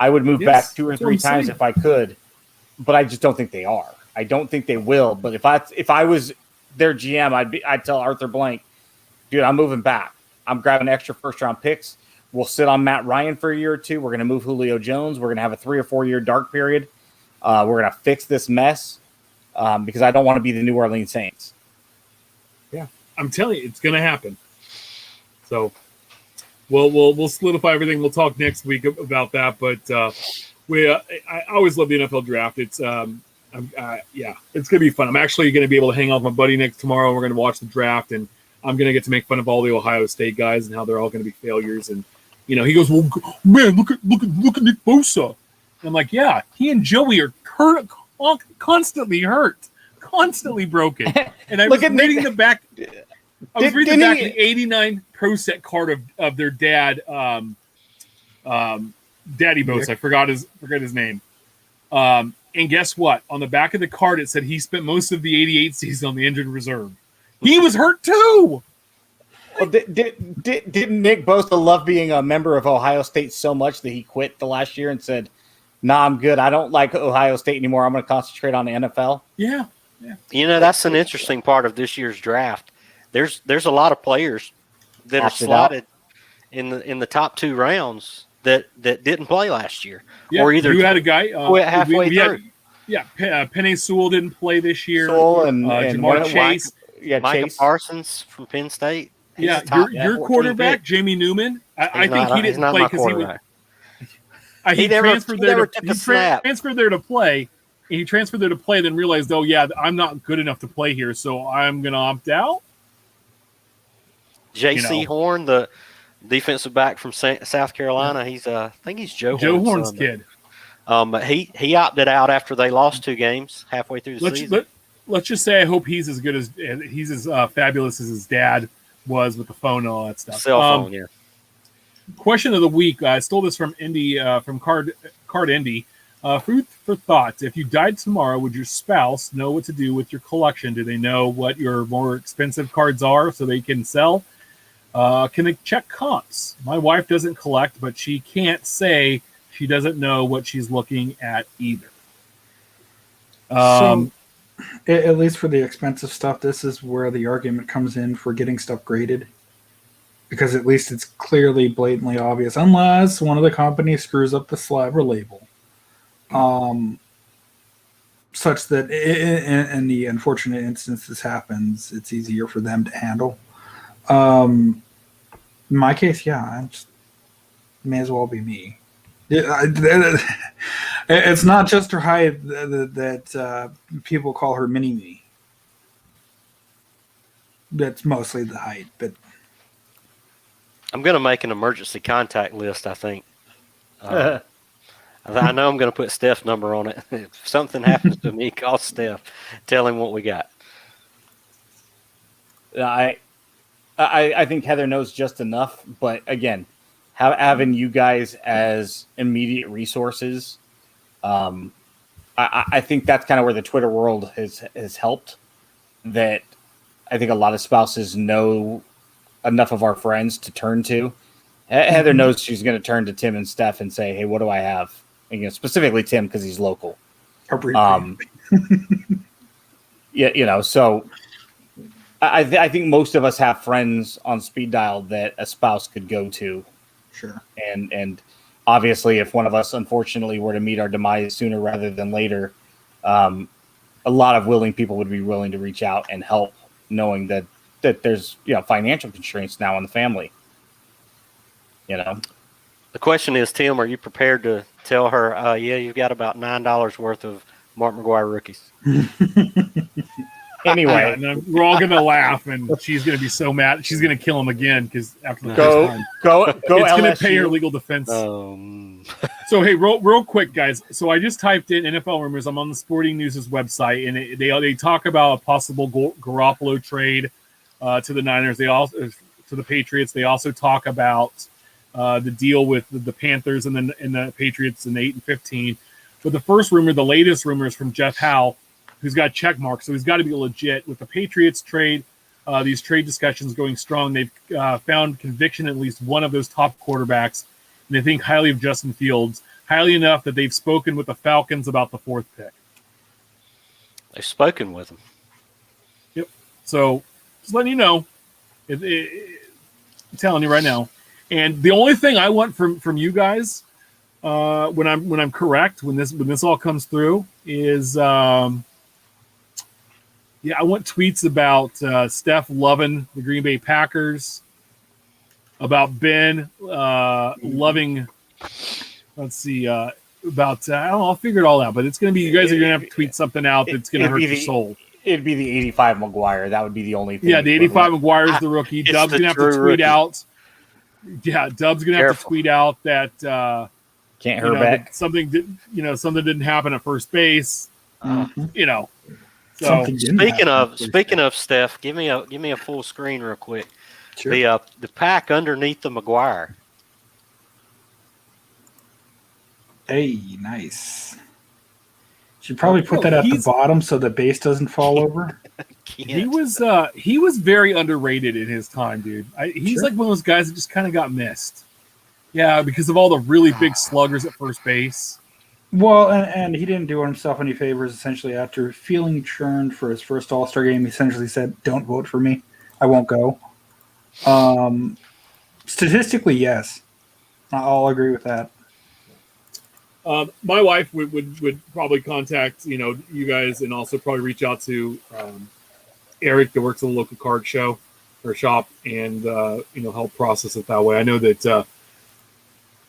I would move Yes, back 2 or that's what 3 I'm times saying. if I could, but I just don't think they are. I don't think they will. But if I was their GM, I'd tell Arthur Blank, dude, I'm moving back. I'm grabbing extra first round picks. We'll sit on Matt Ryan for a year or 2. We're going to move Julio Jones. We're going to have a 3 or 4 year dark period. We're going to fix this mess because I don't want to be the New Orleans Saints. Yeah, I'm telling you, it's going to happen. So, we'll solidify everything. We'll talk next week about that. But I always love the NFL draft. It's it's going to be fun. I'm actually going to be able to hang out with my buddy tomorrow. We're going to watch the draft, and I'm going to get to make fun of all the Ohio State guys and how they're all going to be failures. And he goes, "Well, man, look at Nick Bosa." And I'm like, "Yeah, he and Joey are constantly hurt, constantly broken." And I was Look at reading Nick- the back. I was reading didn't back he- the 89 Pro Set card of their dad, Daddy Bosa. I forgot his name. And guess what? On the back of the card, it said he spent most of the 88 season on the injured reserve. He was hurt too. Well, didn't Nick Bosa love being a member of Ohio State so much that he quit the last year and said, "Nah, I'm good. I don't like Ohio State anymore. I'm going to concentrate on the NFL." Yeah. That's an interesting part of this year's draft. There's a lot of players that are Opted out. slotted in the top 2 rounds that didn't play last year, Yeah. or either you had a guy quit halfway we had- through. Yeah, Penei Sewell didn't play this year. Sewell and Jamar what- Chase. Micah Chase. Parsons from Penn State. He's Yeah, a top your 14 quarterback, pick. Jamie Newman. I He's think not- he he's didn't not play my because he quarterback. he never transferred there. took He a snap. transferred there to play. And he transferred there to play, then realized, oh yeah, I'm not good enough to play here, so I'm going to opt out. J.C. You know. Horn, the defensive back from South Carolina. He's I think he's Joe Horn's son. kid. But he opted out after they lost 2 games halfway through the season. Let's just say I hope he's as good as he's as fabulous as his dad was with the phone and all that stuff. Cell phone, yeah. Question of the week. I stole this from Indy, from Card Indy. Food for thought. If you died tomorrow, would your spouse know what to do with your collection? Do they know what your more expensive cards are so they can sell? Can they check comps? My wife doesn't collect, but she can't say she doesn't know what she's looking at either. So, at least for the expensive stuff, this is where the argument comes in for getting stuff graded. Because at least it's clearly, blatantly obvious, unless one of the companies screws up the slab or label. Such that in the unfortunate instance this happens, it's easier for them to handle. In my case, yeah, I just may as well be me. Yeah, it's not just her height that people call her mini me. That's mostly the height, but I'm going to make an emergency contact list, I think. I know I'm going to put Steph's number on it. If something happens to me, call Steph. Tell him what we got. I think Heather knows just enough, but again, having you guys as immediate resources, I think that's kind of where the Twitter world has helped. That I think a lot of spouses know enough of our friends to turn to. Heather knows she's going to turn to Tim and Steph and say, "Hey, what do I have?" And, specifically Tim because he's local. Yeah, so I think most of us have friends on speed dial that a spouse could go to. sure. And obviously, if one of us unfortunately were to meet our demise sooner rather than later, a lot of willing people would be willing to reach out and help, knowing that there's financial constraints now on the family. The question is, Tim, are you prepared to tell her, yeah, you've got about $9 worth of Mark McGwire rookies? Anyway, and we're all gonna laugh, and she's gonna be so mad. She's gonna kill him again because after the go first time, go it's LSU. gonna pay her legal defense. So hey, real quick, guys. So I just typed in NFL rumors. I'm on the Sporting News' website, and they talk about a possible Garoppolo trade to the Niners. They also to the Patriots. They also talk about the deal with the Panthers and the Patriots in 8 and 15. But the first rumor, the latest rumor, is from Jeff Howe, who's got check marks, so he's got to be legit. With the Patriots trade, these trade discussions going strong, they've found conviction at least one of those top quarterbacks, and they think highly of Justin Fields, highly enough that they've spoken with the Falcons about the 4th pick. They've spoken with him. Yep. So just letting you know, I'm telling you right now. And the only thing I want from you guys, when I'm correct, when this all comes through, is I want tweets about Steph loving the Green Bay Packers, about Ben loving. Let's see. About I don't know, I'll figure it all out, but it's going to be, you guys are going to have to tweet something out that's going to hurt your soul. It'd be the 85 McGuire. That would be the only thing. Yeah, the 85 McGuire is the rookie. It's Dub's going to have to tweet rookie. out. Yeah, Dub's going to have to tweet out that can't hurt back. that something didn't happen at first base. Mhm. So Something didn't Speaking of Steph, give me a full screen real quick. Sure. The pack underneath the McGuire. Hey, nice. Should probably put that at the bottom so the base doesn't fall over. he was very underrated in his time, dude. He's Sure. like one of those guys that just kind of got missed. Yeah, because of all the really big sluggers at first base. Well, and he didn't do himself any favors. Essentially, after feeling churned for his first All-Star game, he essentially said, "Don't vote for me. I won't go." Statistically, yes, I'll agree with that. My wife would probably contact you guys, and also probably reach out to Eric that works at a local card show or shop, and help process it that way. I know that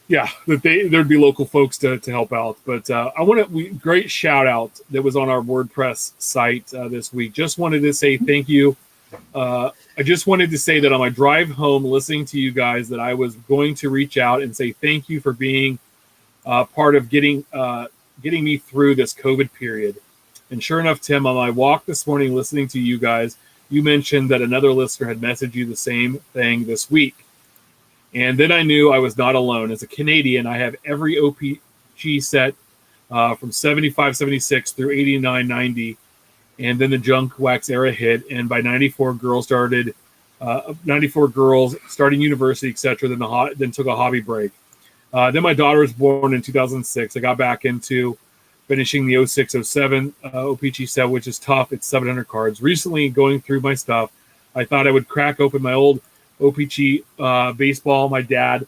that there'd be local folks to help out. But I want to great shout out that was on our WordPress site this week. Just wanted to say thank you. I just wanted to say that on my drive home, listening to you guys, that I was going to reach out and say thank you for being part of getting me through this COVID period. And sure enough, Tim, on my walk this morning, listening to you guys, you mentioned that another listener had messaged you the same thing this week. And then I knew I was not alone. As a Canadian, I have every OPG set from 75, 76 through 89, 90. And then the junk wax era hit. And by 94, girls starting university, etc. Then took a hobby break. Then my daughter was born in 2006. I got back into finishing the 06-07 OPG set, which is tough. It's 700 cards. Recently, going through my stuff, I thought I would crack open my old OPG baseball. My dad,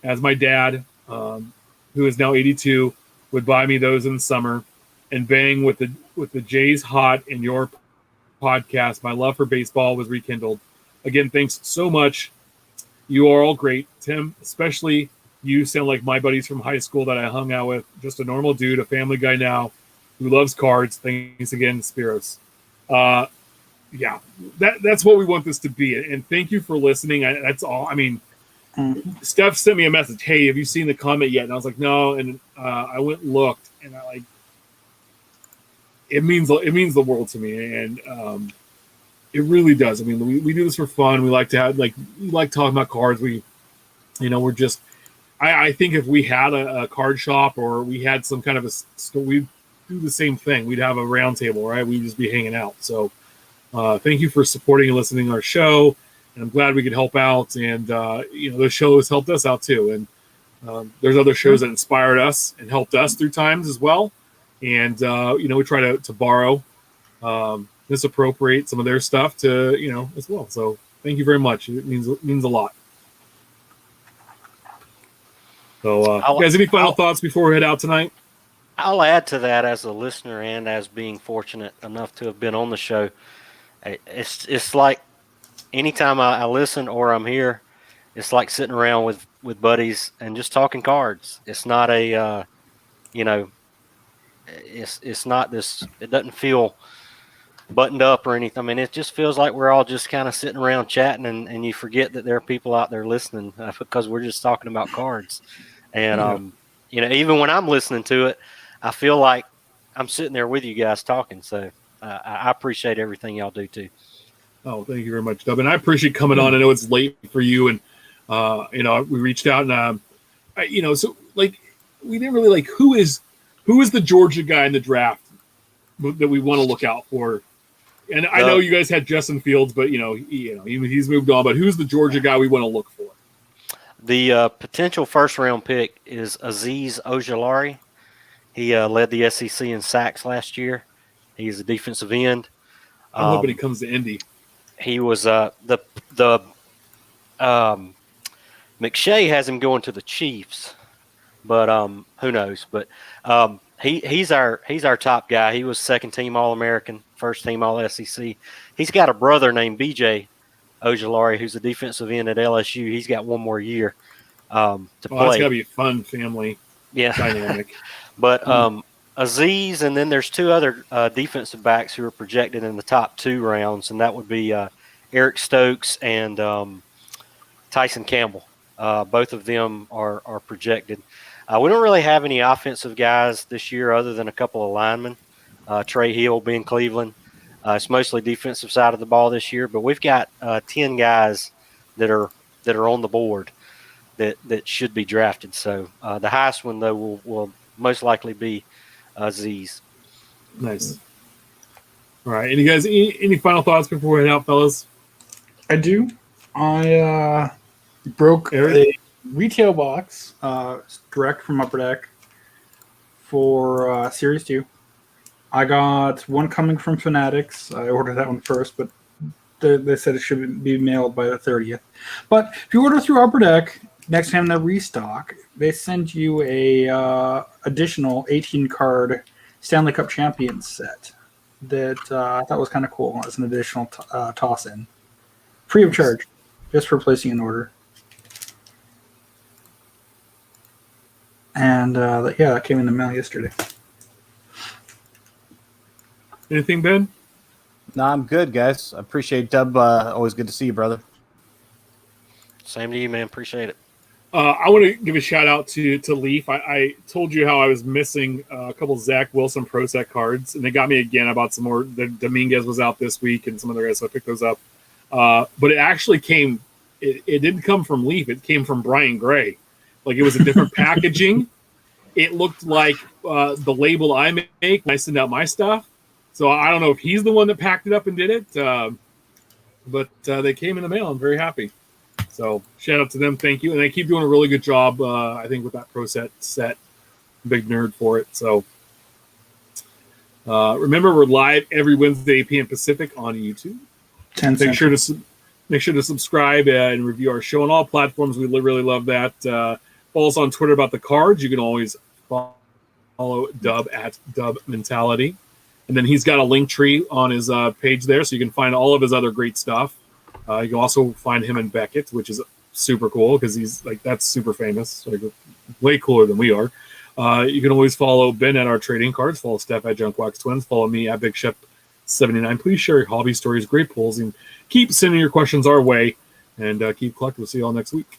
who is now 82, would buy me those in the summer, and bang, with the Jays hot and your podcast, my love for baseball was rekindled. again, thanks so much. You are all great. Tim, especially you sound like my buddies from high school that I hung out with. Just a normal dude, a family guy now who loves cards. Thanks again, Spiros. Yeah, that's what we want this to be. And thank you for listening. That's all. I mean, Steph sent me a message. Hey, have you seen the comment yet? And I was like, no. And I went and looked, and I like. It means the world to me, and it really does. I mean, we do this for fun. We like to have we like talking about cards. We're just. I think if we had a card shop or we had some kind of a store, we'd do the same thing. We'd have a round table, right? We'd just be hanging out. So. Thank you for supporting and listening to our show, and I'm glad we could help out. And the show has helped us out too. And there's other shows that inspired us and helped us through times as well. And we try to borrow, misappropriate some of their stuff to as well. So thank you very much. It means a lot. So, guys, any final thoughts before we head out tonight? I'll add to that as a listener and as being fortunate enough to have been on the show. It's like anytime I listen or I'm here, it's like sitting around with buddies and just talking cards. It's not it's not this. It doesn't feel buttoned up or anything. I mean, it just feels like we're all just kind of sitting around chatting, and you forget that there are people out there listening because we're just talking about cards. And even when I'm listening to it, I feel like I'm sitting there with you guys talking. So. I appreciate everything y'all do too. Oh, thank you very much, Dub. And I appreciate coming on. I know it's late for you, and we reached out, and so like we didn't really who is the Georgia guy in the draft that we want to look out for. And I know you guys had Justin Fields, but he's moved on. But who's the Georgia guy we want to look for? The potential first round pick is Azeez Ojulari. He led the SEC in sacks last year. He's a defensive end. I'm hoping he comes to Indy. He was McShay has him going to the Chiefs, but who knows? But he's our top guy. He was second team All-American, first team All-SEC. He's got a brother named BJ Ojulari who's a defensive end at LSU. He's got one more year to play. That's gotta be a fun family dynamic. But Azeez, and then there's two other defensive backs who are projected in the top 2 rounds, and that would be Eric Stokes and Tyson Campbell. Both of them are projected. We don't really have any offensive guys this year other than a couple of linemen. Trey Hill will be in Cleveland. It's mostly defensive side of the ball this year, but we've got 10 guys that are on the board that should be drafted. So the highest one, though, will most likely be Azeez. Nice. All right. And you guys, any final thoughts before we head out, fellas? I do. I broke a retail box direct from Upper Deck for Series 2. I got one coming from Fanatics. I ordered that one first, but they said it should be mailed by the 30th. But if you order through Upper Deck, next time they restock, they send you a additional 18-card Stanley Cup Champions set that I thought was kind of cool as an additional toss-in. Free of charge, just for placing an order. And that came in the mail yesterday. Anything, Ben? No, I'm good, guys. I appreciate Dub. Always good to see you, brother. Same to you, man. Appreciate it. I want to give a shout out to Leaf. I told you how I was missing a couple Zach Wilson Pro Set cards, and they got me again. I bought some more. The Dominguez was out this week, and some other guys, so I picked those up. But it actually came. It didn't come from Leaf. It came from Brian Gray. Like, it was a different packaging. It looked like the label I make when I send out my stuff. So I don't know if he's the one that packed it up and did it, but they came in the mail. I'm very happy. So shout out to them. Thank you. And they keep doing a really good job, I think, with that Pro set. Big nerd for it. So remember, we're live every Wednesday, 8 p.m. Pacific on YouTube. Make sure to subscribe and review our show on all platforms. We really love that. Follow us on Twitter about the cards. You can always follow Dub at Dub Mentality. And then he's got a link tree on his page there, so you can find all of his other great stuff. You can also find him in Beckett, which is super cool because he's like that's super famous, like way cooler than we are. You can always follow Ben at our trading cards. Follow Steph at Junk Wax Twins. Follow me at Big Shep 79. Please share your hobby stories, great pulls, and keep sending your questions our way. And keep collecting. We'll see you all next week.